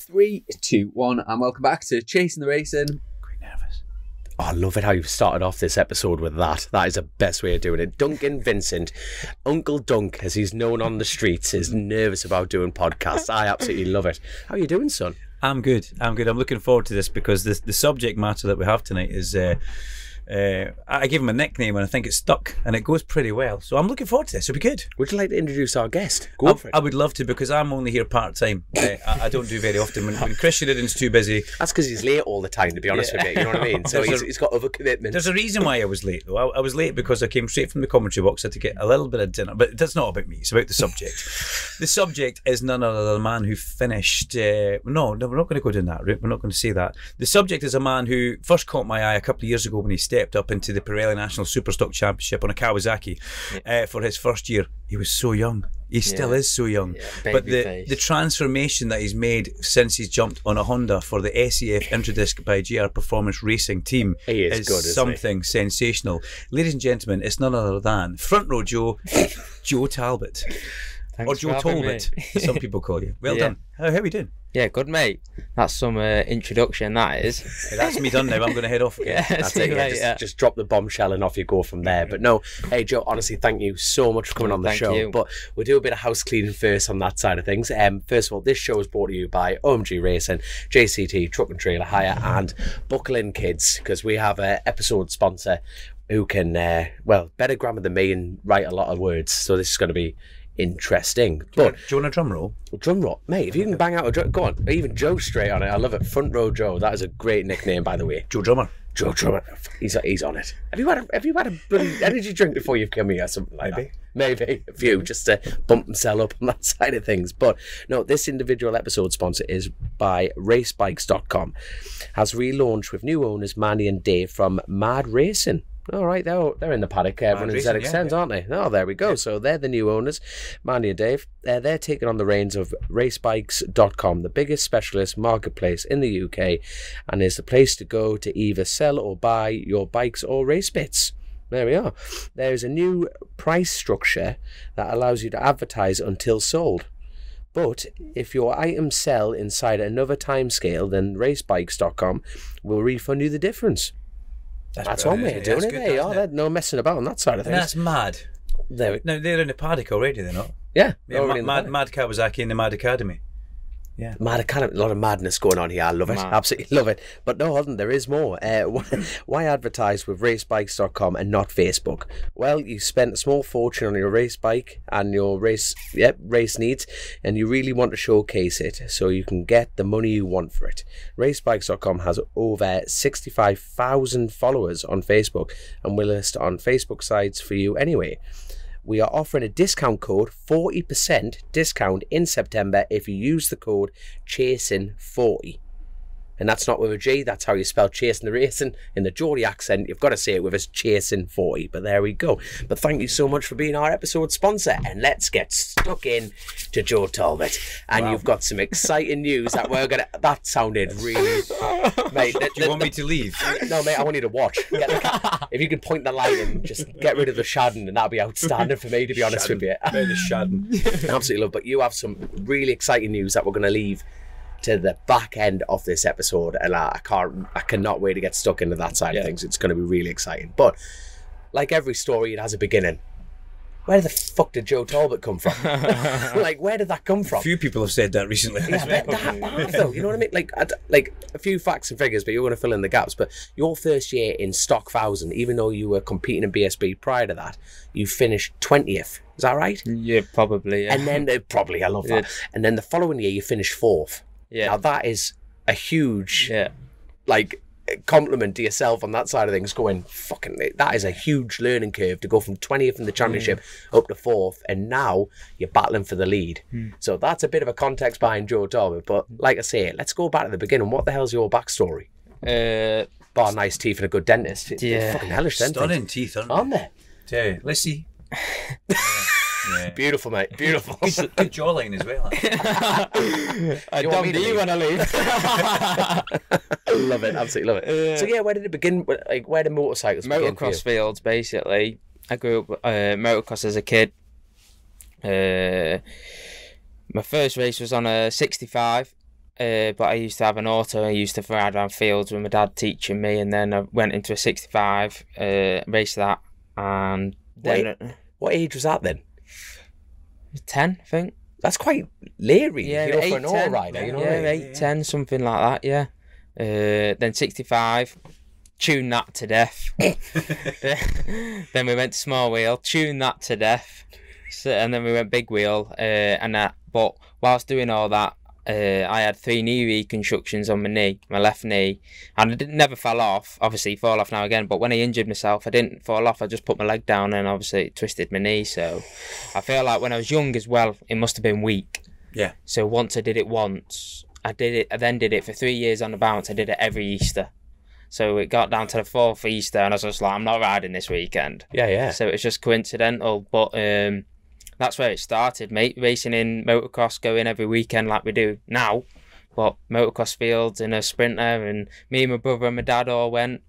3, 2, 1, and welcome back to Chasin the Racin. Quite nervous. Oh, I love it how you've started off this episode with that. That is the best way of doing it. Duncan Vincent, Uncle Dunk, as he's known on the streets, is nervous about doing podcasts. I absolutely love it. How are you doing, son? I'm good. I'm looking forward to this because the subject matter that we have tonight is... I gave him a nickname and I think it's stuck and it goes pretty well. So I'm looking forward to this. It'll be good. Would you like to introduce our guest? Go for it. I would love to because I'm only here part-time. I don't do very often. When Chris Sheridan's too busy. That's because he's late all the time, to be honest with you. You know what I mean? So he's got other commitments. There's a reason why I was late, though. I was late because I came straight from the commentary box. I had to get a little bit of dinner. But that's not about me. It's about the subject. The subject is none other than a man who finished... No, we're not going to go down that route. We're not going to say that. The subject is a man who first caught my eye a couple of years ago when he stepped up into the Pirelli National Superstock Championship on a Kawasaki for his first year. He was so young. He still is so young. But the transformation that he's made since he's jumped on a Honda for the SEF Intradisc by GR Performance Racing team is good, something sensational. Ladies and gentlemen, it's none other than Front Row Joe, Joe Talbot. Thanks or Joe Talbot, some people call you. Well done. How are we doing? Yeah, good, mate. That's some introduction, that is. Hey, that's me done now. I'm going to head off again. That's it. Just drop the bombshell and off you go from there. But no, hey, Joe, honestly, thank you so much for coming on the show. You. But we'll do a bit of house cleaning first on that side of things. First of all, this show is brought to you by OMG Racing, JCT, Truck and Trailer Hire, and Buckle In Kids, because we have an episode sponsor who can, better grammar than me and write a lot of words. So this is going to be interesting. But do you want a drum roll? Drum roll, mate. If you can bang out a drum, go on. Even Joe straight on it. I love it. Front Row Joe. That is a great nickname, by the way. Joe Drummer. Joe Drummer. He's on it. Have you had a bloody energy drink before you've come here or something like that? Maybe a few, just to bump himself up on that side of things. But no, this individual episode sponsor is by racebikes.com. Has relaunched with new owners Manny and Dave from Mad Racing. All right, they're in the paddock running ZX10s, aren't they? Oh, there we go. Yeah. So they're the new owners, Manny and Dave. They're taking on the reins of racebikes.com, the biggest specialist marketplace in the UK, and is the place to go to either sell or buy your bikes or race bits. There we are. There's a new price structure that allows you to advertise until sold. But if your items sell inside another timescale, then racebikes.com will refund you the difference. That's one way of doing it. There you are. No messing about on that side of things. That's mad. Now they're in the paddock already, they're not? Yeah. Mad Kawasaki in the Mad Academy. Yeah. Mad Academy. A lot of madness going on here. I love it. Absolutely love it. But no, hold on, there is more. Why advertise with racebikes.com and not Facebook? Well, you spent a small fortune on your race bike and your race needs, and you really want to showcase it so you can get the money you want for it. Racebikes.com has over 65,000 followers on Facebook and will list on Facebook sites for you anyway. We are offering a discount code, 40% discount in September if you use the code CHASIN40. And that's not with a G, that's how you spell Chasin the Racin. In the Geordie accent, you've got to say it with us, Chasin40. But there we go. But thank you so much for being our episode sponsor. And let's get stuck in to Joe Talbot. And you've got some exciting news that we're going to... That sounded really... Mate, do you want me to leave? No, mate, I want you to watch. If you could point the light and just get rid of the shadding, and that'd be outstanding for me, to be honest with you. The shadding. Absolutely love. But you have some really exciting news that we're going to leave to the back end of this episode, and I cannot wait to get stuck into that side of things. It's going to be really exciting. But like every story, it has a beginning. Where the fuck did Joe Talbot come from? Like, where did that come from? A few people have said that recently. Yeah, that though, you know what I mean? Like a few facts and figures, but you're going to fill in the gaps. But your first year in Stock 1000, even though you were competing in BSB prior to that, you finished 20th. Is that right? Yeah, probably. Yeah. And then I love that. And then the following year, you finished 4th. Yeah. Now that is a huge, compliment to yourself on that side of things. Going, fucking, that is a huge learning curve to go from 20th in the championship up to 4th, and now you're battling for the lead. So that's a bit of a context behind Joe Talbot. But like I say, let's go back to the beginning. What the hell's your backstory? Bar nice teeth and a good dentist. Yeah, fucking hellish dentist. Stunning teeth, aren't they? Yeah. Let's see. Yeah. Beautiful, mate. Beautiful. Good jawline as well. I don't do you want to leave. Love it. Absolutely love it. So yeah, where did it begin? Like, where did motorcycles begin for you? Motocross fields, basically. I grew up motocross as a kid. My first race was on a 65. but I used to have an auto. I used to ride around fields with my dad teaching me, and then I went into a 65, raced that, and then What age was that then? 10, I think. That's quite leery, Yeah, you know, 8, for an 10. all-rider, you know Yeah, what I mean? 8, 10, something like that, yeah. Then 65, tuned that to death. Then we went to small wheel, tuned that to death. So, and then we went big wheel, and that. But whilst doing all that, I had 3 knee reconstructions on my left knee, and I never fell off. Obviously, fall off now again, but when I injured myself, I didn't fall off. I just put my leg down, and obviously it twisted my knee. So I feel like when I was young as well, it must have been weak. Yeah. So once I did it once, I then did it for 3 years on the bounce. I did it every Easter. So it got down to the 4th Easter, and I was just like, I'm not riding this weekend. Yeah. So it's just coincidental, but that's where it started, mate. Racing in motocross, going every weekend like we do now. But motocross fields in a Sprinter, and me and my brother and my dad all went.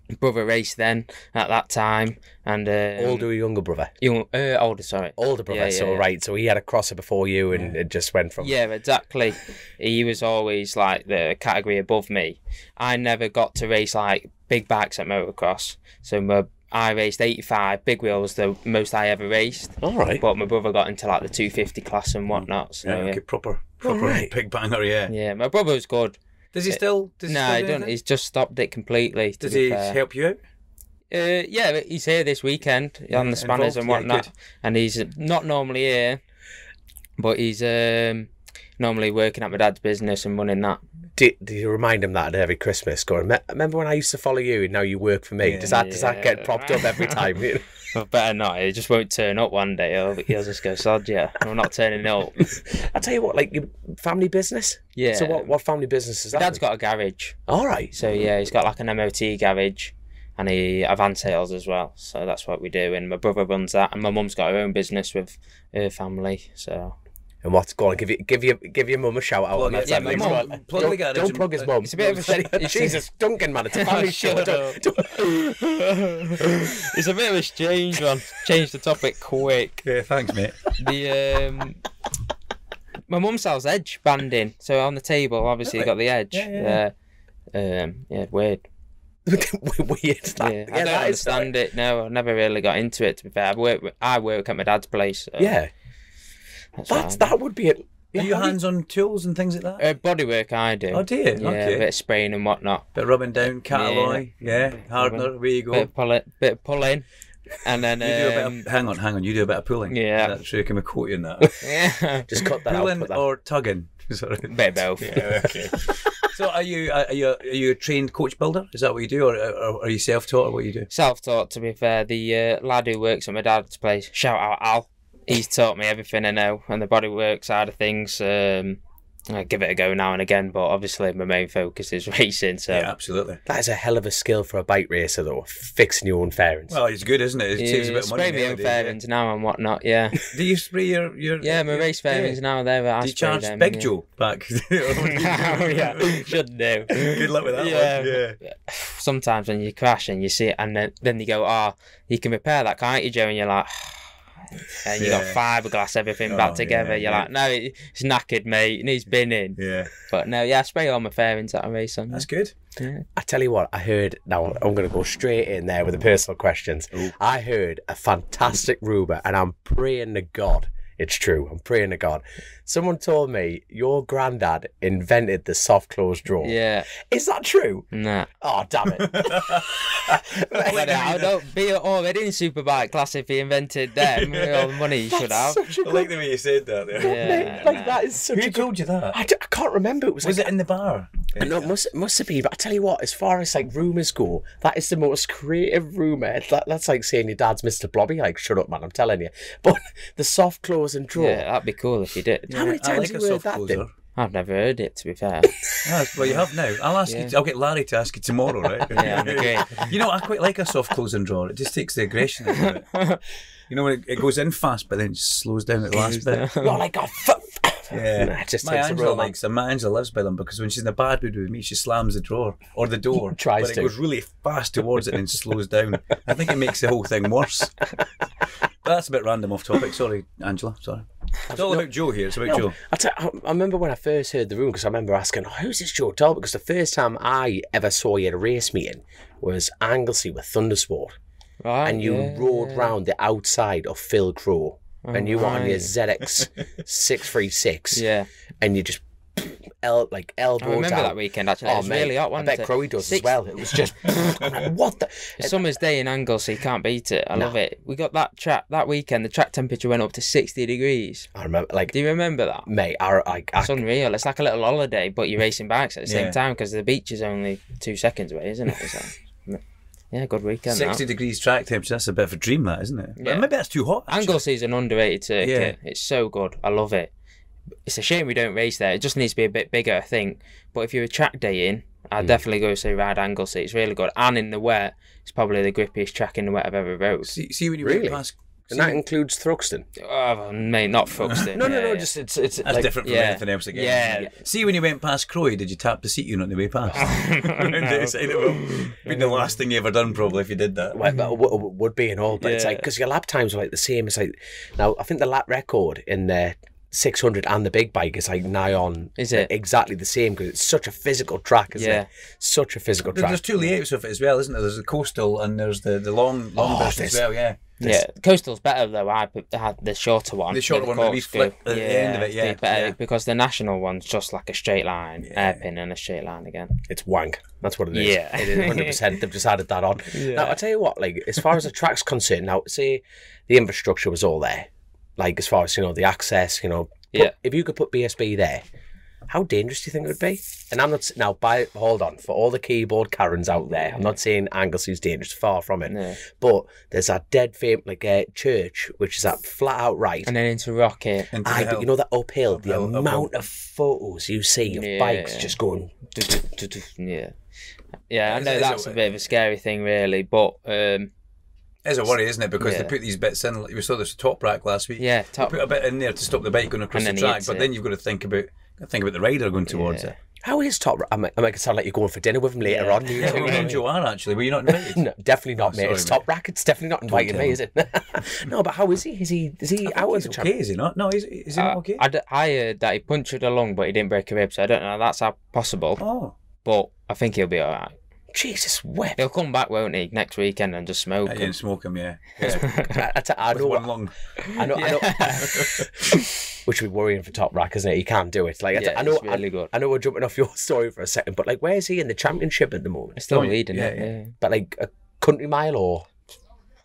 My brother raced then at that time, and Older or younger brother? Older, sorry. Older brother, right. So he had a crosser before you, and it just went from... Yeah, exactly. He was always like the category above me. I never got to race like big bikes at motocross. So I raced 85, big wheel was the most I ever raced. All right. But my brother got into like the 250 class and whatnot. So, Yeah, okay, proper right. big banger, yeah. Yeah, my brother was good. Does he still? No, I don't. He's just stopped it completely. Does he help you out? Yeah, he's here this weekend on the spanners and whatnot, and he's not normally here, but he's normally working at my dad's business and running that. Do you remind him that at every Christmas? Going, remember when I used to follow you and now you work for me? Yeah. Does that get propped up every time? Well, better not. He just won't turn up one day. He'll just go, sod yeah, I'm not turning up. I tell you what, like your family business. Yeah. So what family business is that? Dad's got a garage. All right. So yeah, he's got like an MOT garage, and he van sales as well. So that's what we do. And my brother runs that, and my mum's got her own business with her family. So. And what's going on? Give your mum a shout out on that. Yeah, my mum. Don't plug his mum. It's a bit of a Jesus, Duncan, man, it's a family show. It's a bit of a strange one. Change the topic quick. Yeah, thanks, mate. My mum sells edge banding, so on the table, obviously you got the edge. Yeah. Weird. Weird. I don't understand it. No, I've never really got into it. To be fair, I work at my dad's place. So Yeah. That would be it. Are you hands on tools and things like that? Bodywork, I do. Oh, do you? Yeah, Okay. a bit of spraying and whatnot. Bit of rubbing down, Catalloy, Gardner, where you go. Bit of pulling, and then You do a bit of, hang on. You do a bit of pulling. Yeah. That's true. Can we quote you in that? yeah, Just cut that Pulling out. Put that. or tugging? Sorry. bit of both. Yeah, okay. So are you a trained coach builder? Is that what you do, or are you self-taught, or what you do? Self-taught, to be fair. The lad who works at my dad's place, shout out Al. He's taught me everything I know, and the bodywork side of things. I give it a go now and again, but obviously my main focus is racing. So Yeah, absolutely. That is a hell of a skill for a bike racer, though. Fixing your own fairings. Well, it's good, isn't it? It saves a bit of money. Spray my own fairings now and whatnot. Yeah, Do you spray your yeah, my race fairings now. There, I Do you spray charge them, Big yeah. Joe back? Oh, yeah, should do. Good luck with that one. Yeah. Sometimes when you crash and you see it, and then you go, "Oh, you can repair that, can't you, Joe?" And you're like. And you got fiberglass everything back together. You're like, no, it's knackered, mate. It needs binning. Yeah. But no, I spray all my fairings that I race on. That's good. Yeah. I tell you what, I heard, now I'm going to go straight in there with the personal questions. Ooh. I heard a fantastic rumour, and I'm praying to God it's true. I'm praying to God. Someone told me your granddad invented the soft close drawer. Yeah. Is that true? Nah. Oh, damn it. I don't be already in Superbike class if he invented them. All the money he should have. I like the way you said that there. Yeah, Mate, that is such Who a told you that? I can't remember. It was Was it in the bar? No, it must have been. But I tell you what, as far as like rumours go, that is the most creative rumour. That's like saying your dad's Mr. Blobby. Like, shut up, man, I'm telling you. But the soft close and drawer. Yeah, that'd be cool if he did. How many times have you heard that then? I've never heard it, to be fair. Well, you have now. I'll ask you. I'll get Larry to ask you tomorrow, right? Yeah, that'd be great. You know, I quite like a soft closing drawer. It just takes the aggression out of it. You know, when it goes in fast, but then it just slows down at the last bit. You're like, oh, Yeah, Nah, it just my takes the Angela romance. likes them. My Angela lives by them because when she's in a bad mood with me, she slams the drawer or the door, Tries but to. it goes really fast towards it and slows down. I think it makes the whole thing worse. But that's a bit random off topic. Sorry, Angela. Sorry. It's all about Joe here. It's about Joe. I remember when I first heard the rumour, because I remember asking, oh, who's this Joe Talbot? Because the first time I ever saw you at a race meeting was Anglesey with Thundersport. Right, And you rode round the outside of Phil Crow. And you were on your ZX 636. Yeah. And you just elbowed I remember out. that weekend, actually. It was really hot, I wasn't bet it? Crowy does as well. It was just, I'm like, what the? A summer's day in Anglesey, can't beat it. I love it. We got that weekend, the track temperature went up to 60 degrees. I remember, like, Do you remember that? mate, It's unreal. It's like a little holiday, but you're racing bikes at the same time because the beach is only 2 seconds away, isn't it? So, yeah, good weekend. 60 degrees track temperature. That's a bit of a dream, that, isn't it? Yeah. But maybe that's too hot. actually. Anglesea's an underrated circuit. It's so good. I love it. It's a shame we don't race there. It just needs to be a bit bigger, I think. But if you're a track day in, I'd definitely go say ride Anglesey. It's really good. And in the wet, it's probably the grippiest track in the wet I've ever rode. See when you Really? went past. and that includes Thruxton. Oh, mate, not Thruxton. No, just it's That's like, different from anything else again. Yeah. See when you went past Croy, did you tap the seat unit on the way past? Been the last thing you ever done probably if you did that. well, would be and all, but it's like because your lap times are like the same. It's like now I think the lap record in the 600 and the big bike is like nigh on. Is it? exactly the same because it's such a physical track, isn't it? Such a physical track. There's two layouts of it as well, isn't there? There's the coastal and there's the long burst as well. Yeah. Yeah, Coastal's better though. I had the shorter one. The shorter one with the flip at the end of it, yeah. Better, Yeah. because the national one's just like a straight line, hairpin and a straight line again. It's wank. That's what it is. Yeah. It is 100%. They've just added that on. Now, I'll tell you what, like, as far as the track's concerned, now, say the infrastructure was all there, like, as far as, the access, if you could put BSB there, how dangerous do you think it would be? And I'm not, now, hold on, for all the keyboard Karens out there, I'm not saying Anglesey's dangerous, far from it, No. but there's that dead fame, like, church, which is that flat out right. And then into Rocket. Aye, but you know that uphill, the amount of photos you see of bikes just going. Yeah. Yeah, I know that's a bit of a scary thing, really, but It's a worry, isn't it? Because they put these bits in. Like we saw this top rack last week. yeah, They put a bit in there to stop the bike going across the And then track, hits but it. then you've got to think about the rider going towards it. How is Top? I might sound like you're going for dinner with him later on. Yeah, me and Joe are actually. Were you not invited? No, definitely not, mate. sorry, It's Top Rack. It's definitely not inviting me, is it? No, but how is he? Is he out of He's the okay, champion? is he not? No, is he not okay? I heard that he punctured a lung, but he didn't break a rib, so I don't know if that's how possible. Oh. But I think he'll be alright. Jesus, whip. He'll come back, won't he, next weekend and just smoke. I didn't smoke him, yeah. I With know. one lung. I know. Which would be worrying for Top Rack, isn't it? He can't do it. Like I know. it's really good. I know we're jumping off your story for a second, but like, where is he in the championship at the moment? He's still Oh, leading yeah, it, yeah. yeah. But like a country mile or?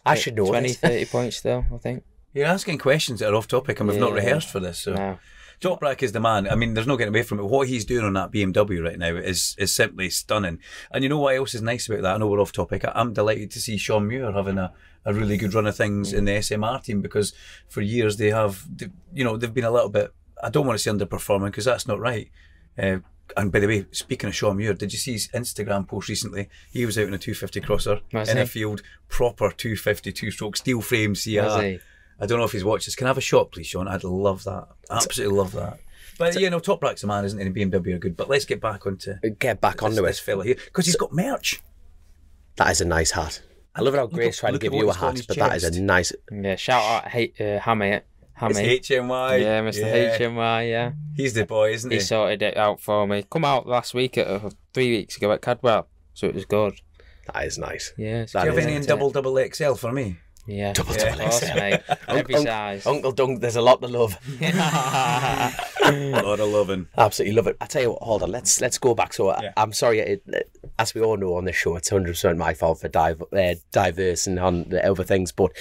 I should know 20, this. 30 points still, I think. You're asking questions that are off topic and we've not rehearsed for this. So. No. Top Rack is the man. I mean, there's no getting away from it. What he's doing on that BMW right now is simply stunning. And you know what else is nice about that? I know we're off topic. I'm delighted to see Sean Muir having a really good run of things in the SMR team because for years they've been a little bit, I don't want to say underperforming because that's not right. And by the way, speaking of Sean Muir, did you see his Instagram post recently? He was out in a 250 crosser in a field, proper 250 two-stroke steel frame CR. Was he? I don't know if he's watched this. Can I have a shot, please, Sean? I'd love that. Absolutely love that. But Top Rack's a man, isn't he? And BMW are good. But let's get back onto this fella here because he's got merch. That is a nice hat. I love how Grace tried to give you a hat, but that is a nice. Yeah, shout out Hammy. It's HMY. Yeah, Mr. HMY, yeah. He's the boy, isn't he? He sorted it out for me. Come out last week, 3 weeks ago at Cadwell, so it was good. That is nice. Yeah. Do you have any in double XL for me? Yeah. Double Of course, XL. mate. Every size. Uncle Dunk, there's a lot to love. A lot of loving. Absolutely love it. I tell you what, hold on, let's go back. So I'm sorry, as we all know on this show, it's 100% my fault for diversing on the other things, but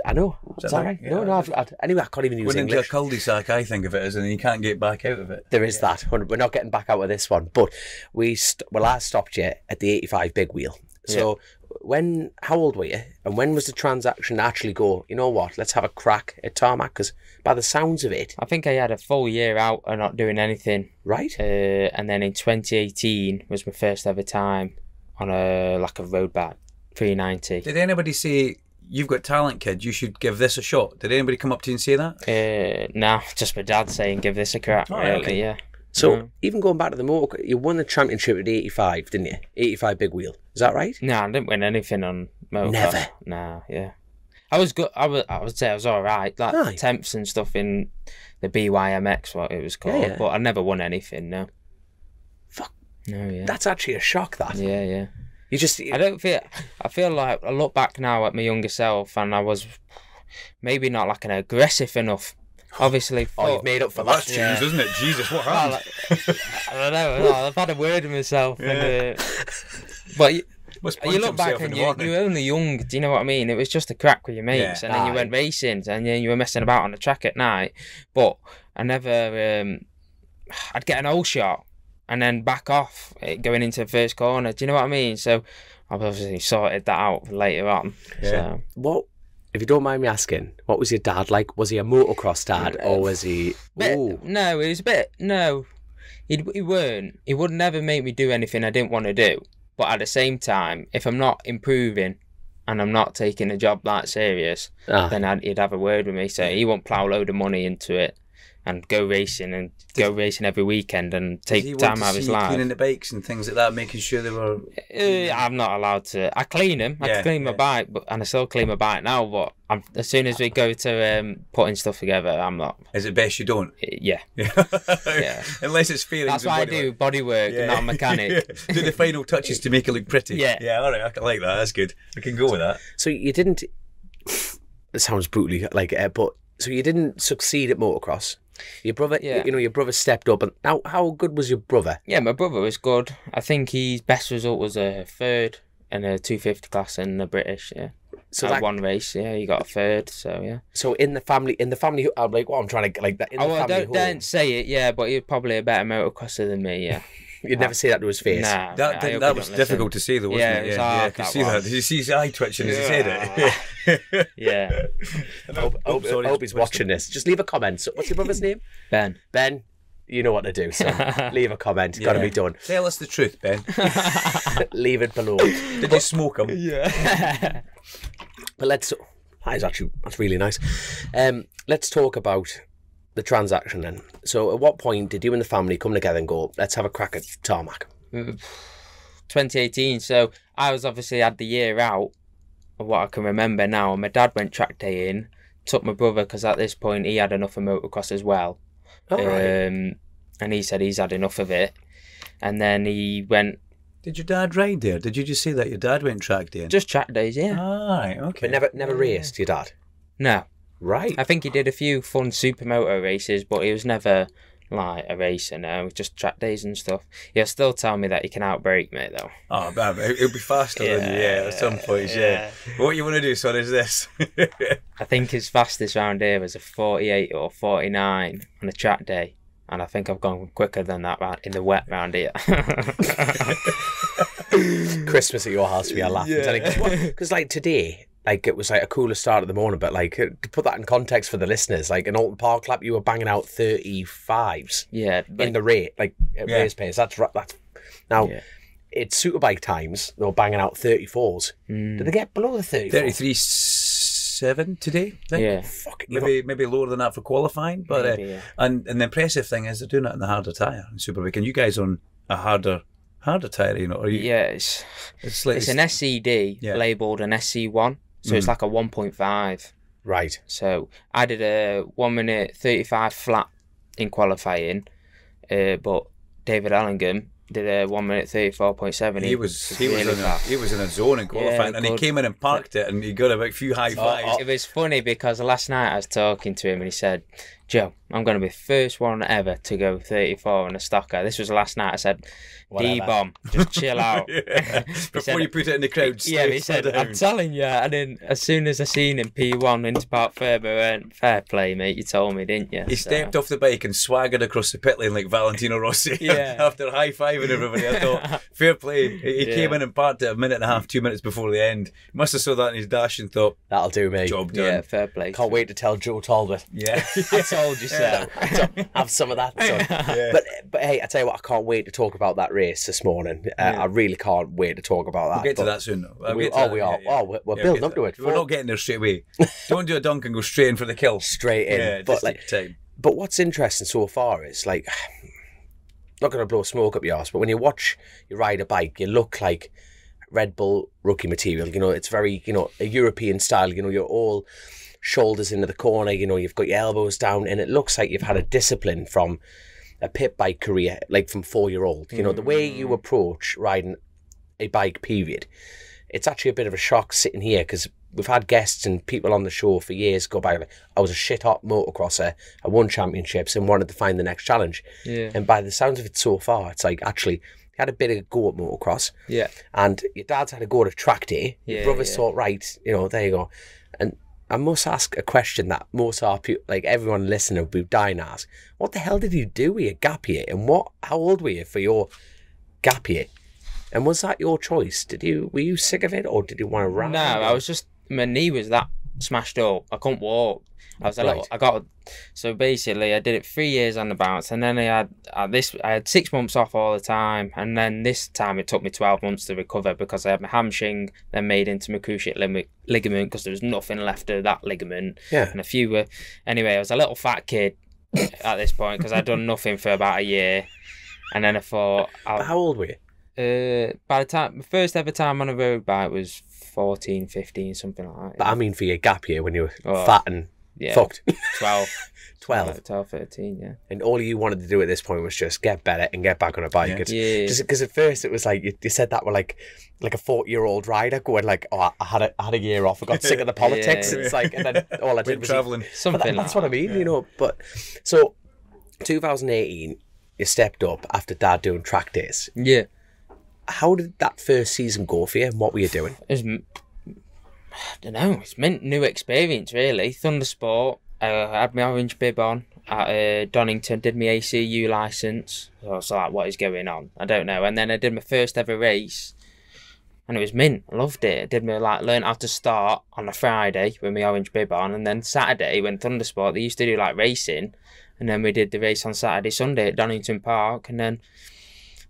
I know, it's all right. Yeah, No, anyway, I can't even use Went into a English. cul-de-sac, I think of it as, and you can't get back out of it. There is that. We're not getting back out of this one, but I stopped you at the 85 big wheel. So how old were you, and when was the transaction actually go, you know what, let's have a crack at tarmac? Because by the sounds of it, I think I had a full year out and not doing anything. right? And then in 2018 was my first ever time on a road bike, 390. Did anybody say you've got talent, kid. You should give this a shot. Did anybody come up to you and say that? No, just my dad saying give this a crack. Oh, Really, okay. yeah. So even going back to the motor, you won the championship at 85, didn't you? 85 big wheel. Is that right? No, I didn't win anything on motocross. Never? Nah, yeah. I was good. I would say I was all right. Like Aye. temps and stuff in the BYMX, what it was called. Yeah. But I never won anything. No. Fuck. No, yeah. That's actually a shock, that. Yeah, yeah. You just... I feel like I look back now at my younger self, and I was maybe not like an aggressive enough. Obviously, Oh, you've made up for Well, that. that's changed, isn't it? Jesus, what happened? I don't know. I've had a word with myself. And, but Must punch you look back himself in and the you morning. were only young. Do you know what I mean? It was just a crack with your mates, Yeah. and then you Aye. went racing, and then you were messing about on the track at night. But I never. I'd get an old shot and then back off going into the first corner. Do you know what I mean? So I've obviously sorted that out later on. Yeah. So. What, if you don't mind me asking, what was your dad like? Was he a motocross dad, or was he... Ooh. No, it was a bit. No, he weren't. He would never make me do anything I didn't want to do. But at the same time, if I'm not improving and I'm not taking a job that serious, then he'd have a word with me. So he won't plough a load of money into it and go racing every weekend and Does he take want time to out of his see you life. cleaning the bikes and things like that, making sure they were... I'm not allowed to. I clean them. I Yeah, clean my yeah. bike, and I still clean my bike now. But as soon as we go to putting stuff together, I'm not. Is it best you don't? Yeah, Yeah. Unless it's fairings that's and why I bodywork. do body work and not a mechanic. Do the final touches to make it look pretty. Yeah. Yeah, all right, I can like that. That's good. I can go with that. So you didn't... It sounds brutally like it, but... So you didn't succeed at motocross. Your brother, Yeah. your brother stepped up. And how good was your brother? Yeah, my brother was good. I think his best result was a third in a 250 class in the British. Yeah, So at that, one race, yeah, he got a third. So yeah. so in the family, I'm like, what I'm trying to like that. In the family home, Don't say it. Yeah, but he's probably a better motocrosser than me. Yeah. you'd never say that to his face. Nah, That was difficult to see, though, wasn't Yeah, it? it was Yeah, I hard, could that see that. was. Did you see his eye twitching as he said it? Yeah, I hope he's watching this. Just leave a comment. So, what's your brother's name? Ben. Ben. You know what to do. So leave a comment. It's got to be done. Tell us the truth, Ben. Leave it below. Did you smoke him? Yeah. But that's really nice. Let's talk about the transaction then. So at what point did you and the family come together and go, let's have a crack at tarmac? 2018. So I was obviously had the year out of what I can remember now. And my dad went track day in, took my brother because at this point he had enough of motocross as well. Right. And he said he's had enough of it. And then he went Did your dad ride there? Did you just say that your dad went track day? just track days, yeah. Aye, okay. But never raced, your dad? No, Right. I think he did a few fun supermoto races, but he was never like a racer. No, just track days and stuff. He'll still tell me that he can outbrake me though. Oh, man, it'll be faster than you, at some point, yeah. What you want to do, son, is this. I think his fastest round here was a 48 or 49 on a track day. And I think I've gone quicker than that in the wet round here. Christmas at your house, we are laughing. Because like today, like it was like a cooler start of the morning, but like to put that in context for the listeners, like in Alton Park lap, you were banging out 35s Yeah. in the rate, like at race pace. That's now. Yeah. It's superbike times. They were banging out 34s. Did they get below the 34? 33.7 today, I think. Yeah. Fuck it, Maybe lower than that for qualifying, but Maybe, yeah. and the impressive thing is they're doing it in the harder tyre in Superbike, and you guys on a harder tyre, you know? Are you? Yeah, It's like it's an SCD labelled an SC1, so it's like a 1.5. Right. So I did a 1 minute 35 flat in qualifying, but David Allingham did a 1 minute 34.7. He was in a zone in qualifying, and he good. came in and parked it, and he got a few high fives. It was funny because last night I was talking to him and he said, Joe, I'm going to be the first one ever to go 34 on a stocker. This was last night. I said, D-bomb, just chill out. Before you put it in the crowd. Yeah, he said, I'm telling you. And then as soon as I seen him P1 into Park Fairby, I went, fair play, mate. You told me, didn't you? He stepped off the bike and swaggered across the pit lane like Valentino Rossi after high-fiving high-fiving everybody. I thought, fair play. He came in and parked it a minute and a half, 2 minutes before the end. Must have saw that in his dash and thought, that'll do me. job done. Yeah, fair play. Can't wait to tell Joe Talbot. Yeah. I told you so. Have some of that, son. Yeah. But hey, I tell you what, I can't wait to talk about that race this morning. I really can't wait to talk about that. We'll get to but that soon, though. we are. We're building up to it. We're not getting there straight away. Don't do a dunk and go straight in for the kill. Straight in. Yeah, but just take your time. But what's interesting so far is like, not going to blow smoke up your arse, but when you watch you ride a bike, you look like Red Bull rookie material. You know, it's very, you know, a European style. You know, you're all shoulders into the corner. You know, you've got your elbows down, and it looks like you've had a discipline from a pit bike career, like from 4-year-old. You know, the way you approach riding a bike, period. It's actually a bit of a shock sitting here because we've had guests and people on the show for years go by like, I was a shit hot motocrosser, I won championships and wanted to find the next challenge. Yeah. And by the sounds of it so far, it's like actually you had a bit of a go at motocross. Yeah. And your dad's had a go at track day. Your Yeah, brother's yeah. thought, right, you know, there you go. And I must ask a question that most of our people, like everyone listening will be dying to ask. What the hell did you do with your gap year? And how old were you for your gap year? And was that your choice? Were you sick of it, or did you want to ride? No, I was just, my knee was that smashed up. I couldn't walk. I was Right. So basically I did it 3 years on the bounce, and then I had 6 months off all the time, and then this time it took me 12 months to recover because I had my hamstring then made into my cruciate ligament because there was nothing left of that ligament. Yeah. And a few were, anyway, I was a little fat kid at this point because I'd done nothing for about a year, and then I thought, But how old were you? by the time, my first ever time on a road bike was 14, 15, something like that. But I mean for your gap year when you were Oh, fat and yeah. fucked. 12. 12. 12, 13, yeah. And all you wanted to do at this point was just get better and get back on a bike. Yeah. It's because at first it was like you said that were like a 40-year-old rider going like, oh, I had a year off. I got sick of the politics. Yeah. It's like, and then all I did Went was travelling. Something that's like what I mean, you know. But so 2018, you stepped up after Dad doing track days. Yeah. How did that first season go for you, and what were you doing? It was, I don't know, it's meant new experience really. Thundersport, I had my orange bib on at Donington, did my ACU licence. So I was like, what is going on? I don't know. And then I did my first ever race, and it was mint. I loved it. I learned how to start on a Friday with my orange bib on, and then Saturday when Thundersport, they used to do like racing, and then we did the race on Saturday, Sunday at Donington Park, and then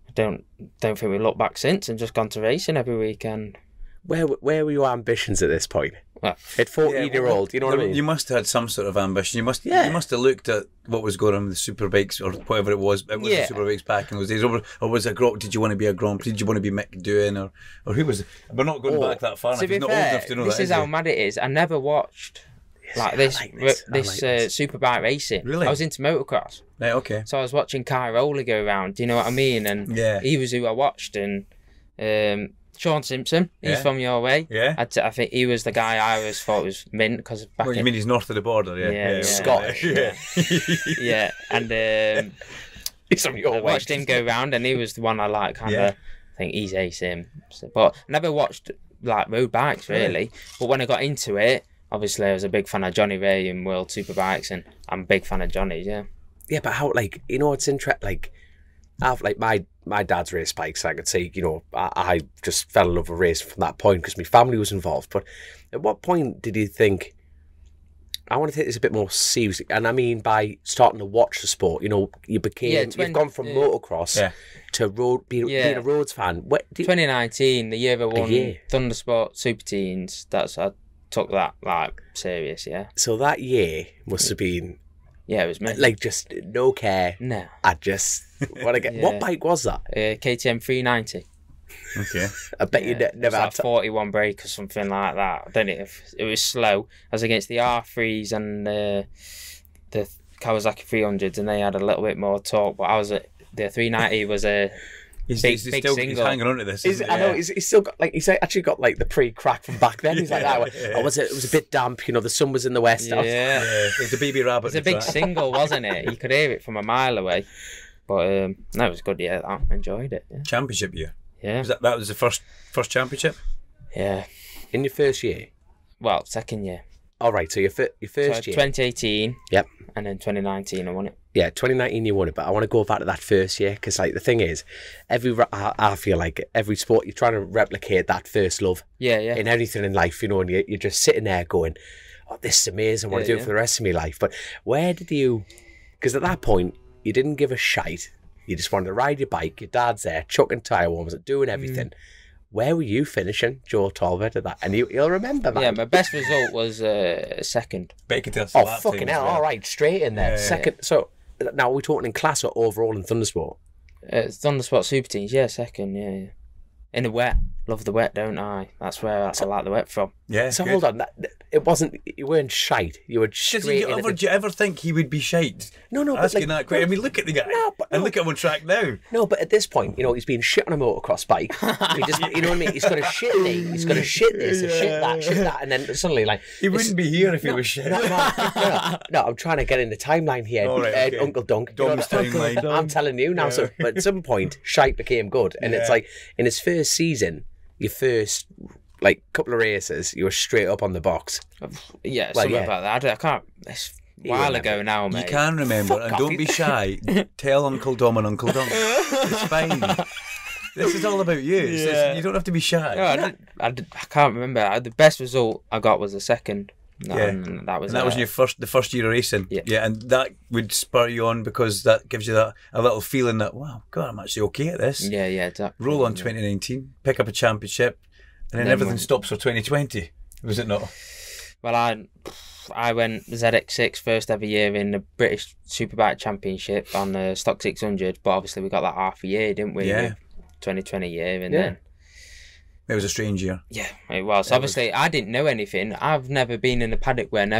I don't think we looked back since and just gone to racing every weekend. Where were your ambitions at this point? Well, At 14-year-old, you know what I mean? You must have had some sort of ambition. You must have looked at what was going on with the Superbikes or whatever it was. It was Yeah. the Superbikes back in those days. Or was it did you want to be a Grand Prix? Did you want to be Mick Doohan or who was it? We're not going back that far. to If be he's not fair, old enough to know this that. is how mad it is. I never watched like I this like this. I like this. Superbike racing. Really? I was into motocross, Right, okay. so I was watching Kai Roller go around. Do you know what I mean? And Yeah. he was who I watched. And Sean Simpson, he's Yeah. from your way. Yeah. I think he was the guy I always thought was mint because back Well, you in mean he's north of the border? Yeah. Yeah, yeah. Scottish. Yeah. yeah, and He's from your I way. watched him go round, and he was the one I like kind of. Yeah. I think he's ace him, but I never watched like road bikes really. But when I got into it, obviously I was a big fan of Johnny Ray and World Superbikes, and I'm a big fan of Johnny's. Yeah, Yeah, but how, like, you know, it's interesting, like, I've, like, my dad's race bikes, I could say, you know, I just fell in love with racing from that point because my family was involved. But at what point did you think, I want to take this a bit more seriously, and I mean by starting to watch the sport, you know, you've gone from motocross to being a roads fan. 2019, the year I won year. Thundersport Super Teens, I took that like serious. Yeah, So that year must have been, yeah, it was me. like, just no care. No, I just want to get, Yeah. what bike was that? KTM 390. Okay. I bet you It never was had like 41 brake or something like that. I don't know if it was slow. I was against the R3s and the Kawasaki 300s, and they had a little bit more torque. But the 390 was a He's big still he's single. hanging on to this. Is, isn't I he? know he's still got, like, he's actually got, like, the pre-crack from back then. He's like, it was a bit damp, you know, the sun was in the west. Yeah, Yeah, it's a baby rabbit. it was a big single, wasn't it? You could hear it from a mile away. But no, it was good. Yeah, I enjoyed it. Yeah, Championship year. yeah. Was that was the first championship? Yeah. In your first year? Well, second year. All right, so your first So year. 2018. Yep. And then 2019, I won it. Yeah, 2019 you won it, but I want to go back to that first year because, like, the thing is, I feel like every sport you're trying to replicate that first love. Yeah, yeah. In anything in life, you know, and you're just sitting there going, "Oh, this is amazing! I want to do it for the rest of my life." But where did you? Because at that point, you didn't give a shite. You just wanted to ride your bike. Your dad's there, chucking tyre warmers, doing everything. Where were you finishing, Joe Talbot, at that? And you'll remember, man. Yeah, my best result was second. Becky tells Oh, fucking hell! All right, straight in there, second. Yeah. So now we're talking in class or overall in Thundersport. Thundersport Super Teams, yeah, second, yeah. In the wet. Love the wet, don't I? That's where I like the wet from. Yeah. So good. hold on, it wasn't. You weren't shite. You were straight in. Do you ever think he would be shite? No, but asking like, that question. I mean, look at the guy. And look at him on track now. No, but at this point, you know, he's been shit on a motocross bike. He just, you know what I mean? He's got a shit knee. He's got a shit this, a shit that, and then suddenly, like, he wouldn't be here if he was shit. No, I'm trying to get in the timeline here, okay. Uncle Dunk. Dom's timeline. I'm telling you now. So, but at some point, shite became good, and it's like in his first season, your first like couple of races, you were straight up on the box. Yeah, something about that. I can't. It's a while ago now, mate. You can remember, Fuck and off. don't be shy. Tell Uncle Dom and Uncle Dunk. It's fine. This is all about you. You don't have to be shy. No, I can't remember. The best result I got was a second. And that was your the first year of racing. Yeah. And that would spur you on because that gives you a little feeling that, wow, God, I'm actually okay at this. Yeah, exactly. Roll on 2019, pick up a championship, and then everything stops for 2020. Was it not? Well, I went ZX6 first ever year in the British Superbike Championship on the Stock 600, but obviously we got that half a year, didn't we? Yeah. 2020 year, and then. It was a strange year. Yeah, it was. Obviously, I didn't know anything. I've never been in a paddock when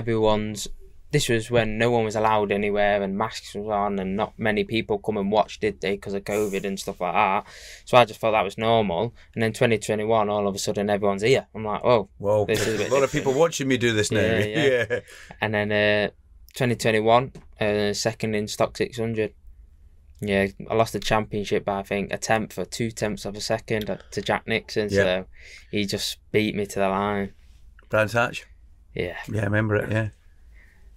this was when no one was allowed anywhere and masks was on and not many people come and watch, did they, because of COVID and stuff like that. So I just thought that was normal. And then 2021, all of a sudden, everyone's here. I'm like, oh, whoa, this is a bit lot of people watching me do this now. Yeah. And then 2021, second in Stock 600. Yeah, I lost the championship by, I think, a tenth or 2/10 of a second to Jack Nixon. So he just beat me to the line. Brands Hatch? Yeah. Yeah, I remember it, yeah.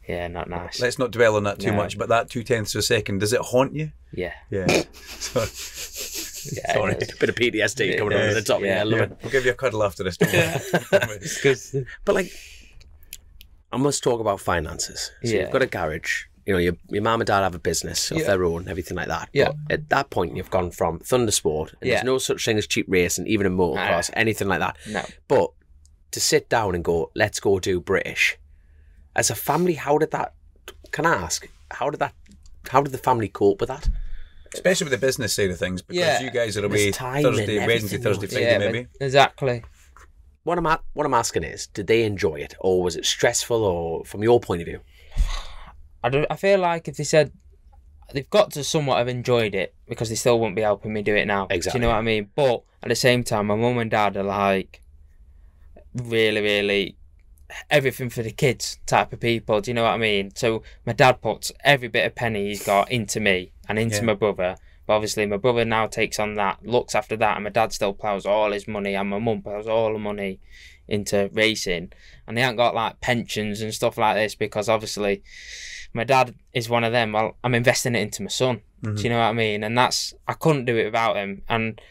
Yeah, not nice. Let's not dwell on that too much, but that 2/10 of a second, does it haunt you? Yeah. Yeah. Sorry. Sorry. A bit of PTSD coming over the top. Yeah, I love it. We'll give you a cuddle after this. Don't worry. But like, I must talk about finances. So you've got a garage. You know, your mum and dad have a business of their own, everything like that. Yeah. But at that point, you've gone from Thundersport, and there's no such thing as cheap racing, even in motocross, anything like that. No. But to sit down and go, let's go do British. As a family, how did that? Can I ask? How did the family cope with that? Especially with the business side of things, because you guys are away Thursday, Wednesday, Thursday, Friday, maybe. Exactly. What I'm asking is, did they enjoy it, or was it stressful, or from your point of view? I feel like if they said they've got to somewhat have enjoyed it because they still wouldn't be helping me do it now. Exactly. Do you know what I mean? But at the same time, my mum and dad are like really, really everything for the kids type of people. Do you know what I mean? So my dad puts every bit of penny he's got into me and into my brother. But obviously my brother now takes on that, looks after that, and my dad still plows all his money, and my mum plows all the money into racing. And they haven't got like pensions and stuff like this because obviously my dad is one of them. Well, I'm investing it into my son. Do you know what I mean? And I couldn't do it without him. And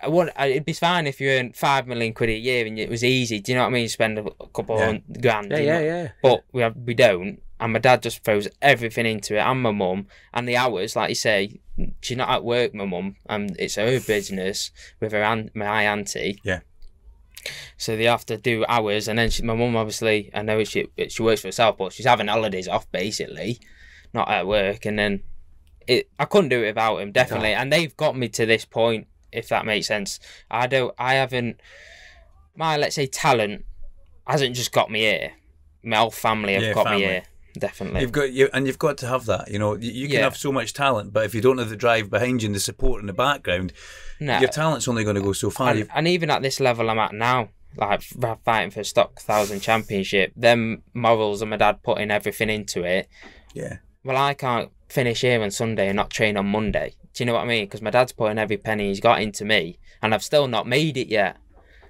it'd be fine if you earned £5 million a year and it was easy. Do you know what I mean? Spend a couple $100 grand. Yeah. But we don't. And my dad just throws everything into it, and my mum. And the hours, like you say, she's not at work, my mum, and it's her business with my auntie. Yeah. So they have to do hours, and then my mum obviously, I know she works for herself, but she's having holidays off basically, not at work. And then I couldn't do it without him, definitely. No. And they've got me to this point, if that makes sense. My let's say talent hasn't just got me here. My whole family have got me here. Definitely. You've got to have that. You know, you can have so much talent, but if you don't have the drive behind you and the support in the background, your talent's only going to go so far. And even at this level I'm at now, like fighting for Stock 1000 Championship, them morals and my dad putting everything into it. Yeah. Well, I can't finish here on Sunday and not train on Monday. Do you know what I mean? Because my dad's putting every penny he's got into me, and I've still not made it yet.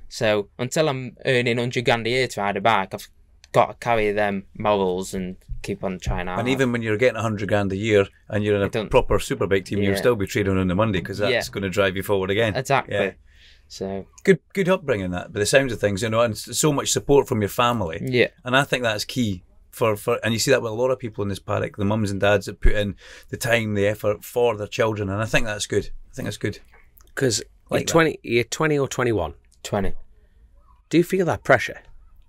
So until I'm earning 100 grand a year to ride a bike, I've got to carry them morals and keep on trying out. And even when you're getting 100 grand a year and you're in a proper superbike team, you'll still be trading on the Monday because that's going to drive you forward again. Exactly. Yeah. So good upbringing, that, by the sounds of things, and so much support from your family. Yeah. And I think that's key for and you see that with a lot of people in this paddock, the mums and dads that put in the time, the effort for their children, and I think that's good. Because Like you're 20 or 21. 20. Do you feel that pressure?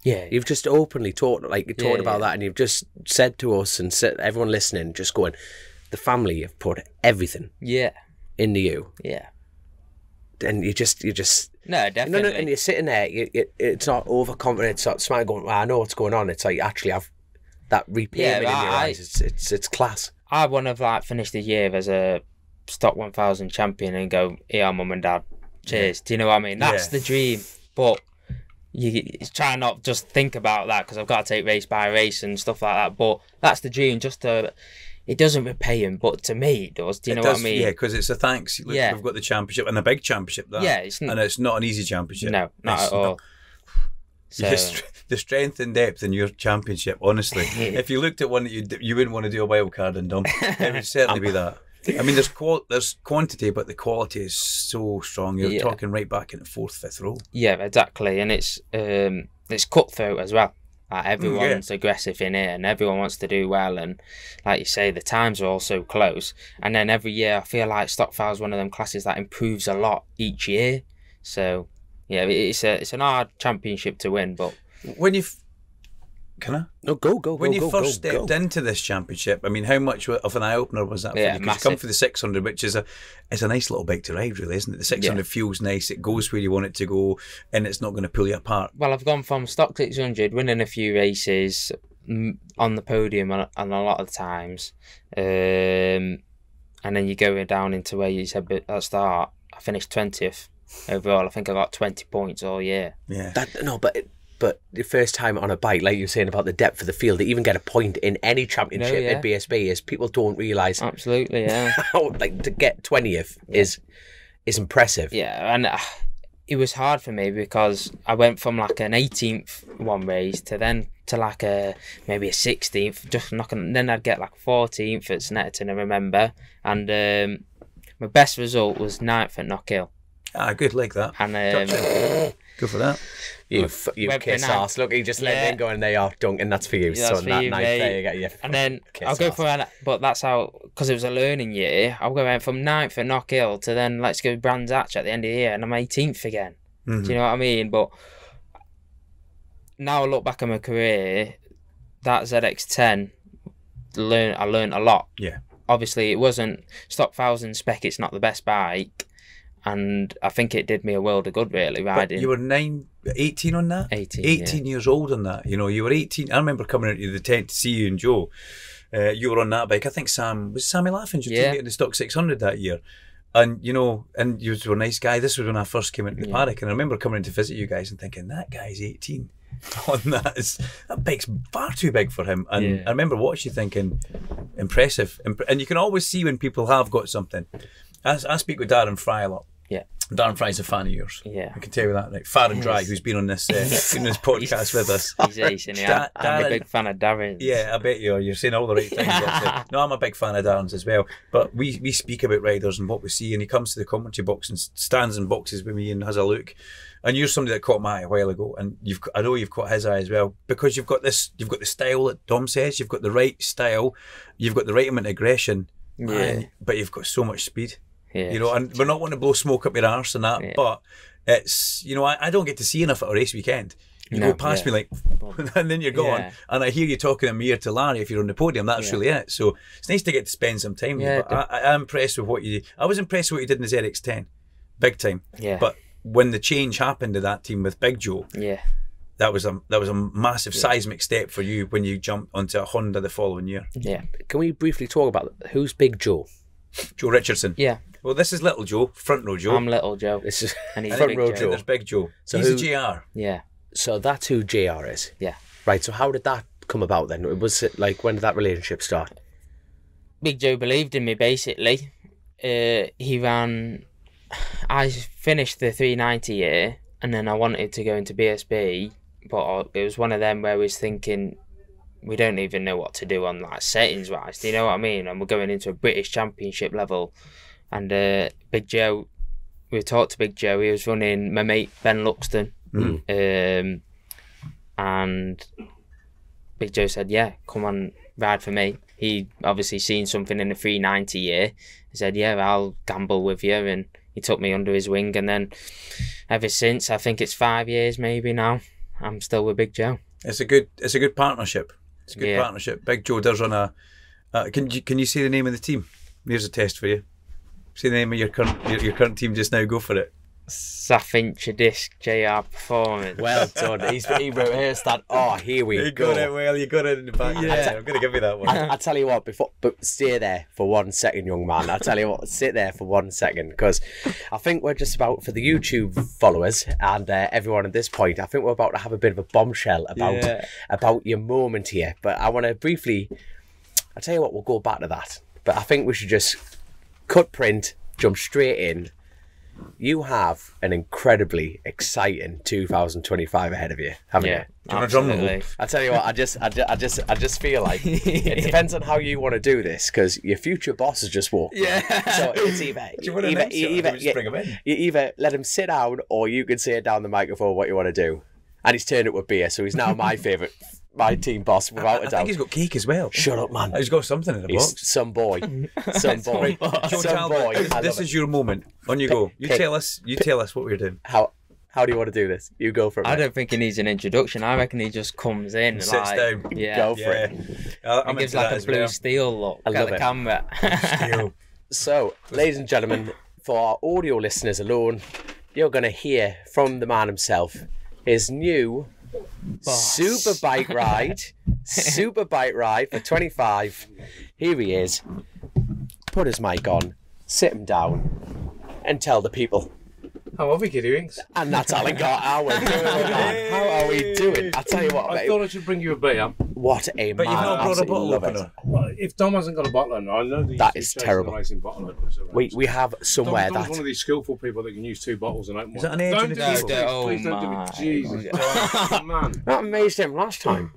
Yeah. You've just openly talked about that, and you've just said to us and said everyone listening, just going, the family have put everything into you. Yeah. And you just No, definitely. and you're sitting there. It's not overconfident. It's not smart going, well, I know what's going on. It's like you actually have that repayment in your eyes. It's class. I want to like finish the year as a stock 1000 champion and go, here, mum and dad, cheers. Do you know what I mean? That's the dream. But you try not just think about that because I've got to take race by race and stuff like that. But that's the dream. It doesn't repay him, but to me it does. Do you know what I mean? Yeah, because it's a thanks. Look, we've got the championship and a big championship. And it's not an easy championship. No, not at all. So, the strength and depth in your championship, honestly. If you looked at one that you wouldn't want to do a wild card in, Dom, it would certainly be that. I mean, there's quantity, but the quality is so strong. You're talking right back in the 4th, 5th row. Yeah, exactly, and it's cutthroat as well. Like everyone's aggressive in it, and everyone wants to do well. And like you say, the times are all so close. And then every year, I feel like Stockfile is one of them classes that improves a lot each year. So yeah, it's an hard championship to win. But when you can I? No, go. When you first stepped into this championship, I mean, how much of an eye opener was that for you? Because you come for the 600, which is a nice little bike to ride, really, isn't it? The 600 feels nice. It goes where you want it to go, and it's not going to pull you apart. Well, I've gone from stock 600, winning a few races on the podium and a lot of times, and then you go down into where you said at the start. I finished 20th overall. I think I got 20 points all year. Yeah. But the first time on a bike, like you were saying about the depth of the field, to even get a point in any championship at BSB is people don't realise. Absolutely, yeah. How, like, to get 20th is impressive. Yeah, and it was hard for me because I went from like an 18th one race to like maybe a 16th, just knocking. Then I'd get like 14th at Snetterton, I remember, and my best result was 9th at Knockhill. Ah, good, like that. And go for that. You've kissed ass. Look, he just let it in going, there you are, Duncan, that's for you, son. That night there, you get your and then I'll go for but that's how, because it was a learning year, I'll go from 9th at Knockhill to then let's go Brands Hatch at the end of the year, and I'm 18th again. Do you know what I mean? But now I look back at my career, that ZX10, I learned a lot. Yeah. Obviously, it wasn't stock 1000 spec, it's not the best bike. And I think it did me a world of good, really, riding. But you were 18 on that? 18 years old on that. You know, you were 18. I remember coming into the tent to see you and Joe. You were on that bike. I think Sammy Laffins, your teammate in the Stock 600 that year. And, you know, and you were a nice guy. This was when I first came into the paddock. And I remember coming in to visit you guys and thinking, that guy's 18 on that. That bike's far too big for him. And I remember watching you thinking, impressive. And you can always see when people have got something. I speak with Darren Fry a lot. Yeah. Darren Fry's a fan of yours. Yeah. I can tell you that. Right? Far and Dry, who's been on this podcast with us. He's ace, and I'm a big fan of Darren's. Yeah, I bet you are. You're saying all the right things. No, I'm a big fan of Darren's as well. But we speak about riders and what we see, and he comes to the commentary box and stands in boxes with me and has a look. And you're somebody that caught my eye a while ago, and I know you've caught his eye as well, because you've got the style that Dom says. You've got the right style, you've got the right amount of aggression, but you've got so much speed. Yes. You know, and we're not wanting to blow smoke up your arse and that, but it's, you know, I don't get to see enough at a race weekend. You go past me like, and then you're gone. Yeah. And I hear you talking a mere to Larry if you're on the podium. That's really it. So it's nice to get to spend some time with you. But I'm impressed with what you did. I was impressed with what you did in the ZX10, big time. Yeah. But when the change happened to that team with Big Joe, that was a massive seismic step for you when you jumped onto a Honda the following year. Yeah. Can we briefly talk about who's Big Joe? Joe Richardson. Yeah. Well, this is Little Joe, front row Joe. I'm Little Joe. This is and he's front row Joe. There's Big Joe. So he's a JR. Yeah. So that's who JR is. Yeah. Right. So how did that come about then? Was it like, when did that relationship start? Big Joe believed in me, basically. He ran. I finished the 390 year, and then I wanted to go into BSB but it was one of them where we was thinking, we don't even know what to do on like settings wise. Do you know what I mean? And we're going into a British Championship level, and Big Joe, we talked to Big Joe. He was running my mate Ben Luxton, and Big Joe said, "Yeah, come on, ride for me." He obviously seen something in the 390 year. He said, "Yeah, I'll gamble with you," and he took me under his wing. And then ever since, I think it's 5 years maybe now, I'm still with Big Joe. It's a good partnership. It's a good partnership. Big Joe does run a. Can you see the name of the team? Here's a test for you. See the name of your current team just now. Go for it. Safincha Disc JR Performance. Well done. He rehearsed that. Oh, here we You go. got it well. You got it in the back. Yeah, I'm going to give you that one. I tell you what, but stay there for 1 second, young man. I tell you what, sit there for 1 second, because I think we're just about, for the YouTube followers and everyone at this point, I think we're about to have a bit of a bombshell about your moment here. But I want to briefly, I tell you what, we'll go back to that. But I think we should just cut print, jump straight in. You have an incredibly exciting 2025 ahead of you, haven't you? Do you want a drum roll? I tell you what, I just feel like it depends on how you want to do this, because your future boss has just walked. Yeah. So it's either you either let him sit down, or you can say down the microphone what you want to do. And he's turned it with beer, so he's now my favourite, my team boss, without a doubt. I think he's got cake as well. Shut up, man. He's got something in the box. He's some boy. Some boy. Joe Some boy. Talbot, this is your moment. On you go. You tell us what we're doing. How do you want to do this? You go for it. I don't think he needs an introduction. I reckon he just comes in, Sits down. Yeah, Go for it. I'm he gives into like that a as blue well. steel look I at love the it. camera. So, ladies and gentlemen, for our audio listeners alone, you're going to hear from the man himself, his new Superbike ride for 25. Here he is. Put his mic on, sit him down, and tell the people. How are we, Kiddywinks? And that's Alan Gart. How are we doing, man? How are we doing? I tell you what, I mate, thought I should bring you a beer. what a But man. you've not brought a Absolutely bottle love opener. Well, if Dom hasn't got a bottle opener, I know that That is terrible. Racing bottle openers around. We have somewhere Dom's that. one of these skillful people that can use 2 bottles and open one. Is that an edge Don't in the do table? this, Oh please don't do my it. Jesus, Dom, man, That amazed him last time.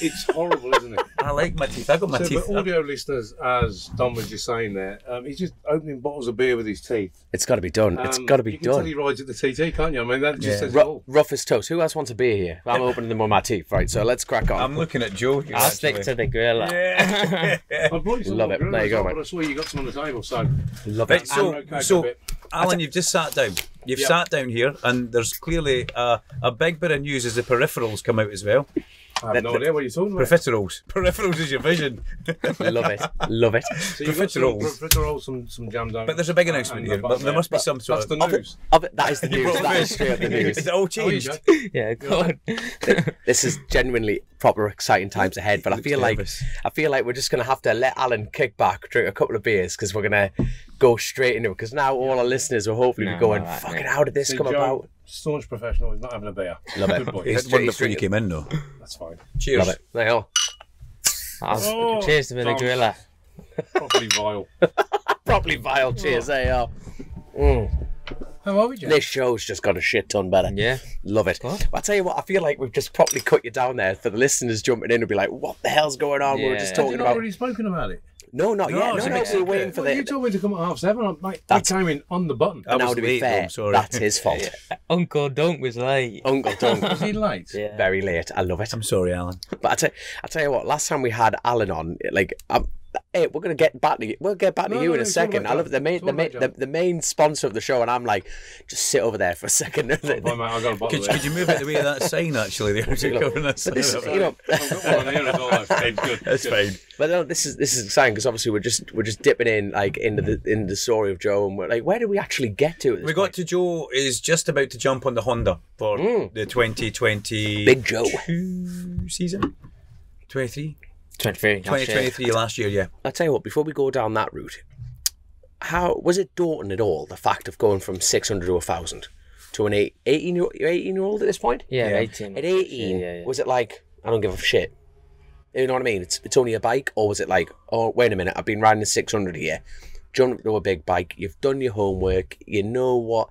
it's horrible, isn't it? I like my teeth. I got my So, teeth. but audio listeners, as Dom was just saying there, he's just opening bottles of beer with his teeth. It's got to be done. It's got to be You can tell done. he rides at the TT, can't you? I mean, that just says it all. Rough as toast. Who else wants a beer here? I'm opening them with my teeth. Right, so let's crack on. I'm looking at Joe here. I'll stick to the gorilla. Yeah. I brought you some Love more it. Gorillas, There you go, but mate. I saw you got some on the table, so Love Right, it. so, okay, so a bit. Alan, you've just sat down. You've Yep. sat down here, and there's clearly a big bit of news as the peripherals come out as well. I have no idea what you're talking about. Peripherals. Peripherals is your vision. Love it. Love it. So you've got some jam down. But there's a big announcement here. But there must be some sort That's of. the news. That is the news. That is straight up the news. Is it all Oh, you changed? go. Yeah, go on. This is genuinely proper exciting times ahead. But I Looks feel nervous. like we're just gonna have to let Alan kick back, drink a couple of beers, because we're gonna go straight into it. Because now all our listeners will hopefully be going, right, "Fucking, mate. how did this See, come Joe, about?" staunch professional. He's not having a beer. Love it. Good boy. It's Straight- wonderful you came in, though. That's fine. Cheers. Love it. There you are. Oh, Cheers to the Dom. gorilla. Properly vile. Properly vile. Cheers. There you are. Mm. How are we, Joe? This show's just got a shit ton better. Yeah. Love it. Good. I tell you what, I feel like we've just properly cut you down there for the listeners jumping in and be like, "What the hell's going on?" We were just Yeah. talking Have you not about. already spoken about it? No, not yet. it's a No, big we were waiting secret. for Well, you the. told me to come at 7:30. I That's- came in on the button. I Now, was to be late, fair, though, sorry. that's his fault. Uncle Dunk was late. Uncle Dunk. Was he late? Yeah. Very late. I love it. I'm sorry, Alan. But I tell you what, last time we had Alan on, like, hey, we're gonna get back to you. We'll get back to No, you no, in a no, it's all second. about I love John. It's all about John. the main sponsor of the show, and I'm like, just sit over there for a second. Bye, mate, I got a bottle Could, there. could you move it the way of that sign, actually? There, to Look, cover that but sign this up. is, you know, I've got one on here as well. Okay, good. That's good. fine. but no, this is exciting because obviously we're just dipping in like into the story of Joe, and we're like, where did we actually get to? At this We got point? to Joe is just about to jump on the Honda for the 2020 Big Joe. season. 23? 23. 2023 last year, yeah. I tell you what, before we go down that route, how was it daunting at all, the fact of going from 600 to 1,000 to an 18-year-old at this point? Yeah, Yeah. 18. At 18, Yeah. was it like, I don't give a shit? You know what I mean? It's only a bike, or was it like, oh, wait a minute, I've been riding a 600 here, jumped to a big bike, you've done your homework, you know what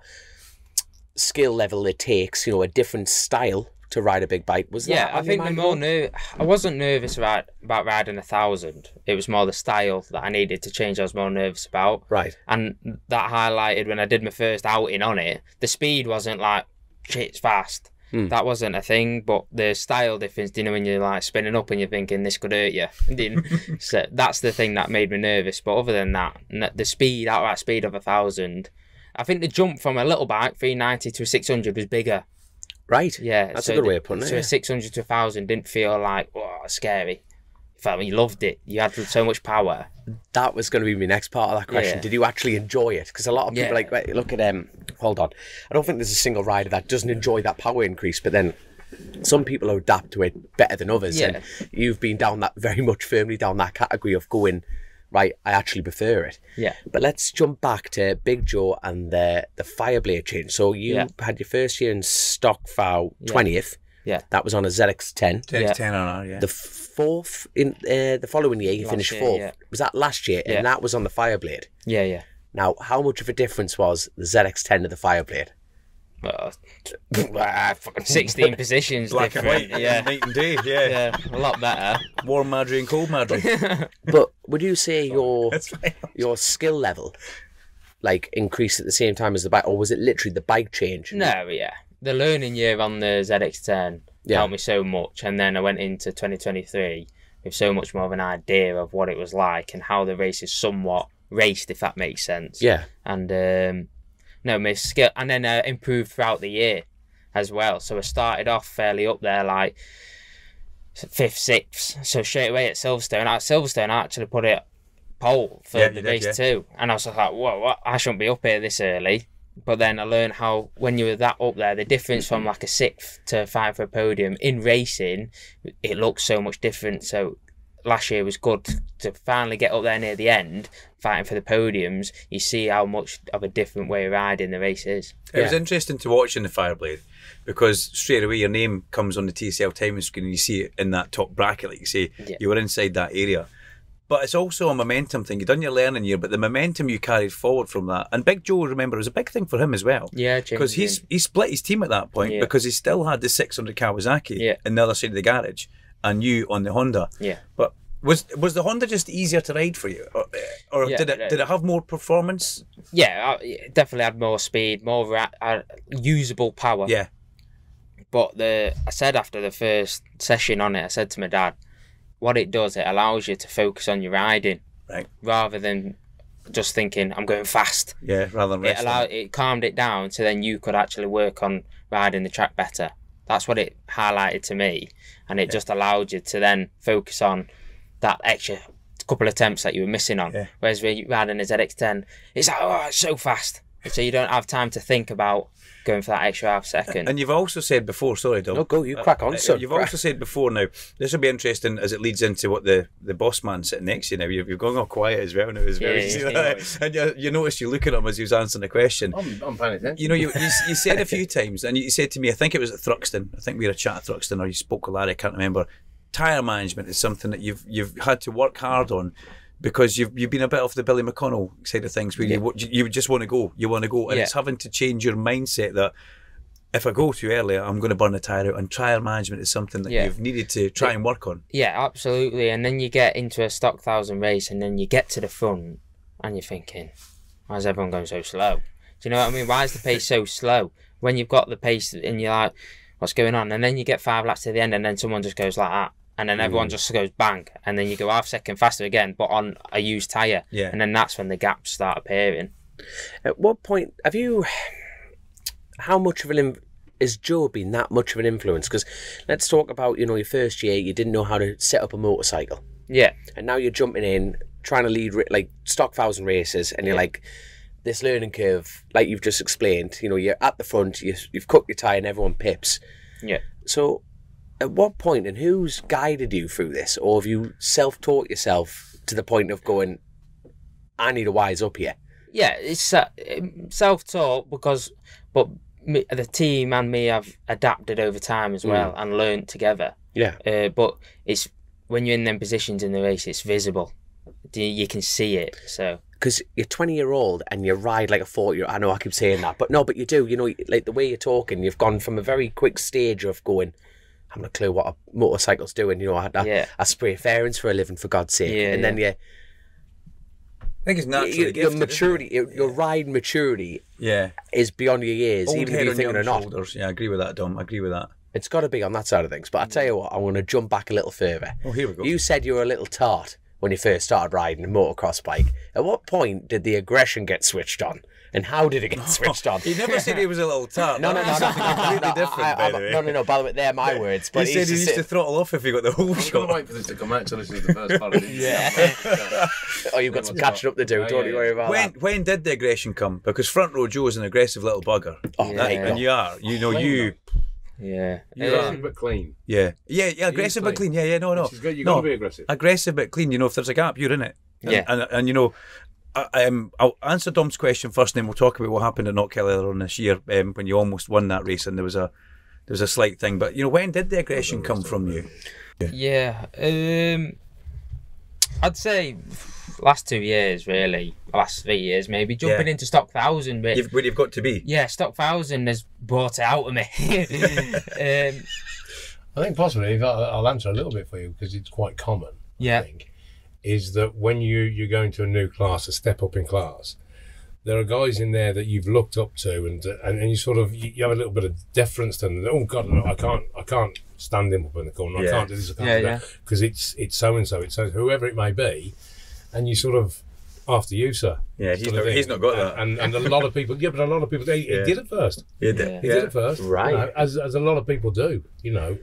skill level it takes, you know, a different style to ride a big bike? Was that Yeah, on I your think the mind? more I wasn't nervous about riding 1,000. It was more the style that I needed to change. I was more nervous about. Right. And that highlighted when I did my first outing on it. The speed wasn't like, shit, it's fast. That wasn't a thing, but the style difference, you know, when you're like spinning up and you're thinking this could hurt you. So that's the thing that made me nervous. But other than that, the speed, outright speed of 1,000, I think the jump from a little bike, 390 to a 600 was bigger. Right. Yeah. That's a good way of putting it. So a 600 to 1,000 didn't feel like, oh, scary. You felt like you loved it. You had so much power. That was going to be my next part of that question. Yeah. Did you actually enjoy it? Because a lot of people are like, wait, look at hold on. I don't think there's a single rider that doesn't enjoy that power increase, but then some people adapt to it better than others. Yeah. And you've been down that very much firmly down that category of going, right, I actually prefer it. Yeah. But let's jump back to Big Joe and the Fireblade change. So you had your first year in stock foul 20th. Yeah. That was on a ZX10. 10 on R, yeah. The fourth in the following year, you finished fourth. Yeah. Was that last year? Yeah. And that was on the Fireblade. Yeah, yeah. Now, how much of a difference was the ZX10 to the Fireblade? Well, 16 positions Black and different. white, Yeah. night and day, yeah. Yeah, a lot better. Warm Marjorie and cold Marjorie. But would you say your That's fine. your skill level like increased at the same time as the bike, or was it literally the bike change? No, yeah. The learning year on the ZX10 helped me so much, and then I went into 2023 with so much more of an idea of what it was like and how the race is somewhat raced, if that makes sense. Yeah. And no, my skill, and then improved throughout the year as well. So I started off fairly up there, like 5th, 6th. So straight away at Silverstone. At Silverstone, I actually put it pole for the race too. And I was like, whoa, what? I shouldn't be up here this early. But then I learned how, when you were that up there, the difference from like a 6th to fighting for a podium in racing, it looks so much different. So last year was good to finally get up there near the end, fighting for the podiums. You see how much of a different way of riding the race is. It was interesting to watch in the Fireblade because straight away your name comes on the TCL timing screen and you see it in that top bracket, like you say, you were inside that area. But it's also a momentum thing. You've done your learning year, but the momentum you carried forward from that. And Big Joe, remember, it was a big thing for him as well. Yeah, because he split his team at that point because he still had the 600 Kawasaki in the other side of the garage and you on the Honda. Yeah. But was the Honda just easier to ride for you, or did it have more performance? Yeah, it definitely had more speed, more usable power. Yeah. But I said after the first session on it, I said to my dad, what it does, it allows you to focus on your riding, right, rather than just thinking I'm going fast. Yeah, rather than resting. It calmed it down, so then you could actually work on riding the track better. That's what it highlighted to me, and it just allowed you to then focus on that extra couple of attempts that you were missing on. Yeah. Whereas when you're riding a ZX10, it's like, oh, it's so fast, so you don't have time to think about going for that extra half second. And you've also said before, sorry, Dom. No, go, you crack on, sir. You've also said before now, this will be interesting as it leads into what the boss man sitting next to you now, you've gone all quiet as well now. It's very and you noticed you looking at him as he was answering the question. I'm paying attention. You know, you said a few times, and you said to me, I think it was at Thruxton, I think we had a chat at Thruxton, or you spoke with Larry, I can't remember. Tyre management is something that you've had to work hard on, because you've been a bit off the Billy McConnell side of things, where you just want to go, and it's having to change your mindset that if I go too early, I'm going to burn the tyre out, and tyre management is something that you've needed to try and work on. Yeah, absolutely. And then you get into a stock 1,000 race, and then you get to the front, and you're thinking, why is everyone going so slow? Do you know what I mean? Why is the pace so slow? When you've got the pace, and you're like, what's going on? And then you get 5 laps to the end, and then someone just goes like that. And then everyone just goes bang, and then you go half second faster again, but on a used tyre. Yeah. And then that's when the gaps start appearing. At what point have you? How much of has Joe been that much of an influence? Because let's talk about, you know, your first year, you didn't know how to set up a motorcycle. Yeah. And now you're jumping in, trying to lead like stock 1,000 races, and you're like, this learning curve, like you've just explained, you know, you're at the front, you've cooked your tyre and everyone pips. Yeah. So at what point, and who's guided you through this? Or have you self-taught yourself to the point of going, I need to wise up here? Yeah, it's self-taught but the team and me have adapted over time as well and learnt together. Yeah. But it's when you're in them positions in the race, it's visible. You can see it. So because you're 20-year-old and you ride like a 40-year-old. I know I keep saying that, but no, but you do. You know, like the way you're talking, you've gone from a very quick stage of going, I haven't a clue what a motorcycle's doing. You know, I spray fairings for a living, for God's sake. And then I think it's naturally your gifted, maturity, your ride maturity, is beyond your years, Old even if you think it or not. Shoulders. Yeah, I agree with that, Dom. I agree with that. It's got to be on that side of things. But I tell you what, I want to jump back a little further. Oh, here we go. You said you were a little tart when you first started riding a motocross bike. At what point did the aggression get switched on? And how did it get switched on? He never said he was a little tart. No. Something completely different, by the way. No. By the way, they're my words. But he said he used to throttle off if he got the whole I'm shot. going to wait for this to come out to listen to the first part of it. Oh, you've got some catching up to do. Don't you worry about that. When did the aggression come? Because Front Row Joe is an aggressive little bugger. Oh, And you are. You know, you... Yeah. Aggressive but clean. Yeah, aggressive but clean. Yeah, no. You've got to be aggressive. Aggressive but clean. You know, if there's a gap, you're in it. And you know, I'll answer Dom's question first, and then we'll talk about what happened at Knockhill earlier on this year when you almost won that race, and there was a slight thing. But you know, when did the aggression come from you? Yeah, I'd say last 2 years, really, last 3 years maybe, jumping into Stock 1000. But you've got to be. Yeah, Stock 1000 has brought it out of me. I think possibly, I'll answer a little bit for you because it's quite common. Yeah. I think, is that when you go into a new class, a step up in class, there are guys in there that you've looked up to, and you sort of you have a little bit of deference to them. Oh God, no, I can't stand him up in the corner. I can't do this. I can't do that because it's so and so. It's whoever it may be, and you sort of after you, sir. Yeah, he's not got that. And a lot of people, but a lot of people, he did it first. He did. He did it first, right? You know, as a lot of people do. You know,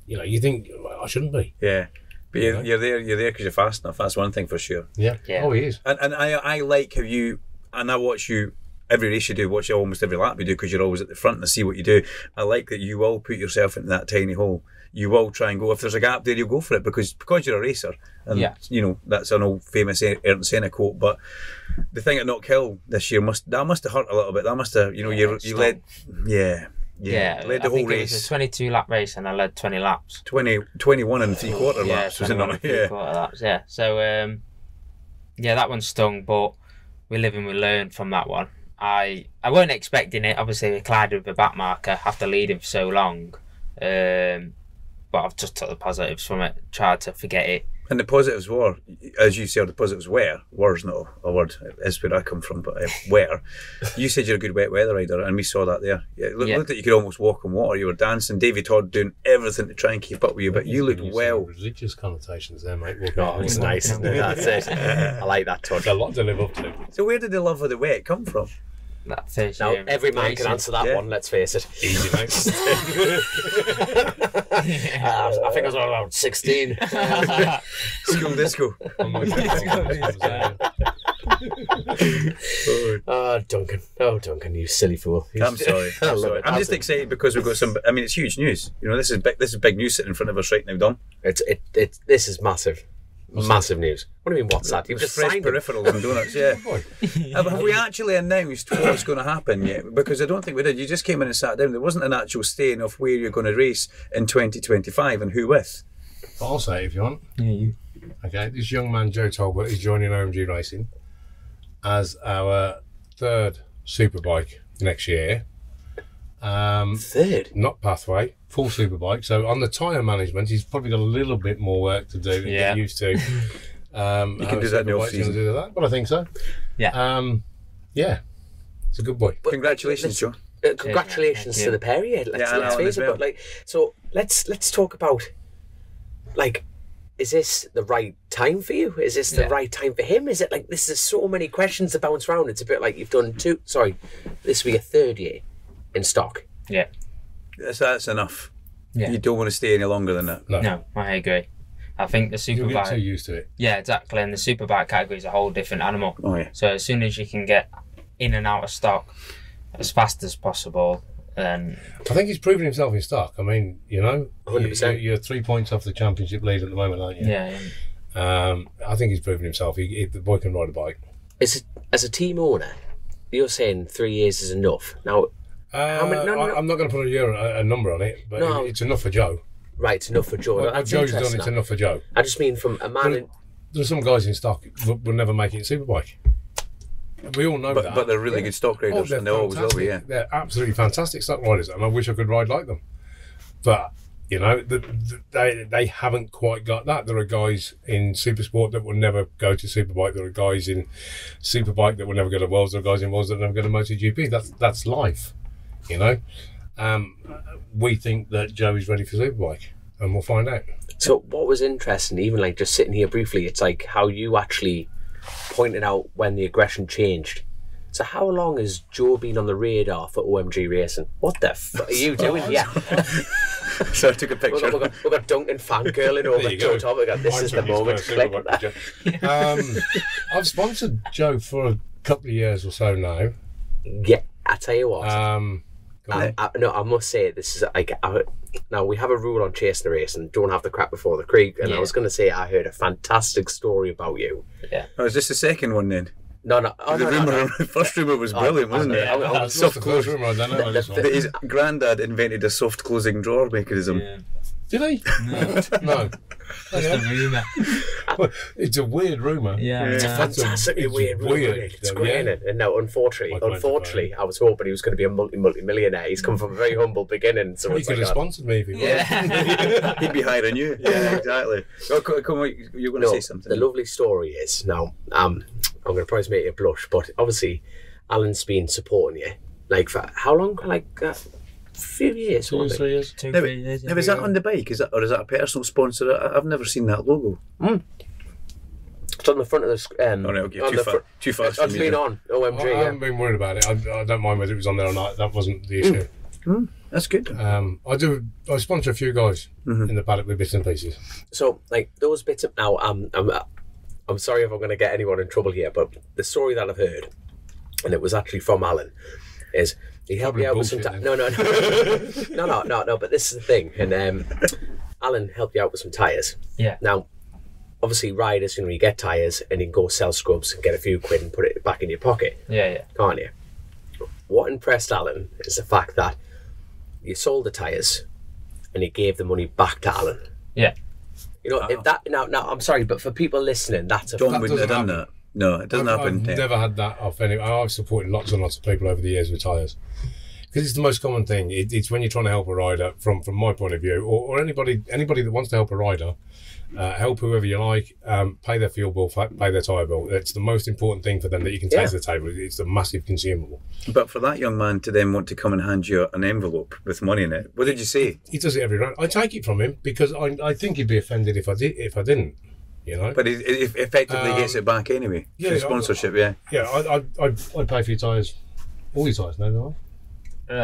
you think well, I shouldn't be. Yeah. But you're there because you're fast enough. That's one thing for sure. Yeah. Oh, he is. And I like how you, and I watch you every race you do, watch you almost every lap you do because you're always at the front and I see what you do. I like that you will put yourself into that tiny hole. You will try and go, if there's a gap there, you'll go for it because you're a racer. And, you know, that's an old famous Ayrton Senna quote. But the thing at Knockhill this year must have hurt a little bit. That must have, you know, you led, led the whole race. It was a 22 lap race and I led 20 laps. 21 and 3/4 laps, was it not? Yeah, 3/4 laps, yeah. So, that one stung, but we live and we learn from that one. I weren't expecting it. Obviously, we collided with the back marker after leading for so long. But I've just took the positives from it, tried to forget it. And the positives were, as you said, the positives was not a word, is where I come from, but were. You said you're a good wet weather rider, and we saw that there. Yeah, it looked like you could almost walk on water. You were dancing. David Todd doing everything to try and keep up with you, but you looked well. Religious connotations there, mate. Oh, it's nice. That's it. I like that, Todd. A lot to live up to. So where did the love of the wet come from? That first now, year every man can answer that one, let's face it. Easy, mate. I think I was around 16. School disco. Duncan, you silly fool. I'm sorry. I'm just excited because we've got some. I mean, it's huge news. You know, this is big neuse sitting in front of us right now, Dom. This is massive. Massive news. What do you mean, what's that? You've just fresh signed peripherals and donuts, yeah. Have we actually announced what's going to happen yet? Because I don't think we did. You just came in and sat down. There wasn't an actual staying of where you're going to race in 2025 and who with. I'll say it if you want. Yeah, you. Okay, this young man, Joe Talbot, is joining OMG Racing as our third Superbike next year. Third? Not Pathway, full Superbike. So on the tyre management, he's probably got a little bit more work to do and get used to. You can do that in the off-season. Do that, but I think so. Yeah. It's a good boy. Congratulations, Joe. Congratulations to the pair of you. Let's face it. But so let's talk about is this the right time for you? Is this the right time for him? Is it like this? Is so many questions to bounce around. It's a bit like you've done this will be a third year in stock. Yeah. That's enough. Yeah. You don't want to stay any longer than that. No, I agree. I think the You'll get Superbike... too used to it. Yeah, exactly. And the Superbike category is a whole different animal. Oh, yeah. So as soon as you can get in and out of stock as fast as possible, then... I think he's proven himself in stock. I mean, you know, 100%. You're 3 points off the championship lead at the moment, aren't you? Yeah. I think he's proven himself. The boy can ride a bike. As a team owner, you're saying 3 years is enough. Now, I'm not going to put a number on it, but it's enough for Joe. Right, it's enough for Joe. What Joe's done, it's enough for Joe. I just mean from a man There's some guys in stock that will never make it in Superbike. We all know that. But they're really good stock riders, and they always will be, yeah. They're absolutely fantastic stock riders, and I wish I could ride like them. But, you know, they haven't quite got that. There are guys in Supersport that will never go to Superbike. There are guys in Superbike that will never go to Worlds. There are guys in Worlds that will never go to MotoGP. That's life, you know. We think that Joe is ready for Superbike, and we'll find out. So what was interesting, even like just sitting here briefly, it's like how you actually pointed out when the aggression changed. So how long has Joe been on the radar for OMG Racing? What the fuck are you doing? Yeah. So I took a picture. We've got Duncan fangirling over Joe Talbot. This is the moment to click that. I've sponsored Joe for a couple of years or so now. Yeah, I tell you what. I must say, this is like now we have a rule on Chasin the Racin: don't have the crap before the creek. And I was going to say, I heard a fantastic story about you. Yeah. Oh, is this the second one then? No. The first rumour was brilliant, wasn't it? Soft close rumour. I don't know. That his granddad invented a soft closing drawer mechanism. Yeah. Did he? No. Just a rumour. Well, it's a weird rumour. Yeah. It's a fantastically weird rumour. It's great, isn't it? And now, unfortunately, I was hoping he was going to be a multi-millionaire. He's come from a very humble beginning. So he could have sponsored me if he was. He'd be hiring you. Yeah, exactly. Oh, come on, you're going to say something. The lovely story is, now, I'm going to probably make you blush, but obviously, Alan's been supporting you. Like, for how long? Like, a few years. 2 or 3 years. 2 or 3 years. Now, is that on the bike? Is that a personal sponsor? I've never seen that logo. It's on the front of the. Oh, no, okay, too far. It's been on OMG. I haven't been worried about it. I don't mind whether it was on there or not. That wasn't the issue. That's good. I sponsor a few guys in the paddock with bits and pieces. So, like those bits of now, I'm sorry if I'm going to get anyone in trouble here, but the story that I've heard, and it was actually from Alan, is he helped me out with some no. But this is the thing, and Alan helped you out with some tyres. Yeah. Now, obviously, riders, you get tyres and you can go sell scrubs and get a few quid and put it back in your pocket. Yeah. Can't you? What impressed Alan is the fact that you sold the tyres and you gave the money back to Alan. Yeah. You know, if that now I'm sorry, but for people listening, that's a Don wouldn't have done that. No, it doesn't happen. I've never had that off any. I've supported lots and lots of people over the years with tyres because it's the most common thing. It's when you're trying to help a rider, from my point of view, or anybody that wants to help a rider, help whoever you like, pay their fuel bill, pay their tyre bill. It's the most important thing for them that you can take to the table. It's a massive consumable. But for that young man to then want to come and hand you an envelope with money in it, what did you say? He does it every round. I take it from him because I think he'd be offended if I didn't. You know, but he effectively gets it back anyway. Yeah, through sponsorship. Yeah, I'd pay for your tyres, all your tyres, don't I?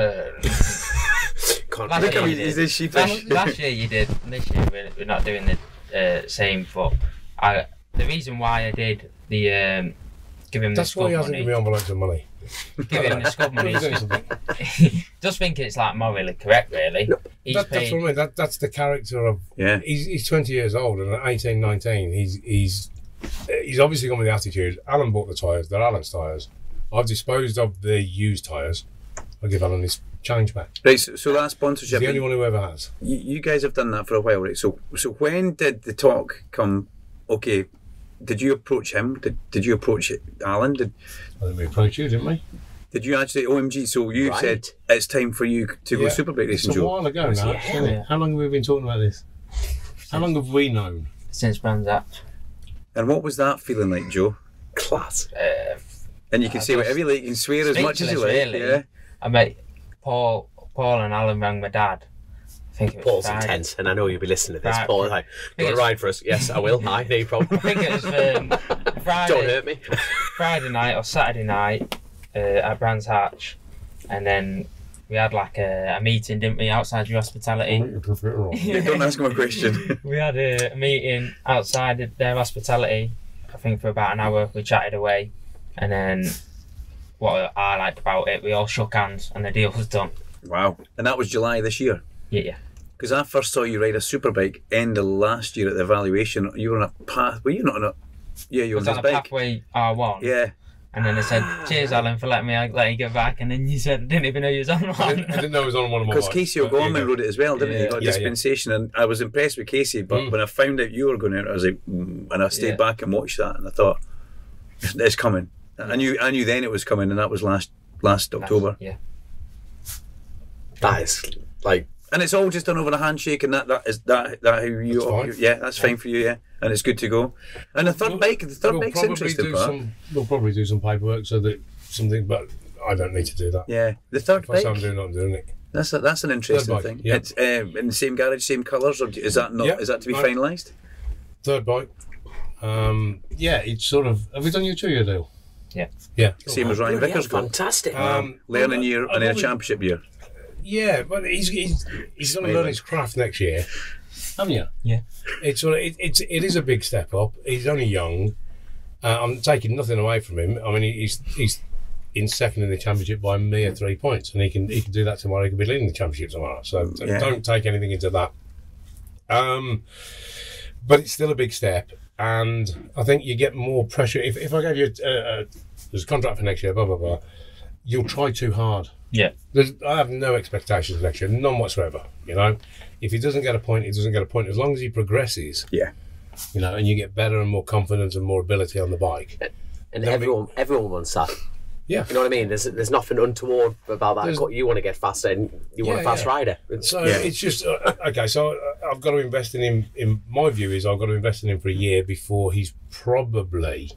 Last year you did. This year we're not doing the same. But the reason why I did the give him the that's why he hasn't given me envelopes of money. Give him the scrub money. Just thinking it's like morally correct, really. No, that's what I mean. That's the character of. Yeah. He's 20 years old, and at 18, 19, he's obviously gone with the attitude. Alan bought the tyres. They're Alan's tyres. I've disposed of the used tyres. I'll give Alan his change back. Right. So that sponsorship. He's the only one who ever has. You guys have done that for a while, right? So when did the talk come? Okay. Did you approach him? Did you approach Alan? I think we approached you, didn't we? Did you actually OMG? So you said it's time for you to go Superbike racing, Joe. It's a while ago now, isn't it? How long have we been talking about this? How long have we known? Since Brands Act. And what was that feeling like, Joe? Class. And you can say whatever you like, you can swear as much as you like. Really. Yeah. I met Paul and Alan rang my dad. I think it was Paul's Friday. intense, and I know you'll be listening to this. Right. Paul, like, you want to ride for us? Yes, I will. Hi, no problem. I think it was Friday. Don't hurt me. Friday night or Saturday night at Brands Hatch, and then we had like a meeting, didn't we, outside your hospitality? Yeah, don't ask him a question. We had a meeting outside their hospitality. I think for about an hour we chatted away, and then what I liked about it, we all shook hands and the deal was done. Wow. And that was July this year? Yeah. Because I first saw you ride a Superbike end of last year at the evaluation. You were on a path. Were you not on a? Yeah, you were on his on a bike. Pathway R1. Yeah. And then I said, cheers, Alan, for letting me let you go back. And then you said, I didn't even know you was on one. I didn't know it was on one of my Because bikes, Casey but O'Gorman rode it as well, didn't he? He got Yeah, dispensation, and I was impressed with Casey. But when I found out you were going out, I was like, and I stayed back and watched that, and I thought, it's coming. I knew then it was coming, and that was last October. Yeah. That is like. And it's all just done over a handshake, and that how you. That's fine. Yeah, that's fine for you. Yeah, and it's good to go. And the third bike's interesting. We'll probably do some paperwork so that something, but I don't need to do that. Yeah, the third If I say bike. I'm doing it, I'm doing it. That's an interesting Third bike, thing. yeah. It's in the same garage, same colours, or is that not? Yeah, Is that to be no. finalised? Third bike. Yeah, it's sort of. Have we done your 2-year deal? Yeah. Yeah. Same as Ryan Brilliant, Vickers got. fantastic. Learning year and then a championship year. Yeah, but he's going to learn his craft next year, haven't you? Yeah. It is a big step up. He's only young. I'm taking nothing away from him. I mean, he's in second in the championship by a mere 3 points, and he can do that tomorrow. He could be leading the championship tomorrow. So don't take anything into that. But it's still a big step, and I think you get more pressure. If I gave you there's a contract for next year, blah blah blah, you'll try too hard. Yeah. I have no expectations next year, none whatsoever. You know, if he doesn't get a point, he doesn't get a point. As long as he progresses, Yeah. you know, and you get better and more confidence and more ability on the bike. And everyone wants that. Yeah. You know what I mean? There's nothing untoward about that. You want to get faster, and you want a fast rider. So it's just okay. So I've got to invest in him. In my view, is I've got to invest in him for a year before he's probably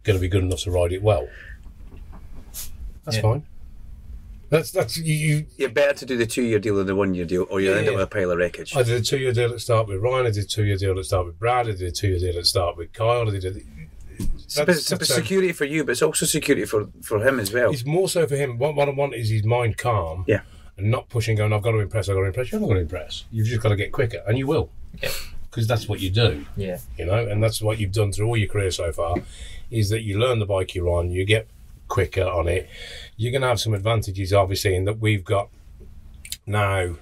going to be good enough to ride it well. That's fine. That's you. You're better to do the 2-year deal than the 1-year deal, or you end up with a pile of wreckage. I did a 2-year deal at the start with Ryan. I did a 2-year deal at the start with Brad. I did a 2-year deal at the start with Kyle. I did It's security for you, but it's also security for him as well. It's more so for him. What I want is his mind calm. Yeah. And not pushing, going, I've got to impress, I've got to impress. You're not going to impress. You've just got to get quicker, and you will. Yeah. Because that's what you do. Yeah. You know, and that's what you've done through all your career so far, is that you learn the bike you're on, you get quicker on it. You're going to have some advantages, obviously, in that we've got now,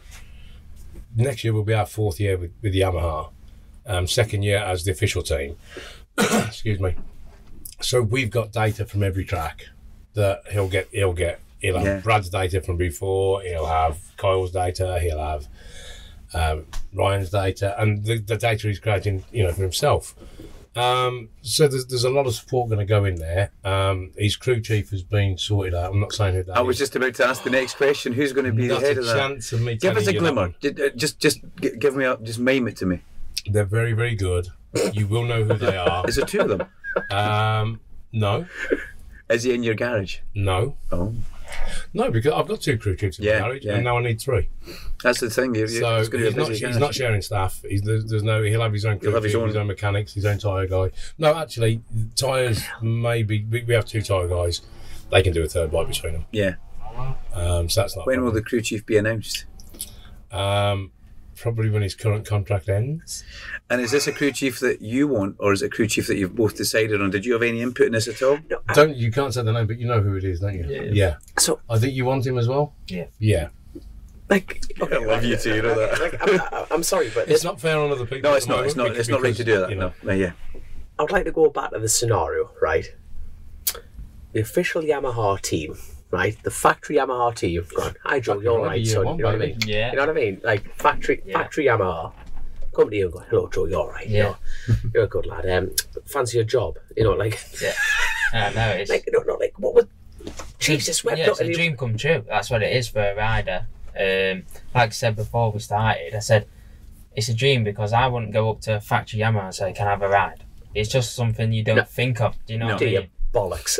next year will be our 4th year with Yamaha, 2nd year as the official team. Excuse me. So we've got data from every track that he'll have Brad's data from before, he'll have Kyle's data, he'll have Ryan's data, and the data he's creating, you know, for himself. So there's a lot of support going to go in there. His crew chief has been sorted out. I'm not saying who that is. I was just about to ask the next question. Who's going to be the head of that? Chance of me Give us a telling you glimmer. that Just give me just mime it to me. one. They're very, very good. You will know who they are. Is there 2 of them? No. Is he in your garage? No. Oh, No, because I've got 2 crew chiefs in the garage, and now I need 3. that's the thing. So it's going to be a busy he's garage. not sharing staff. There's no. He'll have his own crew He'll have his chief, own- his own mechanics, his own tyre guy. No, actually, tyres maybe we have 2 tyre guys. They can do a 3rd bike between them. Yeah. So that's not. When will the crew chief be announced? Probably when his current contract ends. And is this a crew chief that you want, or is it a crew chief that you've both decided on? Did you have any input in this at all? You can't say the name, but you know who it is, don't you? Yeah. So I think you want him as well. Yeah. Yeah. like, okay, I love you too. You know that. I'm sorry, but It's not fair on other people. No, at it's the not. It's moment not. It's not right to do that. you know, No. Yeah. I would like to go back to the scenario, right? The official Yamaha team, right? The factory Yamaha team. Gone. Hi, Joe. You're right, year son. one, You know what I baby. mean? Yeah. You know what I mean? Like factory Yamaha. Come to you and go, hello, Joe. You're right. Yeah. You're a good lad. Fancy your job? You know, like. Yeah. I know it's. Like, no, like what was? Jesus, wept Yeah, up it's a and dream come true. That's what it is for a rider. Like I said before we started, I said it's a dream because I wouldn't go up to factory Yamaha and say, "Can I have a ride?" It's just something you don't think of. Do you know what I do you mean? bollocks?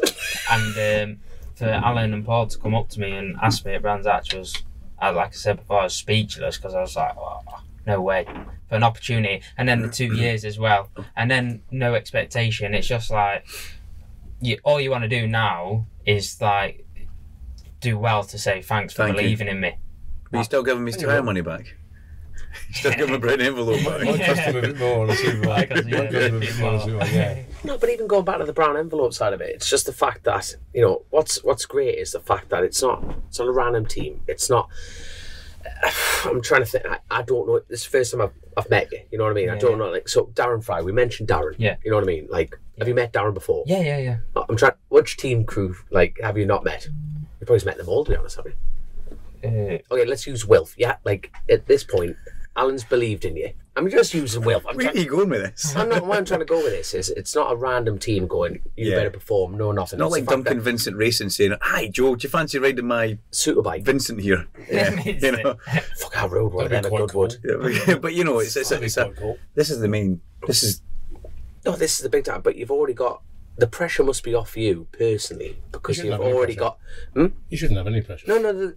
And for Alan and Paul to come up to me and ask me at Brands Hatch was, like I said before, I was speechless because I was like, oh, no way, for an opportunity. And then the 2 years as well, and then no expectation. It's just like all you want to do now is like do well to say thanks for Thank you. believing in me. But you still giving me his tire money back. You still give him a brown envelope back. Might cost him a bit more on a Superbike. Might cost him a Might cost him a bit more on a Superbike, yeah. No, but even going back to the brown envelope side of it, it's just the fact that, you know, what's great is the fact that it's not a random team. It's not I'm trying to think. I don't know. This is the first time I've met you. You know what I mean? I don't know. Like, so Darren Fry. We mentioned Darren. Yeah. You know what I mean? Like, have you met Darren before? Yeah. I'm trying. Which team crew like have you not met? You've probably met them all, to be honest, haven't you? Okay, let's use Wilf. Yeah, like at this point, Alan's believed in you. I'm just using Wilf. Where are you going with this? I'm not. Where I'm trying to go with this is it's not a random team going. You better perform. No, nothing. Not It's like the fact Duncan that Vincent Racing saying, "Hi Joe, do you fancy riding my Superbike. Vincent here?" Yeah, you know. Fuck, I rode one of them That'd at be quite Goodwood. Yeah, but you know, it's That'd be quite cool. this is the main. This is No, this is the big time. But you've already got the pressure must be off you personally because You you've shouldn't have any already pressure. got. You shouldn't have any pressure.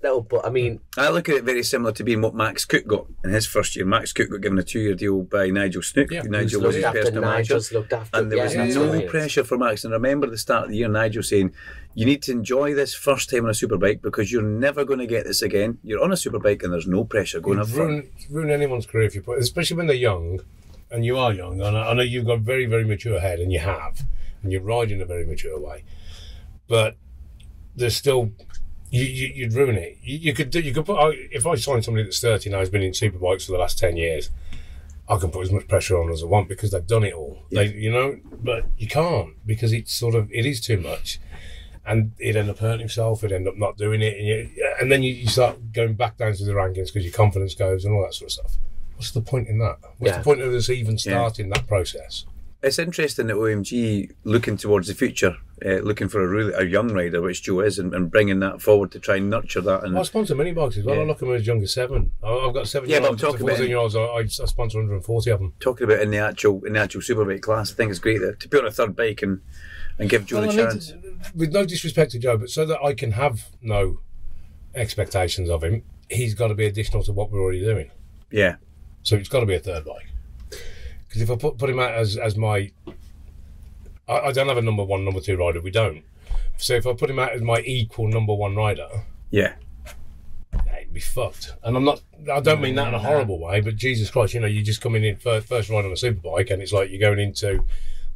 No. But I mean, I look at it very similar to being what Max Cook got in his first year. Max Cook got given a 2-year deal by Nigel Snook. Yeah. Nigel looked was his after personal manager. Nigel's looked after. And there was yeah, no brilliant. pressure for Max. And I remember at the start of the year, Nigel saying, you need to enjoy this first time on a superbike because you're never going to get this again. You're on a superbike and there's no pressure. Go and have fun. Ruin anyone's career if you put, especially when they're young, and you are young. And I know you've got very, very mature head, and you have, and you ride in a very mature way. But there's still, you'd ruin it. You could put. If I sign somebody that's 30 now, has been in superbikes for the last 10 years, I can put as much pressure on as I want because they've done it all. Yeah. But you can't because it is too much. And he'd end up hurting himself, he'd end up not doing it, and then you start going back down to the rankings because your confidence goes and all that sort of stuff. What's the point in that? What's the point of us even starting that process? It's interesting that OMG looking towards the future, looking for a young rider, which Joe is, and bringing that forward to try and nurture that. And I sponsor mini bikes as well. Yeah. I look at them as young as 7. I've got 7 Yeah, year but I'm olds, talking about 14 year olds. I sponsor 140 of them. talking about in the actual superbike class, I think it's great to put on a third bike and give Joe the chance. With no disrespect to Joe, but so that I can have no expectations of him, he's got to be additional to what we're already doing. Yeah. So it's got to be a third bike. Because if I put him out as my... I don't have a number 1, number 2 rider. We don't. So if I put him out as my equal number 1 rider, Yeah. he'd be fucked. And I don't mean that in a horrible way, but Jesus Christ, you just coming in first ride on a superbike, and it's like you're going into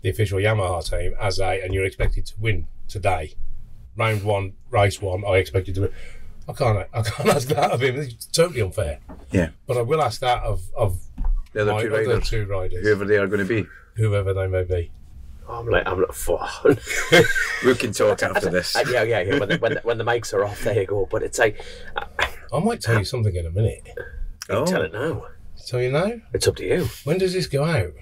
the official Yamaha team and you're expected to win today. Round 1, race 1, I expect you to win. I can't ask that of him. It's totally unfair. Yeah. But I will ask that of The other my two other riders, 2 riders, whoever they are going to be. whoever they may be. I'm like fuck. We can talk after this. Yeah. When the mics are off, there you go. But it's like I might tell you something in a minute. you tell it now. Tell you now? It's up to you. When does this go out?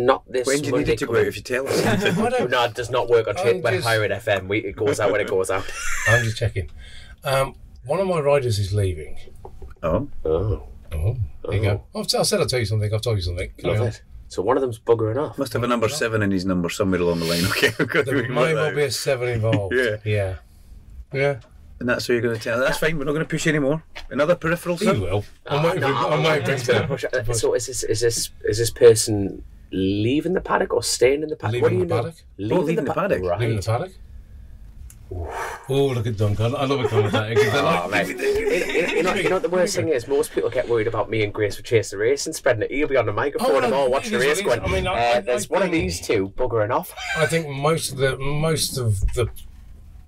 Not this. When do you need Monday it to go coming. out if you tell us? No, it does not work on I'm when just- Pirate FM. It goes out when it goes out. I'm just checking. One of my riders is leaving. Oh. Oh, Oh, there you go. I said I'd tell you something. I've told you something. Carry love on. it. So one of them's buggering off. Must have a number 7 in his number somewhere along the line. Okay. There may well be a 7 involved. Yeah. Yeah. And that's what you're going to tell. That's fine. We're not going to push anymore. Another peripheral. He Sir? will. I'm waiting for him to. So is this person leaving the paddock or staying in the paddock? What do Leaving you the know? paddock? Leaving the paddock. Right. Leaving the paddock? Oh, look at Duncan. I love a commentator. 'Cause they're Oh, like, mate. You know what the worst thing is? Most people get worried about me and Grace for Chasin the Racing, spreading it. He'll be on the microphone Oh, no, and all watching the it is race what it going. is. I mean, There's one of these two buggering off. I think most of the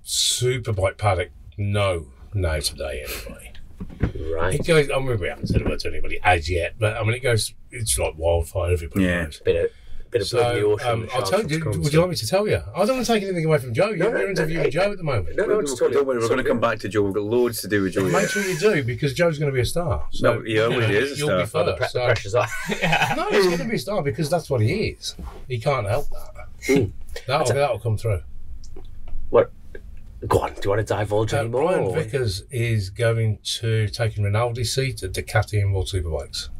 superbike paddock know now today anyway. Right. It goes. I mean, we haven't said a word to anybody as yet, but I mean, it goes. It's like wildfire. Everybody Yeah. knows. Bit of blood in the So ocean. I'll tell you. Would you like me to tell you? I don't want to take anything away from Joe. You're interviewing Joe at the moment. No, it's totally. Don't worry, we're going to come back to Joe. We've got loads to do with Joe. Make sure you do because Joe's going to be a star. So, No, he already is a you'll be star. The first. So- pressure's on. No, he's going to be a star because that's what he is. He can't help that. That'll come through. What? Go on. Do you want to divulge any more? Brian or- Vickers is going to take Rinaldi's seat at Ducati and World Superbikes.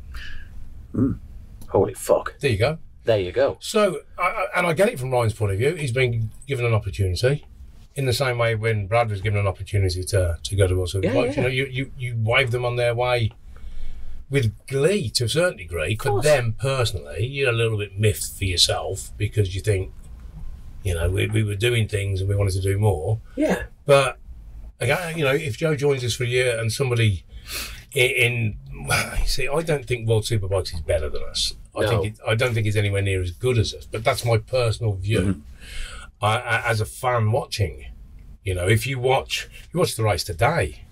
Holy fuck. There you go. There you go. So, I get it from Ryan's point of view. He's been given an opportunity, in the same way when Brad was given an opportunity to go to World Superbikes. Yeah. You know, you wave them on their way with glee to a certain degree. For them personally, you're a little bit miffed for yourself because you think, you know, we were doing things and we wanted to do more. Yeah. But again, you know, if Joe joins us for a year and somebody see, I don't think World Superbikes is better than us. I don't think it's anywhere near as good as us. But that's my personal view. As a fan watching, you know, if you watch the race today,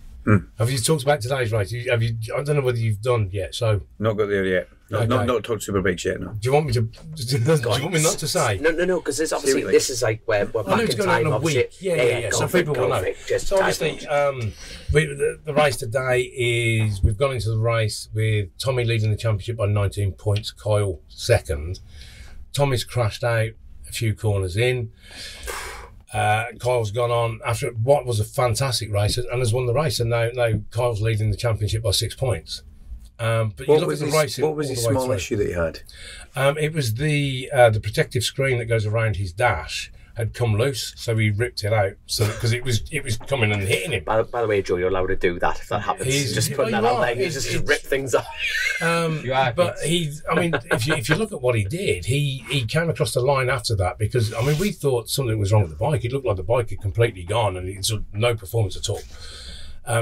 Have you talked about today's race? Have you? I don't know whether you've done yet. So Not got there yet. Okay. Not talked Superbikes yet. No. do you want me to? Do you want me not to say? No, because there's obviously Seriously. this is like where we're I know back it's in going on time. in a Obviously, week. Yeah. go So for it, people go will for know. it. Just So dive obviously, on. the race today is we've gone into the race with Tommy leading the championship by 19 points, Kyle second. Tommy's crashed out a few corners in. Kyle's gone on after what was a fantastic race and has won the race, and now Kyle's leading the championship by 6 points. But you What look was at the his, race. what was his small issue that he had? It was the protective screen that goes around his dash had come loose, so he ripped it out. So because it was coming and hitting him. By the way, Joe, you're allowed to do that if that happens. Just putting that out there. You just rip things off. But if you look at what he did, he came across the line after that because we thought something was wrong with the bike. It looked like the bike had completely gone and it's no performance at all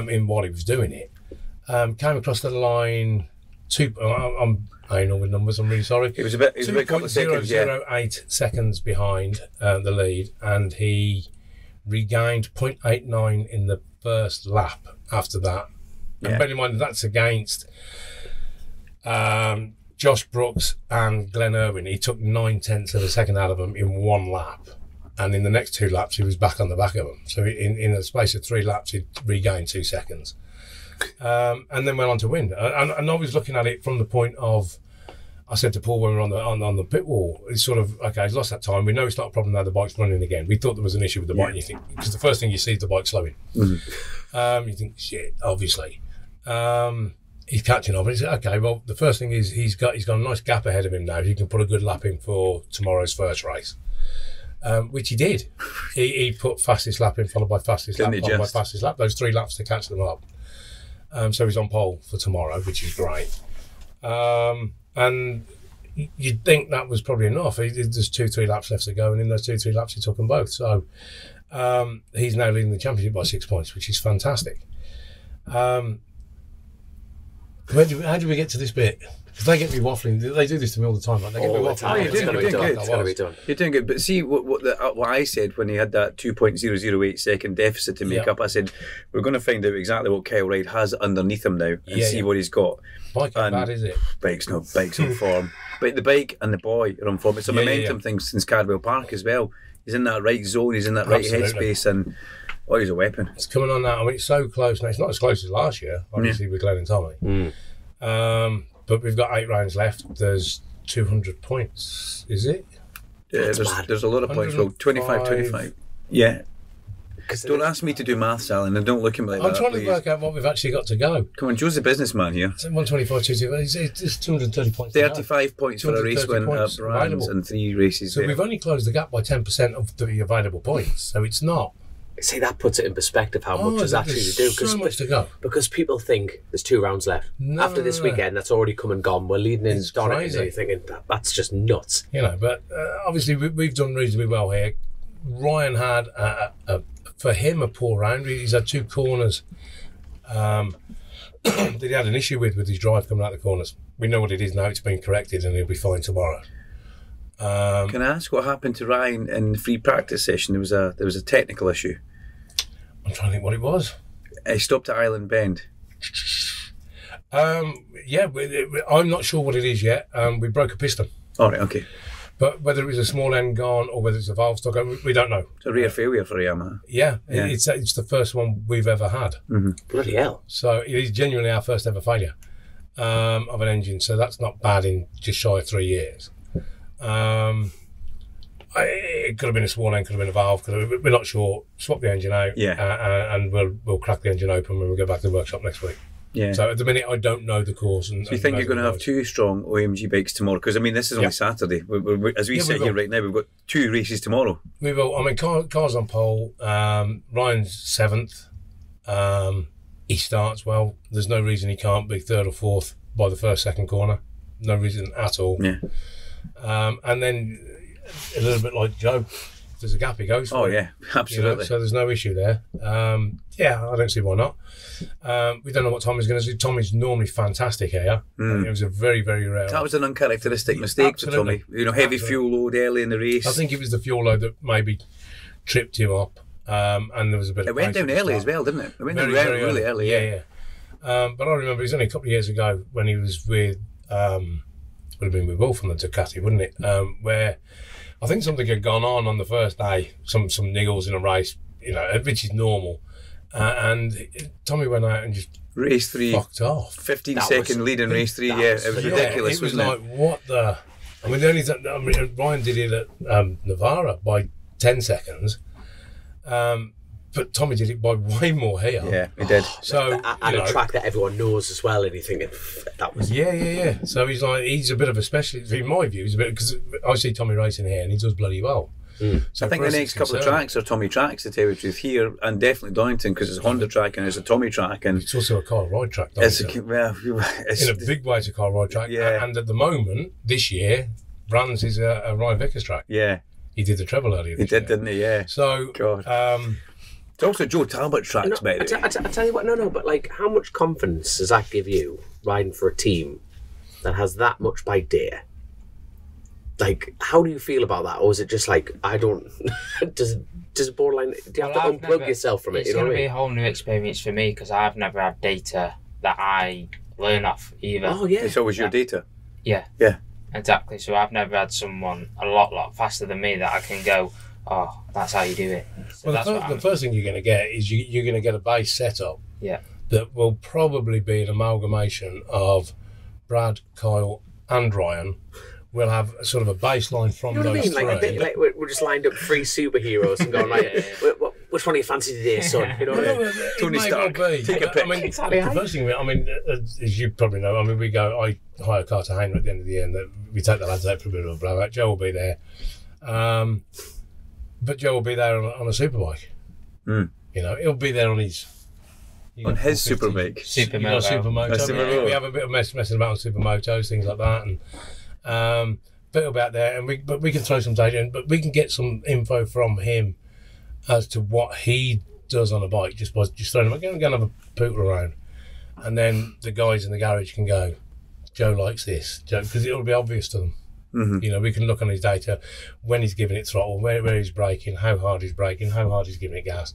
in what he was doing it. Came across the line. I know with numbers. I'm really sorry. It was about a couple of seconds. Yeah. 0.008 seconds behind the lead, and he regained 0.89 in the first lap after that. Yeah. And bear in mind that's against Josh Brooks and Glenn Irwin. He took 9/10 of a second out of them in one lap, and in the next 2 laps he was back on the back of them. So in the space of 3 laps he regained 2 seconds. And then went on to win. And I was looking at it from the point of, I said to Paul when we were on the pit wall, it's sort of, okay, he's lost that time. We know it's not a problem now, the bike's running again. We thought there was an issue with the bike, and you think, because the first thing you see is the bike slowing. You think, shit, obviously. He's catching up. And he said, okay, well, the first thing is he's got a nice gap ahead of him now. He can put a good lap in for tomorrow's first race. Which he did. He put fastest lap in, followed by fastest lap, followed by fastest lap. Those 3 laps to catch them up. So he's on pole for tomorrow, which is great. And you'd think that was probably enough. There's 2-3 laps left to go, and in those 2-3 laps he took them both. So he's now leading the championship by 6 points, which is fantastic. How do we get to this bit? Because they get me waffling. They do this to me all the time. Like, they get me waffling. Oh, you're doing good. It's got to be done. You're doing good. But see what I said when he had that 2.008 second deficit to make up. I said we're going to find out exactly what Kyle Wright has underneath him now and see what he's got. Bike ain't bad, is it? Bike's on form. But the bike and the boy are on form. It's a momentum thing since Cardwell Park as well. He's in that right zone. He's in that right headspace, and he's a weapon. It's coming on now. It's so close now. It's not as close as last year, obviously, with Glenn and Tommy. But we've got 8 rounds left. There's 200 points, is it? Yeah, there's a lot of points. Well, 25. Yeah. Don't ask me to do maths, Alan, and don't look at me like that. I'm trying to work out what we've actually got to go. Come on, Joe's the businessman here. It's 125, 225. It's 230 points. 35 points for a race win at Brands and 3 races. So we've only closed the gap by 10% of the available points. So it's not. See, that puts it in perspective how much is actually to do. So much to go. Because people think there's 2 rounds left. After this weekend, that's already come and gone. We're leading in Donington, and you're thinking, that's just nuts. But obviously we've done reasonably well here. Ryan had, for him, a poor round. He's had 2 corners that he had an issue with his drive coming out the corners. We know what it is now. It's been corrected and he'll be fine tomorrow. Can I ask what happened to Ryan in the free practice session? There was a technical issue. I'm trying to think what it was. He stopped at Island Bend. I'm not sure what it is yet. We broke a piston. All right, okay. But whether it was a small end gone or whether it's a valve stock, we don't know. It's a rare failure for Yamaha. Yeah. It's the first one we've ever had. Bloody hell. So it is genuinely our first ever failure of an engine. So that's not bad in just shy of 3 years. It could have been a small end, could have been a valve. We're not sure. Swap the engine out, and we'll crack the engine open when we go back to the workshop next week. Yeah. So at the minute, I don't know the course. And, so you think you're going to have 2 strong OMG bikes tomorrow? Because this is only Saturday. As we sit here right now, we've got 2 races tomorrow. We will. Car's on pole. Ryan's 7th. He starts well. There's no reason he can't be 3rd or 4th by the second corner. No reason at all. Yeah. And then a little bit like Joe, if there's a gap, he goes for it. Yeah, absolutely. So there's no issue there. I don't see why not. We don't know what Tommy's going to do. Tommy's normally fantastic here. It was a very, very rare. That was an uncharacteristic mistake for Tommy. Heavy fuel load early in the race. I think it was the fuel load that maybe tripped him up. And there was a bit It of went pace down at the early start. as well, didn't it? It went down Very really early. Yeah. But I remember it was only a couple of years ago when he was with, would have been with Wolf on the Ducati, wouldn't it? Where I think something had gone on the first day, some niggles in a race, which is normal. And Tommy went out and just Race 3, fucked off. 15-second lead in race 3. Yeah, it was ridiculous, it was wasn't like, what the... I mean, the only thing... Ryan did it at Navarra by 10 seconds. But Tommy did it by way more here. Yeah, he did. So and a track that everyone knows as well, and you think that was yeah. So he's a bit of a specialist in my view. He's a bit, because I see Tommy racing here and he does bloody well. So I think the next couple of tracks are Tommy tracks, to tell you the truth, here, and definitely Donington, because it's a Honda track and it's a Tommy track, and it's also a car ride track. it's Donington. in In a big way, it's a car ride track. Yeah. And at the moment, this year, Brands is a Ryan Vickers track. Yeah, He did the treble earlier. he did, didn't he? Yeah. So, God. It's also Joe Talbot tracks, by the way. I tell you what, but like, how much confidence does that give you riding for a team that has that much bike data? Like, how do you feel about that? Or is it just like, I don't... does it borderline... Do you have to unplug yourself from it? It's going to be a whole new experience for me, because I've never had data that I learn off either. Oh, yeah. It's always your data. Yeah. Yeah. Exactly. So I've never had someone a lot faster than me that I can go, oh, that's how you do it. So well, the first thing you're going to get is you're going to get a base setup that will probably be an amalgamation of Brad, Kyle and Ryan. We'll have sort of a baseline from You know what I those mean? Like, a three. bit like we're just lined up 3 superheroes and going like, which one do you fancy today, son? You know what I mean? Tony It may Stark. well be. Take a pick. I mean, Exactly. the first thing, as you probably know, I hire a car to Hainer at the end of the year, and we take the lads out for a bit of a blowout. Joe will be there. But Joe will be there on a superbike. He'll be there on his... On his superbike. Supermoto. Supermoto. We have a bit of messing about on supermotos, things like that, and but he'll be out there, and we can throw some data in, but we can get some info from him as to what he does on a bike, just throwing him, go and have a poot around, and then the guys in the garage can go, Joe likes this, because it'll be obvious to them. We can look on his data when he's giving it throttle, where he's braking, how hard he's braking, how hard he's giving it gas,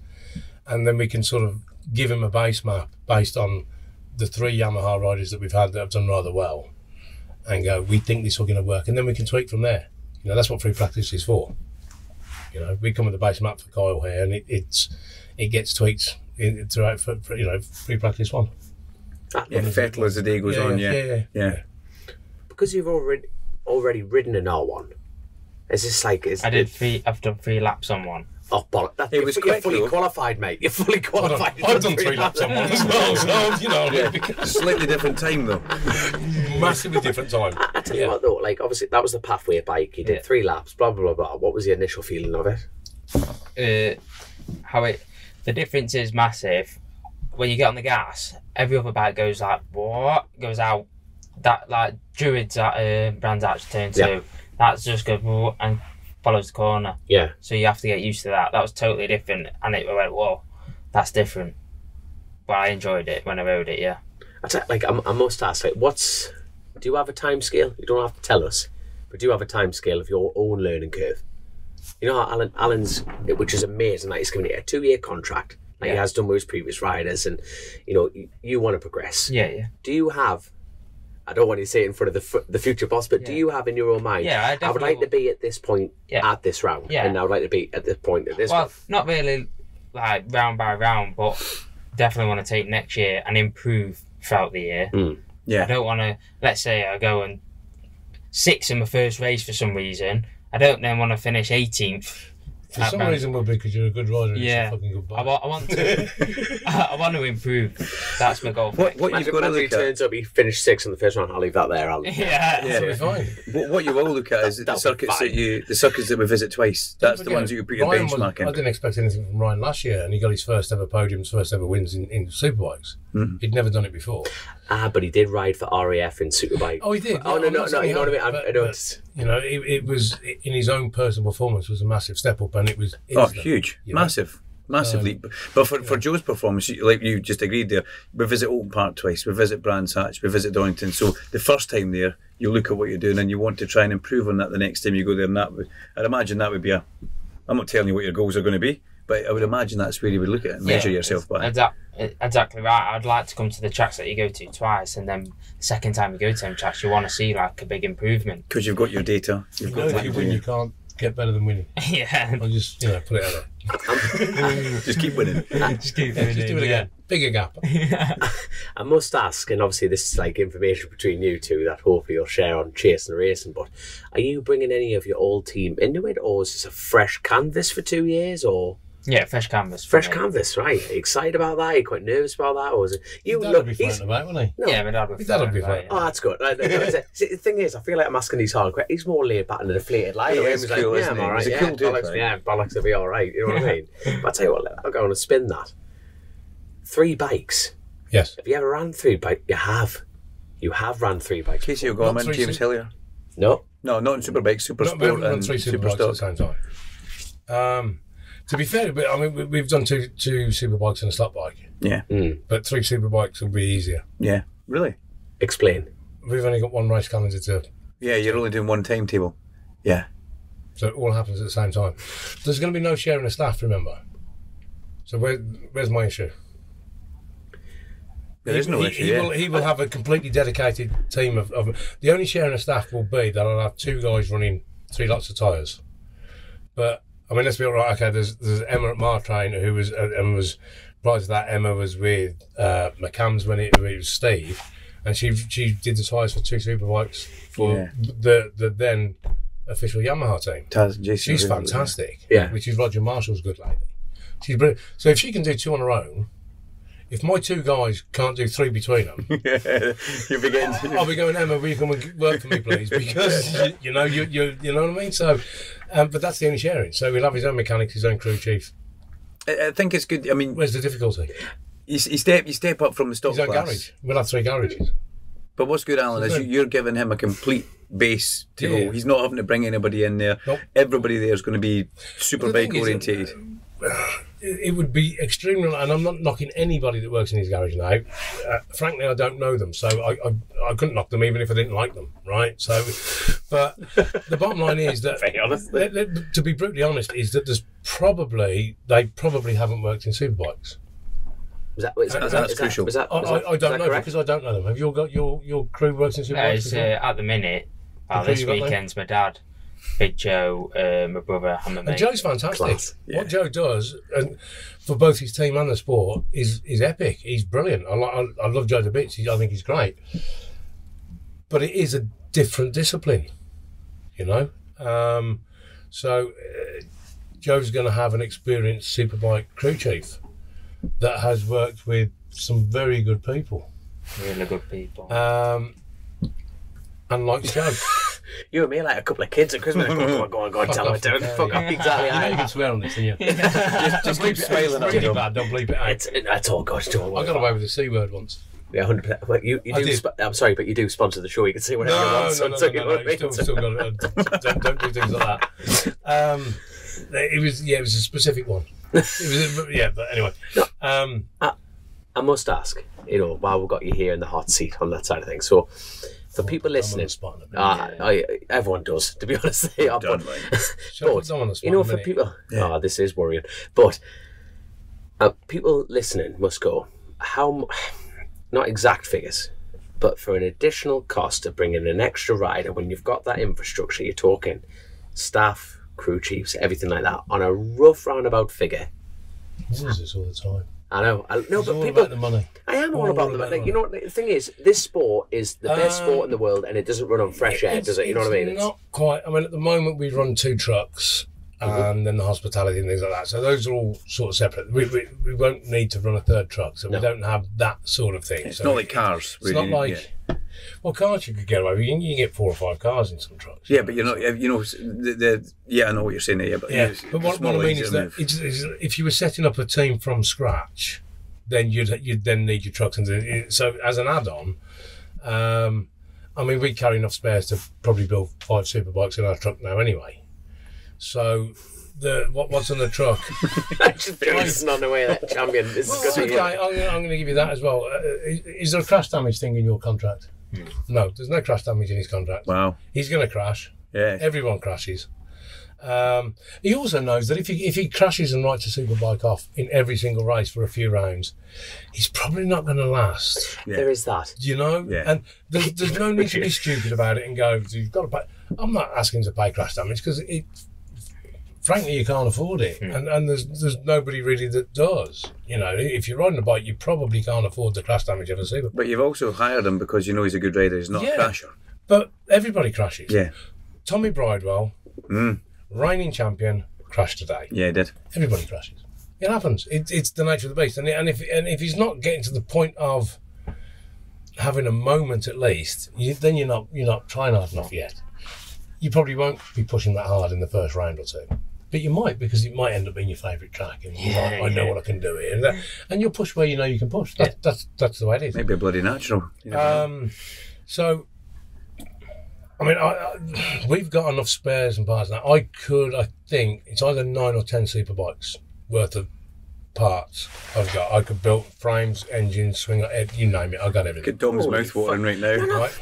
and then we can sort of give him a base map based on the 3 Yamaha riders that we've had that have done rather well, and go, we think this is going to work, and then we can tweak from there. That's what free practice is for. We come with a base map for Kyle here, and it gets tweaked throughout for free practice 1. Yeah, Fettel as the day goes on. Yeah. Because you've already ridden an R1. Is this like... I've done 3 laps on one. Oh, bollock. It was You're quick, fully though. qualified, mate. You're fully qualified. I've done 3 laps on one as well, so, Slightly different time, though. massively different time. I tell you what, though, like, obviously, that was the pathway bike. You did 3 laps, blah, blah, blah, blah. What was the initial feeling of it? The difference is massive. When you get on the gas, every other bike goes like, what? Goes out. That, like, Druids at Brands Arch turn 2, that's just goes, whoa, and follows the corner. Yeah. So you have to get used to that. That was totally different, and it went, whoa, that's different. But I enjoyed it when I rode it, yeah. I must ask, like, do you have a time scale? You don't have to tell us, but do you have a time scale of your own learning curve? You know how Alan's, which is amazing, like, he's given it a 2-year contract, like he has done with his previous riders, and, you want to progress. Yeah. Do you have, I don't want you to say it in front of the future boss, but do you have in your own mind, I would like to be at this point at this round, and I would like to be at this point at this Well, one. not really like round by round, but definitely want to take next year and improve throughout the year. Yeah. I don't want to, let's say I go and 6th in my first race for some reason. I don't then want to finish 18th. For some reason, will be because you're a good rider and you're a fucking good bike. I want to. I want to improve. That's my goal. What you've got to If he look at. turns up, he finished 6th in the first round. I'll leave that there. That'll be fine. What you will look at is the circuits that we visit twice. That's the ones that you put your benchmark in. I didn't expect anything from Ryan last year, and he got his first ever podiums, first ever wins in Superbikes. He'd never done it before. But he did ride for RAF in Superbike. Oh, he did. Oh, no, you know what I mean? I know it's... it was, in his own personal performance, was a massive step up, and it was instant, huge, massive leap. But for Joe's performance, like you just agreed there, we visit Open Park twice, we visit Brands Hatch, we visit Donington. So the first time there, you look at what you're doing and you want to try and improve on that the next time you go there. And I'd imagine that would be I'm not telling you what your goals are going to be, But I would imagine that's where you would look at it and measure yourself by. Exactly right. I'd like to come to the tracks that you go to twice, and then the second time you go to them tracks, you want to see like a big improvement. Because you've got your data. You know, if you win, you can't get better than winning. Yeah. I'll just, put it out there. Just keep winning. Just keep doing Just do it again. Bigger gap. I must ask, and obviously this is like information between you two that hopefully you'll share on Chasin the Racin, but are you bringing any of your old team into it, or is this a fresh canvas for 2 years, or? Yeah, fresh canvas. Fresh canvas, right? Are you excited about that? Are you quite nervous about that? Or is it Your dad would be fine about, wouldn't he? No. Yeah, my dad would be fine. Oh, that's good. See, the thing is, I feel like I'm asking these hard questions. He's more laid back and deflated. Like, it's he's cool, like, isn't I'm he? all right. He's a Yeah, cool dude, bollocks, right? yeah, bollocks will be all right. You know what I mean? But I tell you what, I'll go on and spin that. 3 bikes. Yes. Have you ever ran 3 bikes? You have. You have ran 3 bikes. Casey O'Gorman, Not James Hillier. No. No, not in Superbikes, Super We haven't Sport run and 3 Super Superbikes at the Stock. same time. To be fair, but I mean, we've done two Superbikes and a slot bike, Yeah, but 3 Superbikes will be easier. yeah. Really? Explain. We've only got 1 race calendar Yeah, you're only doing one timetable. Yeah. so it all happens at the same time. There's going to be no sharing of staff, remember. So where's my issue? There is no issue, He will have a completely dedicated team of the only sharing of staff will be that I'll have 2 guys running 3 lots of tyres. But I mean, let's be all right. Okay, there's Emma at Martrain who was prior to that. Emma was with McCann's when it was Steve, and she did the tyres for 2 Superbikes for the then official Yamaha team. Jason, She's fantastic. Yeah. Which is Roger Marshall's good lady. She's brilliant. So if she can do 2 on her own, if my 2 guys can't do 3 between them, You'll be getting. I'll be going, Emma, will you come and work for me, please? Because you know what I mean. So, but that's the only sharing. So he'll have his own mechanics, his own crew chief. I think it's good. I mean, Where's the difficulty? you step up from the stock His own class. garage. We'll have 3 garages. But what's good, Alan, is you're giving him a complete base to Yeah. go. He's not having to bring anybody in there. Nope. Everybody there is going to be The Superbike thing is, orientated. It would be extremely, and I'm not knocking anybody that works in his garage now. Frankly, I don't know them, so I couldn't knock them even if I didn't like them, right? So, but the bottom line is that, Very honestly. to be brutally honest, is that they probably haven't worked in Superbikes. That's crucial. I don't know because I don't know them. Have you all got your crew works in Superbikes? At the minute, crew this you got there? weekend's my dad, Big Joe, my brother, and my mate. And Joe's fantastic. Class. What Joe does, and for both his team and the sport, is epic. He's brilliant. I love Joe to bits. I think he's great. But it is a different discipline, you know. So Joe's going to have an experienced Superbike crew chief that has worked with some very good people. Really good people. And likes Joe. You and me are like a couple of kids at Christmas. Go on, tell them. Fuck off. Exactly. You know you can swear on this, don't you? Just keep smiling at Really him. bad. Don't bleep it out. It's all good. I got away with the C word once. Yeah, 100%. Well, you I do. did. I'm sorry, but you do sponsor the show. You can say whatever you want. No. So you know what I mean? You still got it. Don't do things like that. It was a specific one. But anyway. I must ask, while we've got you here in the hot seat on that side of things. So, for people listening, everyone does, to be honest. They are, but for people, this is worrying. But people listening must go, not exact figures, but for an additional cost of bringing an extra rider, when you've got that infrastructure, you're talking staff, crew chiefs, everything like that, on a rough roundabout figure. This is this all the time. I know, but all people. about the money. I am all about the money. You know what the thing is? This sport is the best sport in the world, and it doesn't run on fresh air, does it? You know what I mean? It's not quite. I mean, at the moment we run 2 trucks, and then the hospitality and things like that. So those are all sort of separate. We won't need to run a 3rd truck, so we don't have that sort of thing. It's not like cars. It's not like. Well, cars you could get away with. You can get 4 or 5 cars in some trucks. Yeah, but you're not. I know what you're saying there. But but what I mean is that if you were setting up a team from scratch, then you'd then need your trucks. And so as an add-on, I mean, we carry enough spares to probably build 5 Superbikes in our truck now anyway. So what's on the truck? Jason's on the way, that champion. This is good. Okay, I'm going to give you that as well. Is there a crash damage thing in your contract? No, there's no crash damage in his contract. Wow. He's going to crash. Yeah. Everyone crashes. He also knows that if he crashes and writes a superbike off in every single race for a few rounds, he's probably not going to last. Yeah. There is that. You know? Yeah. And there's no need to be stupid about it and go, you've got to pay. I'm not asking to pay crash damage because frankly, you can't afford it. And there's nobody really that does. You know, if you're riding a bike, you probably can't afford the crash damage of a superbike. But you've also hired him because you know he's a good rider. He's not a crasher. But everybody crashes. Yeah. Tommy Bridewell, reigning champion, crashed today. Yeah, he did. Everybody crashes. It happens. It's the nature of the beast. And if he's not getting to the point of having a moment at least, then you're not trying hard enough yet. You probably won't be pushing that hard in the first round or two. But you might, because it might end up being your favourite track. And I know what I can do here. And you'll push where you know you can push. That's the way it is. Maybe a bloody natural. So, I mean, we've got enough spares and parts now. I think, it's either 9 or 10 superbikes worth of parts I've got. I could build frames, engines, swing, you name it. I've got everything. Get Dom's mouth watering right now.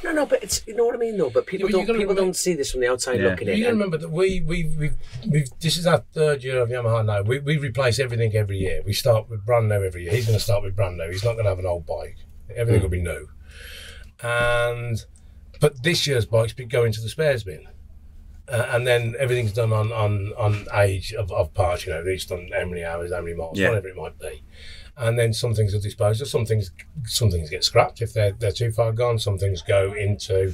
No, but it's, you know what I mean, though. But people don't see this from the outside looking in. You got to remember that we've this is our third year of Yamaha now. We replace everything every year. We start with brand new every year. He's going to start with brand new. He's not going to have an old bike. Everything will be new. But this year's bikes go into the spares bin. And then everything's done on age of parts, you know, each done how many hours, how many miles, whatever it might be. And then some things are disposed of, some things get scrapped if they're too far gone, some things go into,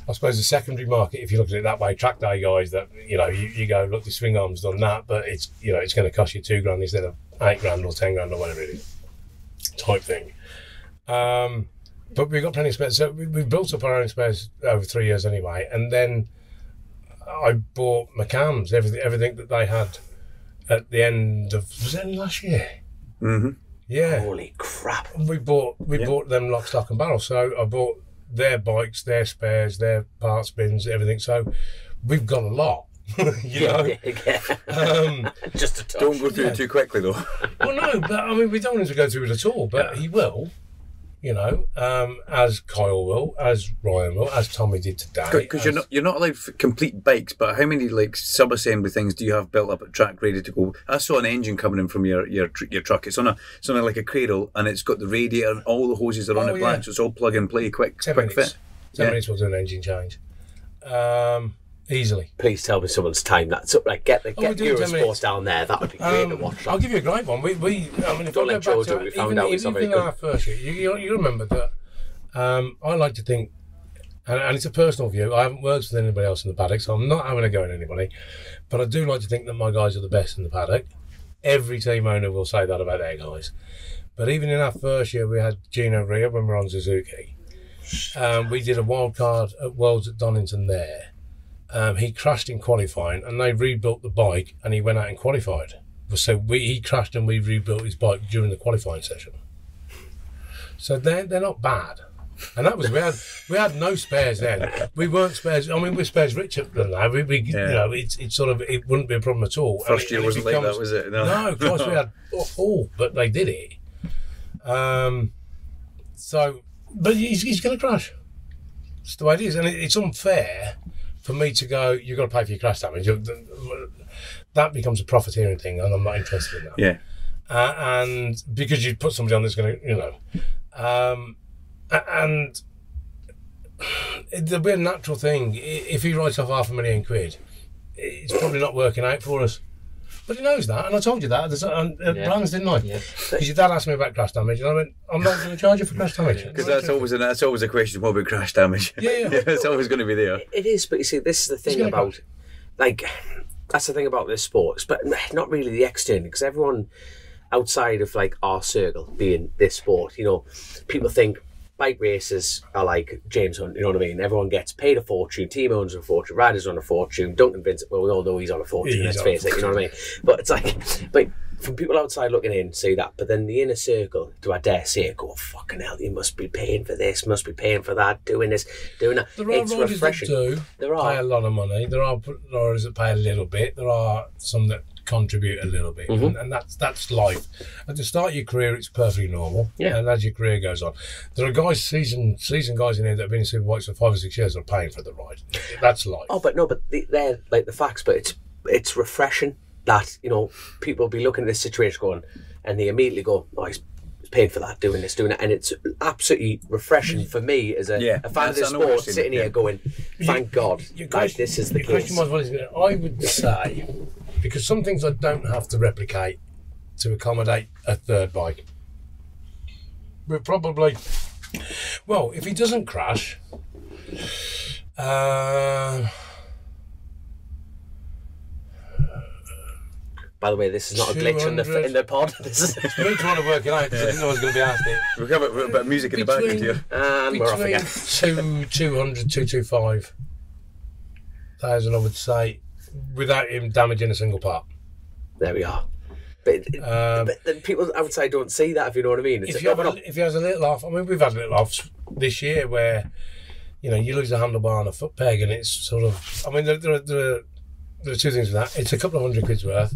I suppose, the secondary market, if you look at it that way. Track day guys that, you know, you go, look, the swing arm's done that, but it's, you know, it's going to cost you $2,000 instead of $8,000 or $10,000 or whatever it is, type thing. But we've got plenty of spares. So we've built up our own spares over 3 years anyway. And then I bought McCann's, everything that they had at the end of, was it last year? Mm-hmm. Yeah. Holy crap. We bought them lock, stock and barrel. So I bought their bikes, their spares, their parts bins, everything. So we've got a lot. you know? Just a touch. Don't go through it too quickly, though. Well, no, but I mean, we don't want him to go through it at all, but he will. You know, as Kyle will, as Ryan will, as Tommy did today. Because you're not allowed complete bikes, but how many like sub-assembly things do you have built up at track ready to go? I saw an engine coming in from your truck. It's on like a cradle, and it's got the radiator and all the hoses are on it black, so it's all plug and play, quick fit. 10 minutes we'll do an engine change. Easily. Please tell me someone's timed that. So, like, get Eurosport down there. That would be great to watch. I'll give you a great one. I mean, if Don't I let go Joe back do to it. We found out it's not very even our good. first year, you remember that I like to think, and it's a personal view, I haven't worked with anybody else in the paddock, so I'm not having a go at anybody, but I do like to think that my guys are the best in the paddock. Every team owner will say that about their guys. But even in our first year, we had Gino Ria when we were on Suzuki. We did a wild card at Worlds at Donington there. He crashed in qualifying, and they rebuilt the bike, and he went out and qualified. So he crashed, and we rebuilt his bike during the qualifying session. So they're not bad, and that was we had no spares then. We weren't spares. I mean, we're spares rich than that. You know, it's sort of, it wouldn't be a problem at all. First year wasn't like that, was it? No, of course we had all, but they did it. So, but he's going to crash. That's the way it is, and it's unfair for me to go, you've got to pay for your crash damage. That becomes a profiteering thing, and I'm not interested in that. Yeah. And because you put somebody on that's going to, you know, and there'll be a natural thing. If he writes off £500,000, it's probably not working out for us. But he knows that, and I told you that at Brands, didn't I? Yeah. Because your dad asked me about crash damage, and I went, I'm not going to charge you for crash damage. Because that's always a question. What about crash damage? Yeah. It's always going to be there. It is, but you see, this is the thing about, like, that's the thing about this sport, but not really the external, because everyone outside of like our circle being this sport, you know, people think bike races are like James Hunt, you know what I mean? Everyone gets paid a fortune, team owners a fortune, riders on a fortune, Duncan Vincent, well, we all know he's on a fortune, let's face it, you know what I mean? But it's like from people outside looking in, see that, but then the inner circle, do I dare say it, go, oh, fucking hell, you must be paying for this, must be paying for that, doing this, doing that. There are it's riders refreshing. that pay a lot of money. There are riders that pay a little bit. There are some that contribute a little bit, and that's life. At the start of your career, it's perfectly normal, and as your career goes on, there are guys, seasoned guys in here that have been in Superbikes for 5 or 6 years that are paying for the ride. That's life. Oh, but no, but they're like the facts. But it's refreshing that, you know, people will be looking at this situation going, and they immediately go, oh, he's paying for that, doing it, and it's absolutely refreshing for me as a fan of this sport, sitting here going, thank God, this is the case. I would say, because some things I don't have to replicate to accommodate a third bike, we're probably, well, if he doesn't crash, by the way, this is not a glitch in the pod. This is me trying to work it out because I didn't know I was going to be asked it. We've got a bit of music in the background here. And we're off again. 225,000, I would say, without him damaging a single part. There we are. But then people, I would say, don't see that, if you know what I mean. If he has a little off, I mean, we've had little offs this year where, you know, you lose a handlebar and a foot peg, and it's sort of, I mean, there are two things with that. It's a couple of £100 worth,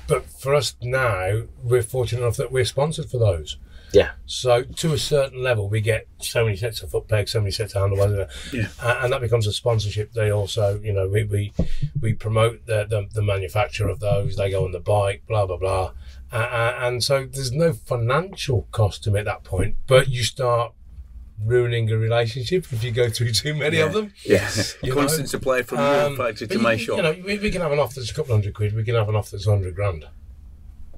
but for us now, we're fortunate enough that we're sponsored for those. Yeah. So to a certain level, we get so many sets of foot pegs, so many sets of handlebars, and that becomes a sponsorship deal. So, you know, we promote the manufacture of those. They go on the bike, blah blah blah, and so there's no financial cost to me at that point. But you start ruining a relationship if you go through too many of them. Yes, constant supply from your factory to my shop. You know, we can have an off that's a couple £100. We can have an off that's £100,000.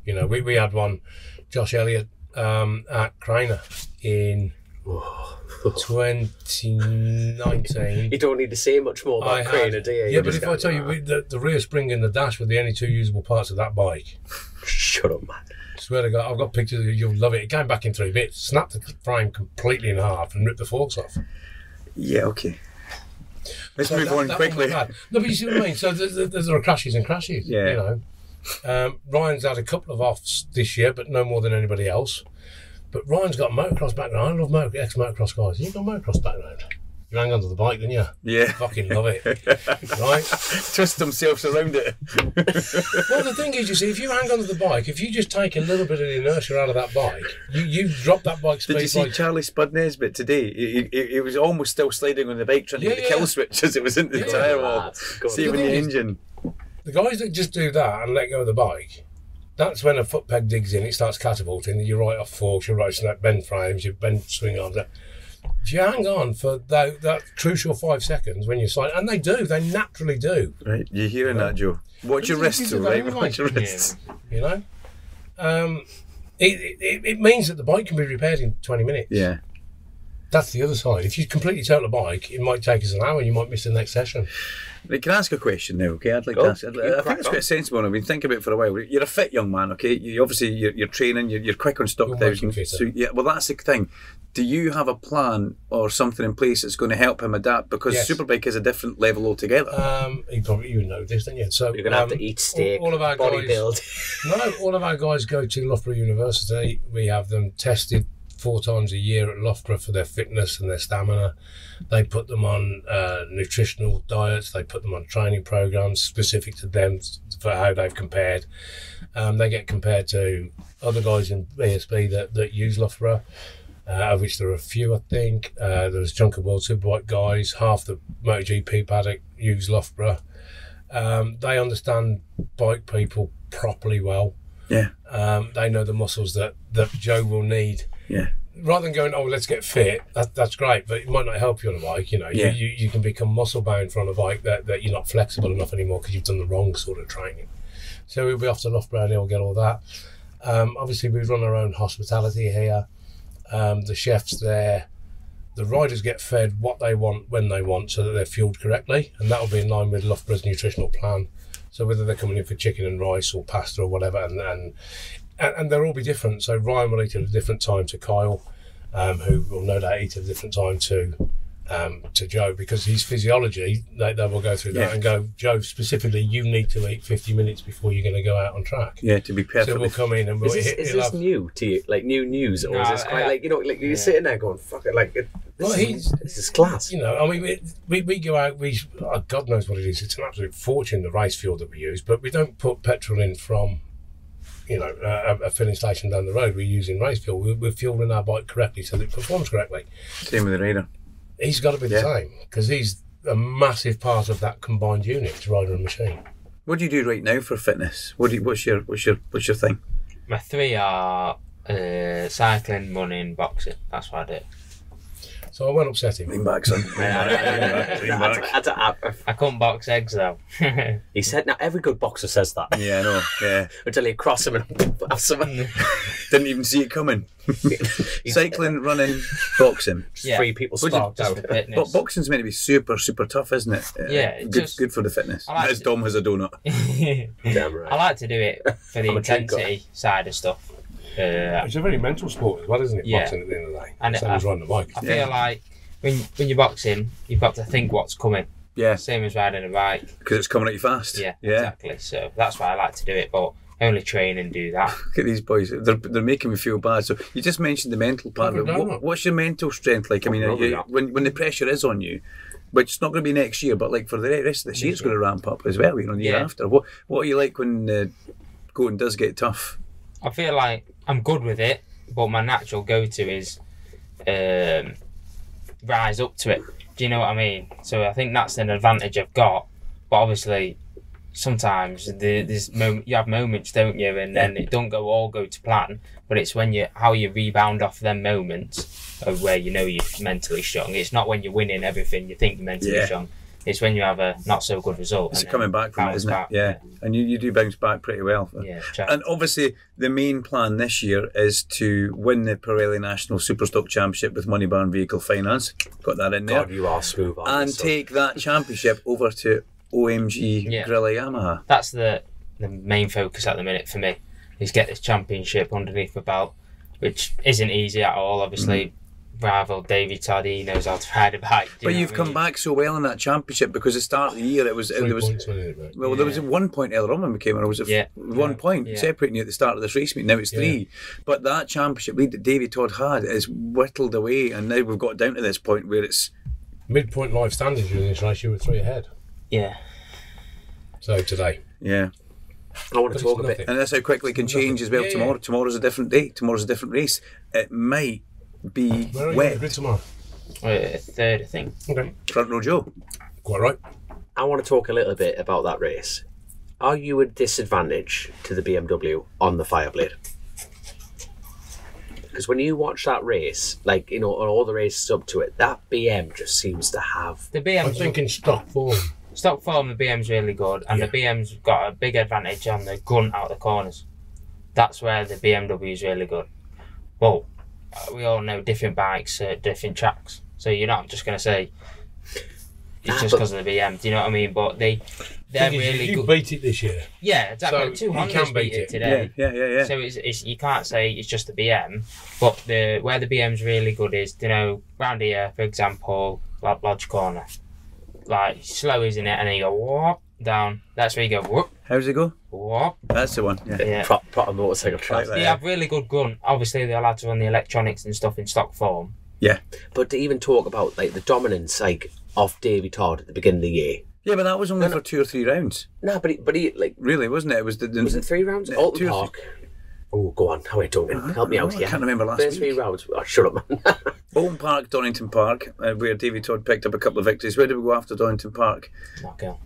You know, we had one, Josh Elliott, at Craner in 2019. You don't need to say much more about Craner, do you? Yeah, but if I tell you, the rear spring and the dash were the only two usable parts of that bike. Shut up, man. Swear to God, I've got pictures of it, you'll love it. It came back in 3 bits, snapped the frame completely in half and ripped the forks off. Yeah, okay. Let's move on quickly. No, but you see what I mean? So there are crashes and crashes, you know. Ryan's had a couple of offs this year, but no more than anybody else. But Ryan's got a motocross background. I love ex-motocross guys. You've got a motocross background. You hang onto the bike, didn't you? Yeah. Fucking love it. Right? Twist themselves around it. Well, the thing is, you see, if you hang onto the bike, if you just take a little bit of the inertia out of that bike, you drop that bike speed. Did you see Charlie Spud Nesbitt today? He was almost still sliding on the bike trying to get the kill switch as it was into the tyre wall. Saving the engine. The guys that just do that and let go of the bike, that's when a foot peg digs in, it starts catapulting, you're right off forks, you're right snap bend frames, you bend swing arms. If you hang on for that crucial 5 seconds when you slide, and they naturally do. Right, you're hearing that, Joe. Watch your wrists, right? Watch your wrists. You know? It means that the bike can be repaired in 20 minutes. Yeah. That's the other side. If you completely total the bike, it might take us an hour, you might miss the next session. Can I ask a question now, okay? I'd like to ask. I think it's quite sensible. I've been thinking about it for a while. You're a fit young man, okay? You're training. You're quick on stock thousand. So yeah, well that's the thing. Do you have a plan or something in place that's going to help him adapt? Because Superbike is a different level altogether. You know this, don't you? So you're going to have to eat steak. All of our guys, build. No, all of our guys go to Loughborough University. We have them tested 4 times a year at Loughborough for their fitness and their stamina. They put them on nutritional diets. They put them on training programs specific to them for how they've compared. They get compared to other guys in BSB that use Loughborough, of which there are a few, I think. There's a chunk of World Superbike guys. Half the MotoGP paddock use Loughborough. They understand bike people properly well. Yeah. They know the muscles that Joe will need. Yeah. Rather than going, let's get fit, that's great, but it might not help you on a bike. You know, you can become muscle bound for on a bike that you're not flexible enough anymore because you've done the wrong sort of training. So we'll be off to Loughborough and he'll get all that. Obviously, we run our own hospitality here. The chefs there, the riders get fed what they want when they want so that they're fueled correctly, and that will be in line with Loughborough's nutritional plan. So whether they're coming in for chicken and rice or pasta or whatever, and they'll all be different. So Ryan will eat at a different time to Kyle, who will no doubt eat at a different time to Joe, because his physiology, they will go through that and go, Joe, specifically, you need to eat 50 minutes before you're going to go out on track. Yeah, to be perfect. So we'll come in and we'll Is this new to you? Like new news? Or is this quite like, you know, like you're sitting there going, fuck it, like, this is class. You know, I mean, we go out, God knows what it is. It's an absolute fortune, the race fuel that we use, but we don't put petrol in from, you know, a filling station down the road. We're using race fuel. We're fueling our bike correctly so that it performs correctly. Same with the rider. He's got to be the same, because he's a massive part of that combined unit, rider and machine. What do you do right now for fitness? What's your thing? My 3 are cycling, running, boxing. That's what I do. So I won't upset him. Lean back, son. Lean back. I couldn't box eggs though. He said, now every good boxer says that. Yeah, I know. Yeah. Until you cross him and have something. Didn't even see it coming. Cycling, running, boxing. Yeah. 3 people sparked out. But boxing's meant to be super, super tough, isn't it? Yeah, good for the fitness. As Dom has a donut. Damn right. I like to do it for the intensity side of stuff. It's a very mental sport as well, isn't it? Yeah. Boxing at the end of the day. And Same as riding a bike. I feel like when you're boxing, you've got to think what's coming. Yeah. Same as riding a bike. Because it's coming at you fast. Yeah, exactly. So that's why I like to do it, but I only train and do that. Look at these boys. They're making me feel bad. So you just mentioned the mental part of it. What's your mental strength like? I mean, when the pressure is on you, which it's not going to be next year, but like for the rest of this year, it's going to ramp up as well, the year after. What are you like when going does get tough? I feel like I'm good with it, but my natural go-to is rise up to it. Do you know what I mean? So I think that's an advantage I've got. But obviously, sometimes you have moments, don't you? And then it don't all go to plan. But it's when how you rebound off them moments of where you know you're mentally strong. It's not when you're winning everything you think you're mentally strong. It's when you have a not so good result. It's coming back from it, isn't it? Yeah. And you do bounce back pretty well. Yeah. And obviously the main plan this year is to win the Pirelli National Superstock Championship with Money Barn Vehicle Finance. Got that in there. God, you are smooth. And take that championship over to OMG Grilla Yamaha. That's the main focus at the minute for me, is get this championship underneath my belt, which isn't easy at all, obviously. Rival Davey Todd, he knows how to ride a bike. But you've come back so well in that championship because at the start of the year there was 1 point earlier on when we came in. It was 1 point separating you at the start of this race meet. Now it's 3. But that championship lead that Davey Todd had is whittled away, and now we've got down to this point where it's midpoint live standings during this race. You were 3 ahead. Yeah. So today. Yeah. I want to talk a bit, and that's how quickly it can change as well. Tomorrow. Tomorrow's a different day. Tomorrow's a different race. It might be Where are you wet tomorrow? 3rd, I think. Okay. Front row Joe. Quite right. I want to talk a little bit about that race. Are you a disadvantage to the BMW on the Fireblade? Because when you watch that race, like, on all the races up to it, that BM just seems to have... The BM, I'm thinking stock form. Stock form, the BM's really good, and the BM's got a big advantage on the grunt out of the corners. That's where the BMW is really good. Well, we all know different bikes at different tracks, so you're not just going to say it's just because of the BM. Do you know what I mean? But they're really you good. beat it this year. Yeah, exactly. So 2 Hondas beat it today. Yeah. So it's you can't say it's just the BM, but where the BM's really good is, round here, for example, Lodge Corner, like slow, isn't it? And then you go whoop down. That's where you go whoop. How does it go? Whoop. That's the one. Yeah. Proper motorcycle track. They have really good gun. Obviously, they're allowed to run the electronics and stuff in stock form. Yeah. But to even talk about like the dominance of Davey Todd at the beginning of the year. Yeah, but that was only for 2 or 3 rounds. No, but he like really, wasn't it? It was was it 3 rounds? Yeah, Alton Park. Oh, go on. How are you doing? Help me out here. I can't remember last First week. 3 rounds. Oh, shut up, man. Alton Park, Donington Park, where Davey Todd picked up a couple of victories. Where did we go after Donington Park? Knockhill.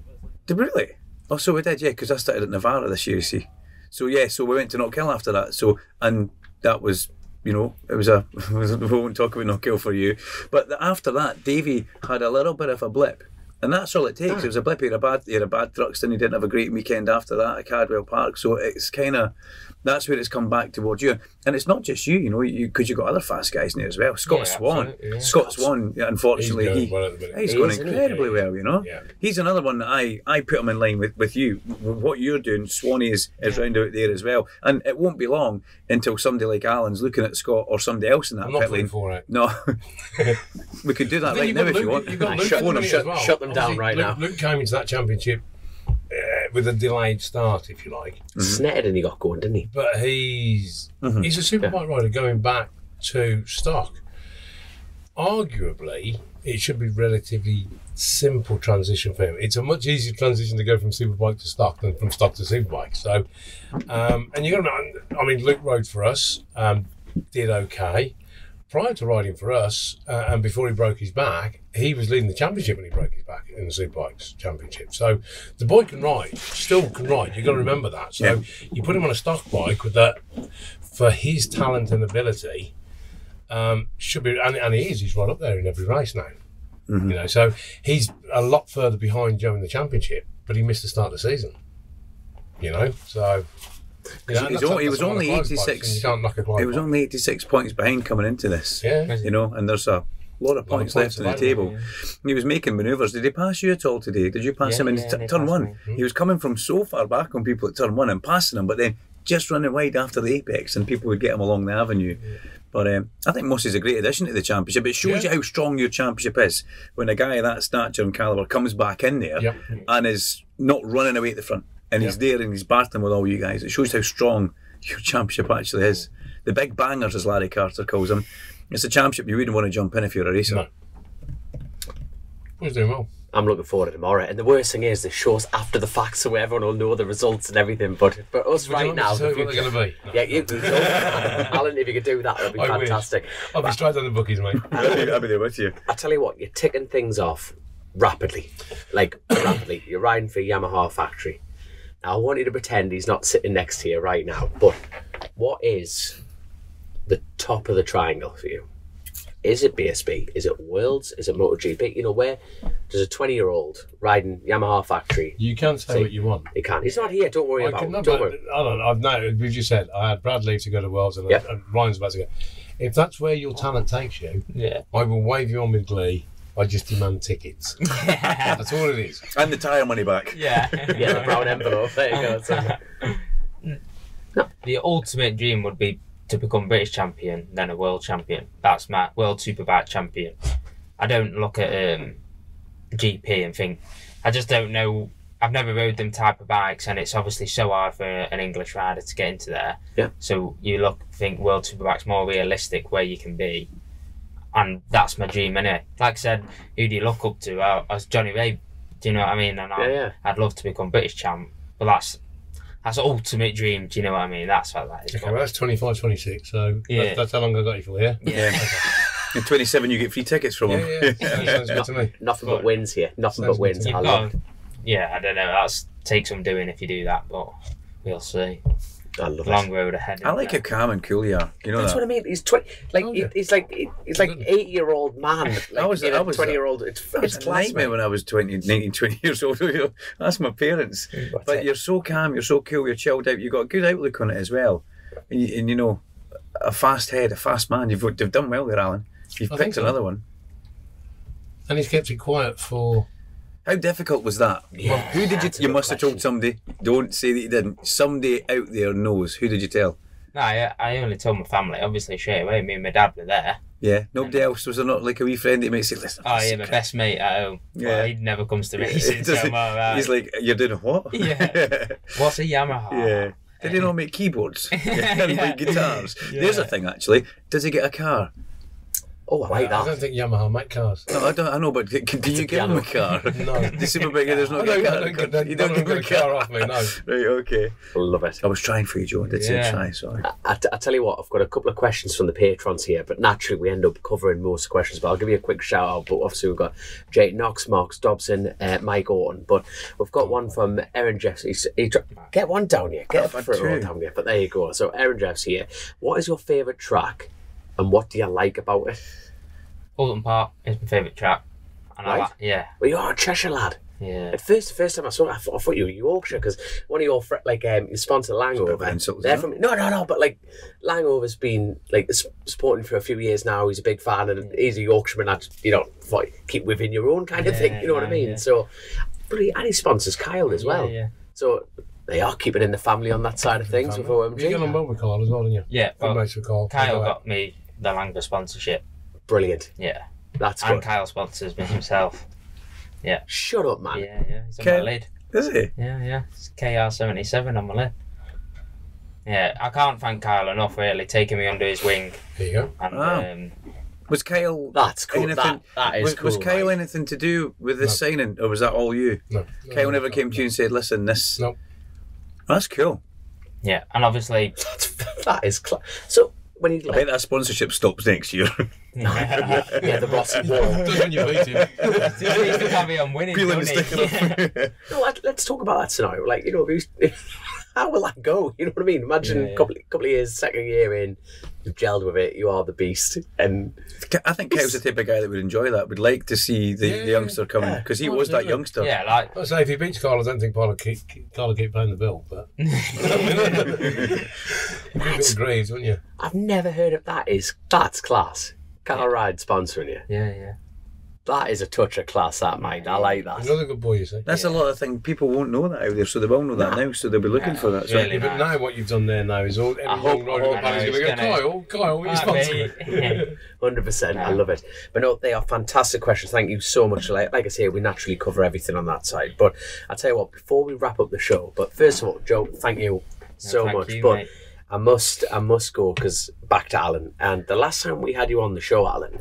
Did we really? Oh, so we did, yeah, because I started at Navarra this year, you see. So, so we went to Knockhill after that. So, and that was, it was we won't talk about Knockhill for you. But after that, Davey had a little bit of a blip. And that's all it takes. It was a blip. He had a bad Thruxton. He didn't have a great weekend after that at Cadwell Park. So it's kind of, that's where it's come back towards you. And it's not just you, because you've got other fast guys in there as well. Scott Swan. Yeah. Scott Swan, unfortunately, he's going incredibly well, Yeah. He's another one that I put him in line with you. What you're doing, Swanee is round out there as well. And it won't be long until somebody like Alan's looking at Scott or somebody else in that pit lane. For it. No. We could do that right now if you want. You've got Luke Shut them down right now. Luke came into that championship with a delayed start, if you like. Snetted and he got going, didn't he? But he's a superbike rider going back to stock. Arguably, it should be relatively simple transition for him. It's a much easier transition to go from superbike to stock than from stock to superbike. So, and you're gonna, Luke rode for us, did okay. prior to riding for us, and before he broke his back, he was leading the championship when he broke his back in the Superbikes championship. So the boy can ride, still can ride. You've got to remember that. So you put him on a stock bike with that, for his talent and ability, should be, and he is. He's right up there in every race now. You know, so he's a lot further behind Joe in the championship, but he missed the start of the season. You know, so. You know, he was only 86. You can't knock a It was only 86 points behind coming into this. Yeah. You know, and there's a lot of points left on the table. He was making manoeuvres. Did he pass you at all today? Did you pass him in turn one? He was coming from so far back on people at turn one and passing them, but then just running wide after the apex, and people would get him along the avenue. But I think Mussey's a great addition to the championship. It shows you how strong your championship is when a guy of that stature and calibre comes back in there and is not running away at the front. And he's there and he's battling with all you guys. It shows how strong your championship actually is. The big bangers, as Larry Carter calls them. It's a championship you wouldn't want to jump in if you're a racer. No. He's doing well. I'm looking forward to tomorrow. And the worst thing is, the show's after the fact, so everyone will know the results and everything. But for us right now, what they're going to be. Yeah, you Alan, if you could do that, that'd be fantastic. I'll be straight on the bookies, mate. I'll be there with you. I tell you what, you're ticking things off rapidly. Like, rapidly. You're riding for Yamaha factory. Now, I want you to pretend he's not sitting next to you right now, but what is the top of the triangle for you? Is it BSB? Is it Worlds? Is it MotoGP? You know, where does a 20-year-old riding Yamaha factory... You can say what you want. You can. He's not here. Don't worry about it. Don't worry. I've no, as you said, I had Brad leave to go to Worlds and Ryan's about to go. If that's where your talent takes you, I will wave you on with glee. I just demand tickets. That's all it is. And the tyre money back. Yeah. The brown envelope. There you go. The ultimate dream would be to become British champion, then a world champion. That's my world superbike champion. I don't look at GP and think, I just don't know. I've never rode them type of bikes, and it's obviously so hard for an English rider to get into there. Yeah. So you think world superbike's more realistic where you can be. And that's my dream anyway. Like I said, who do you look up to? I was Johnny Ray, do you know what I mean? And I'd love to become British champ, but that's ultimate dream, do you know what I mean? That's what that is. Okay, well, that's 25, 26, so that's how long I got you for, yeah? Yeah. In 27 you get free tickets from him. Yeah. Sounds good to me. Nothing but wins here. Nothing but wins. I love it. Yeah, I don't know. That takes some doing if you do that, but we'll see. I love long road ahead. I like how calm and cool you are. You know that's what I mean. He's 20. Like he's like 8-year-old man. Like, I was 20-year-old. It's a nightmare when I was 19, 20 years old. That's my parents. But you're so calm. You're so cool. You're chilled out. You've got a good outlook on it as well. And you know, a fast head, a fast man. You've done well there, Alan. You've picked another one. And he's kept it quiet for. How difficult was that? Yeah, well, who did you? You must have told somebody. Don't say that you didn't. Somebody out there knows. Who did you tell? No, I only told my family. Obviously, straight away. Me and my dad were there. Yeah. Nobody else was there. Not like a wee friend that might say, "Listen." Oh yeah, my best mate at home. Yeah. Well, he never comes to racing. So he's like, "You're doing what?" Yeah. What's a Yamaha? Yeah. Did he not make keyboards and like guitars? Yeah. There's a thing actually. Does he get a car? Oh, I like that. I don't think Yamaha make cars. No, I know, but can you give him a car? No. The Superbike, there's not a car. You don't get a car off me, no. Right, okay. I love it. I was trying for you, Joe. I did say try, sorry. I tell you what, I've got a couple of questions from the patrons here, but naturally we end up covering most questions, but I'll give you a quick shout out. But obviously we've got Jake Knox, Marks Dobson, Mike Orton, but we've got one from Aaron Jeffs. Get one down here, get a front row down here, but there you go. So Aaron Jeffs here. What is your favourite track and what do you like about it? Alton Park is my favourite track. And right? Well, you're a Cheshire lad. Yeah. At first, the first time I saw it, I thought you were Yorkshire because one of your your sponsor Langover. They're from no, but like Langover's been like supporting for a few years now. He's a big fan and he's a Yorkshireman. Thought keep within your own kind of thing. You know what I mean? Yeah. So, but and he sponsors Kyle as well. Yeah. So they are keeping in the family on that side of things with OMG. You got on board with Kyle as well, didn't you? Yeah. Good mates with Kyle. Kyle got me the Langover sponsorship. Brilliant. Yeah. That's and good. Kyle sponsors me himself. Yeah. Shut up, man. Yeah. He's on my lid. Is he? Yeah. It's KR77 on my lid. Yeah, I can't thank Kyle enough, really, taking me under his wing. There you go. And, was Kyle... That's cool. Anything, that is cool. Was Kyle anything to do with this signing, or was that all you? No. Kyle never came to you and said, listen, this... No. That's cool. Yeah, and obviously... that is... So... when he I bet that sponsorship stops next year. yeah, the Rossi wall. Does when you beat him. I'm winning, Peeling the doesn't sticker he? off. No, let's talk about that scenario. Like, you know, how will that go? You know what I mean? Imagine a couple of years, second year in, you've gelled with it, you are the beast. And I think Kev's the type of guy that would enjoy that, would like to see the youngster coming, because he was that youngster. Yeah, like I say, if he beats Carl, I don't think Carl will keep playing the bill, but you'd be a bit aggrieved, wouldn't you? I've never heard of that. That's class. Carl Ride sponsoring you. yeah. That is a touch of class, that, mate. I like that. Another good boy, you see. That's a lot of things. People won't know that out there, so they will know that now, so they'll be looking for that. So Really But now what you've done there now is every young rider in the paddock is going to go, Kyle, will you sponsor me? 100%. I love it. But no, they are fantastic questions. Thank you so much. Like I say, we naturally cover everything on that side. But I'll tell you what, before we wrap up the show, but first of all, Joe, thank you so thank much. you, But mate. I must go, because back to Alan. And the last time we had you on the show, Alan,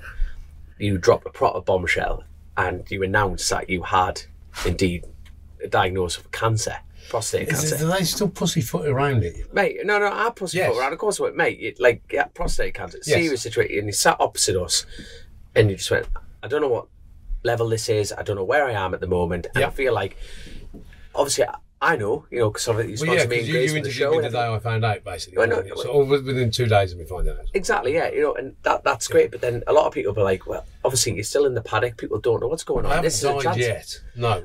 you dropped a proper bombshell and you announced that you had indeed a diagnosis of cancer, prostate cancer. Do they still pussyfoot around it? Mate, no, I pussyfoot around. Of course I went, mate, prostate cancer, Yes. serious situation. And you sat opposite us and you just went, I don't know what level this is. I don't know where I am at the moment. And I feel like, obviously, I know, you know, because you sponsored me and Grace you for the interviewed show. me and the day I found out, basically. Well, no, So within 2 days of me finding out. exactly, yeah, you know, and that's great. But then a lot of people be like, well, obviously you're still in the paddock. People don't know what's going on. I This haven't is a died chance. yet. No.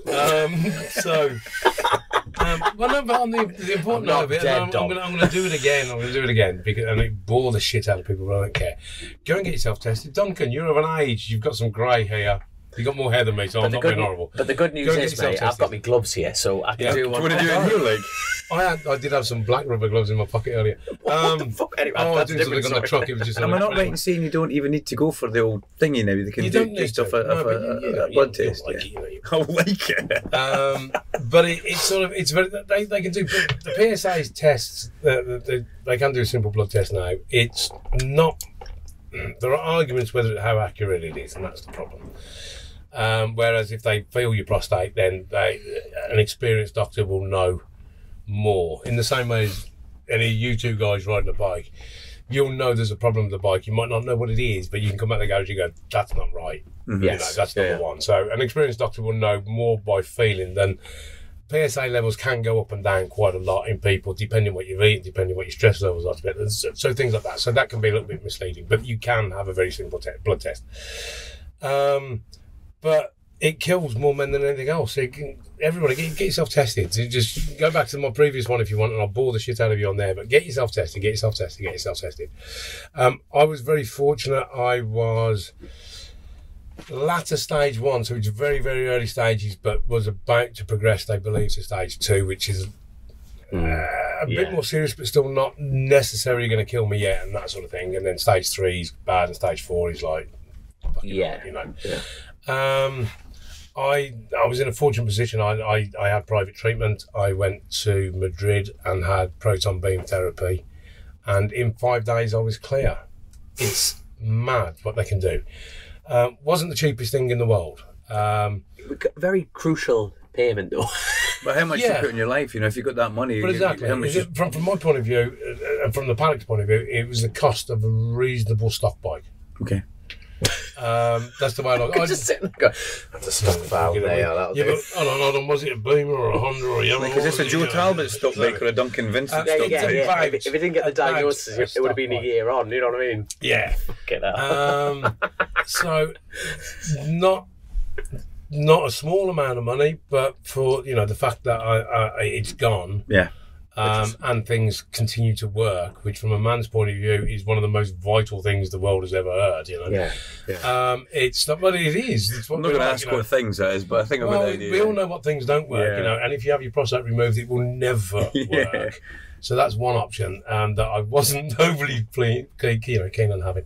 Well, no, but on the important note of it, I'm going to do it again. I'm going to do it again because and it bore the shit out of people, but I don't care. Go and get yourself tested. Duncan, you're of an age. You've got some grey hair. You've got more hair than me, so I'm not being horrible. But the good news Go and is, get yourself mate, I've tested. got my gloves here, so I can do one. what do you do in your leg? I did have some black rubber gloves in my pocket earlier. What the fuck? Anyway, I was that's doing something on the different, truck. It was just. Am I not right in saying you don't even need to go for the old thingy now? They can You do don't need just to. off a No, but you blood you'll test. like Yeah. it, you I like it. But it's sort of it's very they can do the PSA's tests. They can do a simple blood test now. It's not. There are arguments whether how accurate it is, and that's the problem. Whereas if they feel your prostate, then an experienced doctor will know more. In the same way as any of you two guys riding a bike, you'll know there's a problem with the bike. You might not know what it is, but you can come back to the garage and go, that's not right. Yes. You know, that's number one. So an experienced doctor will know more by feeling than PSA levels can go up and down quite a lot in people, depending what you've eaten, depending what your stress levels are. So things like that. So that can be a little bit misleading, but you can have a very simple blood test. But it kills more men than anything else. Everybody, get yourself tested. So just go back to my previous one if you want, and I'll bore the shit out of you on there. But get yourself tested. I was very fortunate. I was latter stage 1, so it's very, very early stages, but was about to progress, they believe, to stage 2, which is a bit more serious, but still not necessarily going to kill me yet, and that sort of thing. And then stage 3 is bad, and stage 4 is like, Yeah. you know. Yeah. I was in a fortunate position. I had private treatment. I went to Madrid and had proton beam therapy, and in 5 days I was clear. It's mad what they can do. Wasn't the cheapest thing in the world. Very crucial payment, though. But how much you put in your life, you know, if you've got that money, But exactly, how much from my point of view, and from the paddock's point of view, it was the cost of a reasonable stock bike. Okay. That's the way I look. I just sit and go, that's a stock valve there. That'll do. Hold on, was it a Beamer or a Honda or a Yamaha? Because it's a Joe Talbot stock bike or a Duncan Vincent stock Yeah. bike. If it didn't get the diagnosis, it would have been a year on. You know what I mean? Yeah. Get that. So, not a small amount of money, but for the fact that it's gone. Yeah. And things continue to work, which from a man's point of view is one of the most vital things the world has ever heard, Yeah. It's not what it is. It's what I'm not going to ask what things that is, but I think I'm well, an idea. we all know what things don't work, and if you have your prostate removed, it will never work. So that's one option that I wasn't overly keen on having.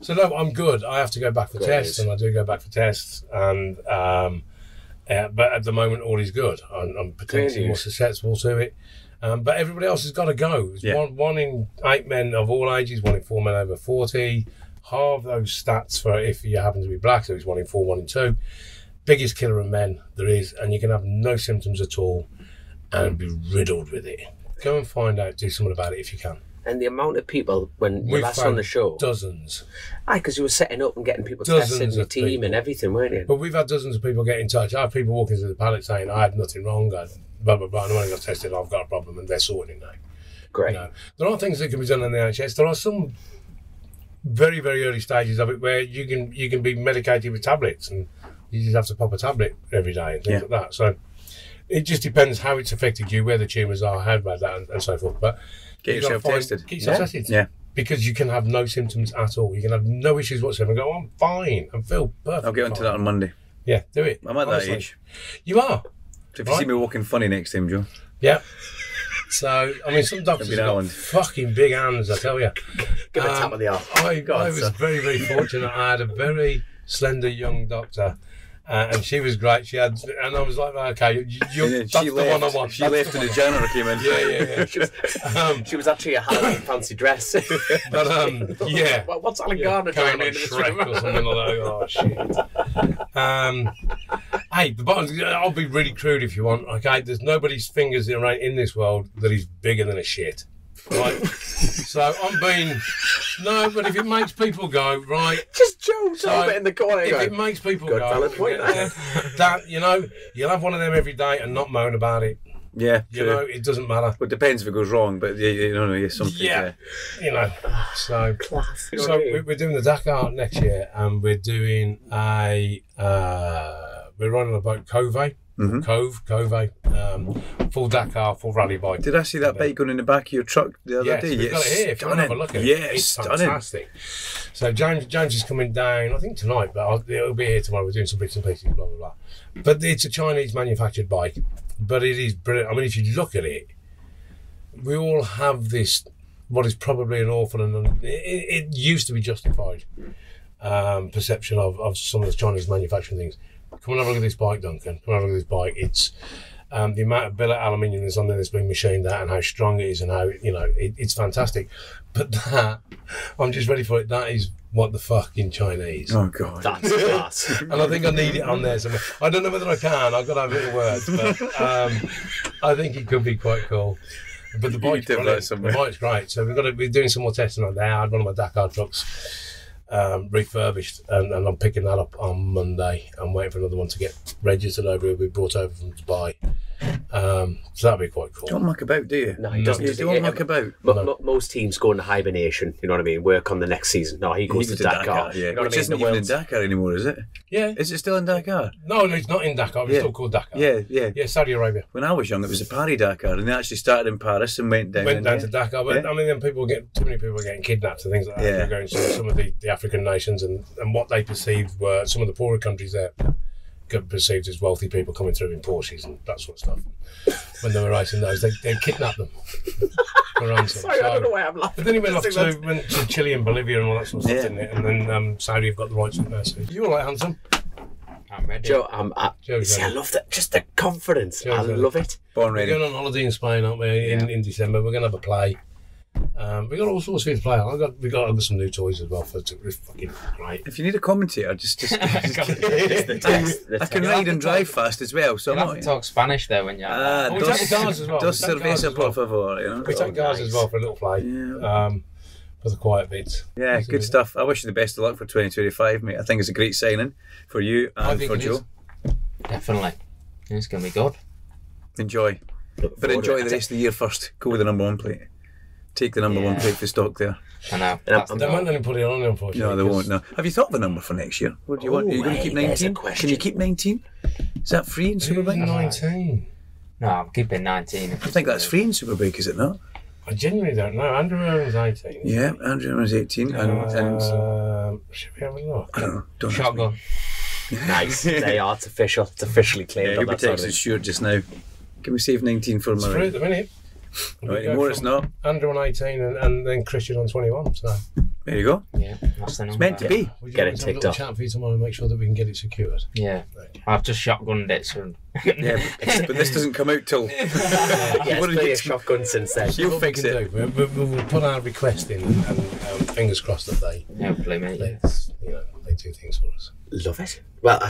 So no, I'm good. I have to go back for tests, and I do go back for tests, and but at the moment all is good. I'm potentially more susceptible to it, but everybody else has got to go. One in 8 men of all ages, 1 in 4 men over 40. Halve those stats for if you happen to be black, so it's 1 in 4, 1 in 2. Biggest killer of men there is, and you can have no symptoms at all and be riddled with it. Go and find out, do something about it if you can. And the amount of people, when you We've last on found the show... dozens. Aye, because you were setting up and getting people Dozens tested in the of team people. and everything, weren't you? But we've had dozens of people get in touch. I have people walking through the paddock saying, I had nothing wrong, I blah, blah, blah, and when I got tested, I've got a problem, and they're sorting it now. Great. You know, there are things that can be done in the NHS. There are some very, very early stages of it where you can be medicated with tablets, and you just have to pop a tablet every day and things like that. So it just depends how it's affected you, where the tumours are, how bad that, and so forth. But Get yourself tested. Get yourself tested. Yeah. Because you can have no symptoms at all. You can have no issues whatsoever and go, I'm fine. I feel perfect. I'll get onto that on Monday. Yeah, do it. I'm at Honestly. that age. You are. So if you see me walking funny next time, Joe. Yeah. So, I mean, some doctors That'd be have that got one. fucking big hands, I tell you. Give a tap on the arm. I was very, very fortunate. I had a very slender young doctor, and she was great. She had, and I was like, okay, that's the one I want. She left and the janitor came in. Yeah. She was actually a Halloween fancy dress. But, yeah. What's Alan Gardner Kind doing of in this Shrek room? or something like that. Oh, shit. Hey, the bottom, I'll be really crude if you want. Okay, there's nobody's fingers in this world that is bigger than a shit. Right? So I'm being... No, but if it makes people go, right... Just Joe Talbot in the corner. If Going, it makes people good go... valid point. that, you know, you'll have one of them every day and not moan about it. Yeah, You know, it doesn't matter. Well, it depends if it goes wrong, but something. Yeah. You know, so... Class. So we're doing the Dakar next year, and we're doing we're running a boat Cove, full Dakar, full rally bike. Did I see that bike going in the back of your truck the other day? We've got it here. If you want to have a look at it, Yes, it's stunning. fantastic. So James is coming down, I think tonight, but it'll be here tomorrow. We're doing some bits and pieces, blah blah blah. But it's a Chinese manufactured bike, but it is brilliant. I mean, if you look at it, we all have this. What is probably an awful and it used to be justified perception of some of the Chinese manufacturing things. Come and have a look at this bike, Duncan. Come and have a look at this bike. It's the amount of billet aluminium that's on there that's been machined out and how strong it is and how, it's fantastic. But that, I'm just ready for it. That is what the fucking Chinese. Oh, God. That's class. And I think I need it on there somewhere. I don't know whether I can. I've got to have little words. But I think it could be quite cool. But the bike's develop brilliant. somewhere. The bike's great. So we're doing some more testing on there. I had one of my Dakar trucks refurbished, and I'm picking that up on Monday. I'm waiting for another one to get registered over. It'll be brought over from Dubai. So that'll be quite cool. Don't muck about, do you? No, he doesn't. You don't muck about. Most teams go into hibernation, you know what I mean? Work on the next season. No, he goes to Dakar. Yeah. You know Which what I mean? isn't even in Dakar anymore, is it? Yeah. Is it still in Dakar? No, it's not in Dakar. It's still called Dakar. Yeah. Saudi Arabia. When I was young, it was a Paris Dakar, and they actually started in Paris and went down. To Dakar, but I mean, then too many people were getting kidnapped and things like that. Yeah. They're going to some of the African nations and what they perceived were some of the poorer countries there got perceived as wealthy people coming through in Porsches and that sort of stuff. When they were racing those, they kidnapped them for ransom. Sorry, I don't know why I'm laughing. But then he went to Chile and Bolivia and all that sort of stuff, didn't it? And then Saudi have got the rights in there. So you all right, handsome? I'm ready. Joe, Joe's see, I ready. love that. Just the confidence. Joe's I ready. love it. Born We're ready. going on holiday in Spain, aren't we? In December, we're going to have a play. We got all sorts of things to play. I've got some new toys as well. It's fucking great. If you need a commentator, just The text. I can ride and drive fast as well, so You I'm have to not. talk Spanish though when you're. we take the cars as well. Dos We take cars cerveza, as well. por favor. You know? We take cars as well for a little play. Yeah. For the quiet bits. Yeah, good stuff. I wish you the best of luck for 2025, mate. I think it's a great signing for you I and think for it Joe. is. Definitely. It's going to be good. Enjoy. But enjoy the rest of the year first. Go with the number one plate. Take the number one plate for stock there. I know. They won't let him put it on, unfortunately. No, they won't. No. Have you thought of a number for next year? What do you want? Are you going to keep there's a 19? question. Can you keep 19? Is that free in Superbike? 19. No, I'm keeping 19. I think that's free in Superbike, is it not? I genuinely don't know. Andrew Aaron's 18. Yeah, Andrew was 18. And should we have a look? I don't know. Don't ask me. Shotgun. Nice. They are artificial. It's officially claimed Yeah, on you'll be that side of texting it. Stuart just now. Can we save 19 for It's free at Murray? the minute. Right, We go anymore it's from not. Andrew on 18 and then Christian on 21. So There you go. Yeah, that's the number. It's meant to be. we Get it have a ticked little off. chat for you tomorrow and make sure that we can get it secured. Yeah. I've just shotgunned it, so. Yeah, but this doesn't come out till. Yeah, What it's did plenty you of shotgun since then. You'll What we fix can it. do, we'll put our request in and fingers crossed that Hopefully, mate. they do things for us. Love it. Well,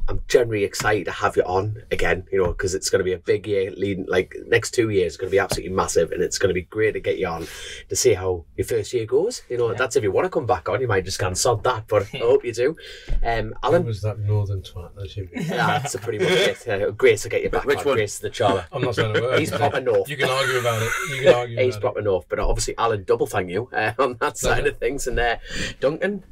I'm generally excited to have you on again, you know, because it's going to be a big year leading, like next 2 years is going to be absolutely massive, and it's going to be great to get you on to see how your first year goes. You know, that's if you want to come back on, you might just can't sod that, but I hope you do. Alan? Who was that northern twat that you That's pretty much it. Grace will get you back. Which on. one? Grace the charmer. I'm not saying a word. He's proper north. You can argue about it. He's proper north, but obviously Alan, double thank you on that side of things, and Duncan,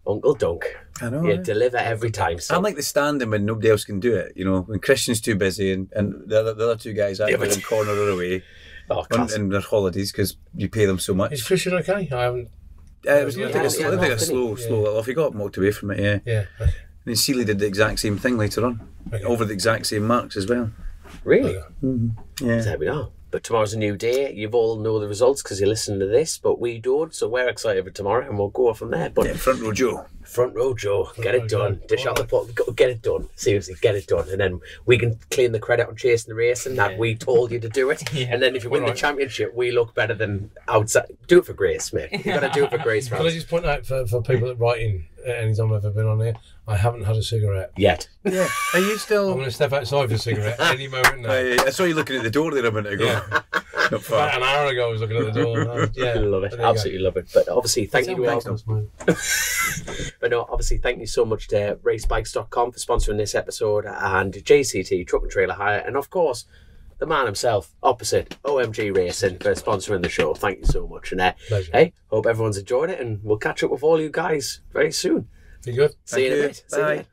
Uncle Dunk. I know. You deliver every time. So. I like the standing when nobody else can do it. You know, when Christian's too busy and the other two guys actually in corner or away on their holidays because you pay them so much. Is Christian okay? I haven't. It was like a slow off. He got walked away from it. Yeah. Yeah. And then Seeley did the exact same thing later on, over the exact same marks as well. Really? Yeah. There we are. But tomorrow's a new day. You've all know the results because you're listening to this, but we don't. So we're excited for tomorrow, and we'll go from there. But Front row Joe. Front row Joe, get it done. Dish out the pot, get it done. Seriously, get it done, and then we can claim the credit on Chasin the Racin that we told you to do it. And then if you win the championship, we look better than outside. Do it for Grace, mate. You got to do it for Grace. Can I just point out for people that write in anytime I've ever been on here, I haven't had a cigarette Yet. Yeah. Are you still? I'm going to step outside for a cigarette any moment now. I saw you looking at the door there a minute ago. Yeah. Not far. About an hour ago, I was looking at the door. Yeah, love it. Absolutely love it. But obviously, thank you to all. But no, obviously, thank you so much to racebikes.com for sponsoring this episode, and JCT Truck and Trailer Hire, and of course, the man himself, opposite OMG Racing, for sponsoring the show. Thank you so much. And hey, hope everyone's enjoyed it, and we'll catch up with all you guys very soon. You good? See you in a bit. Bye.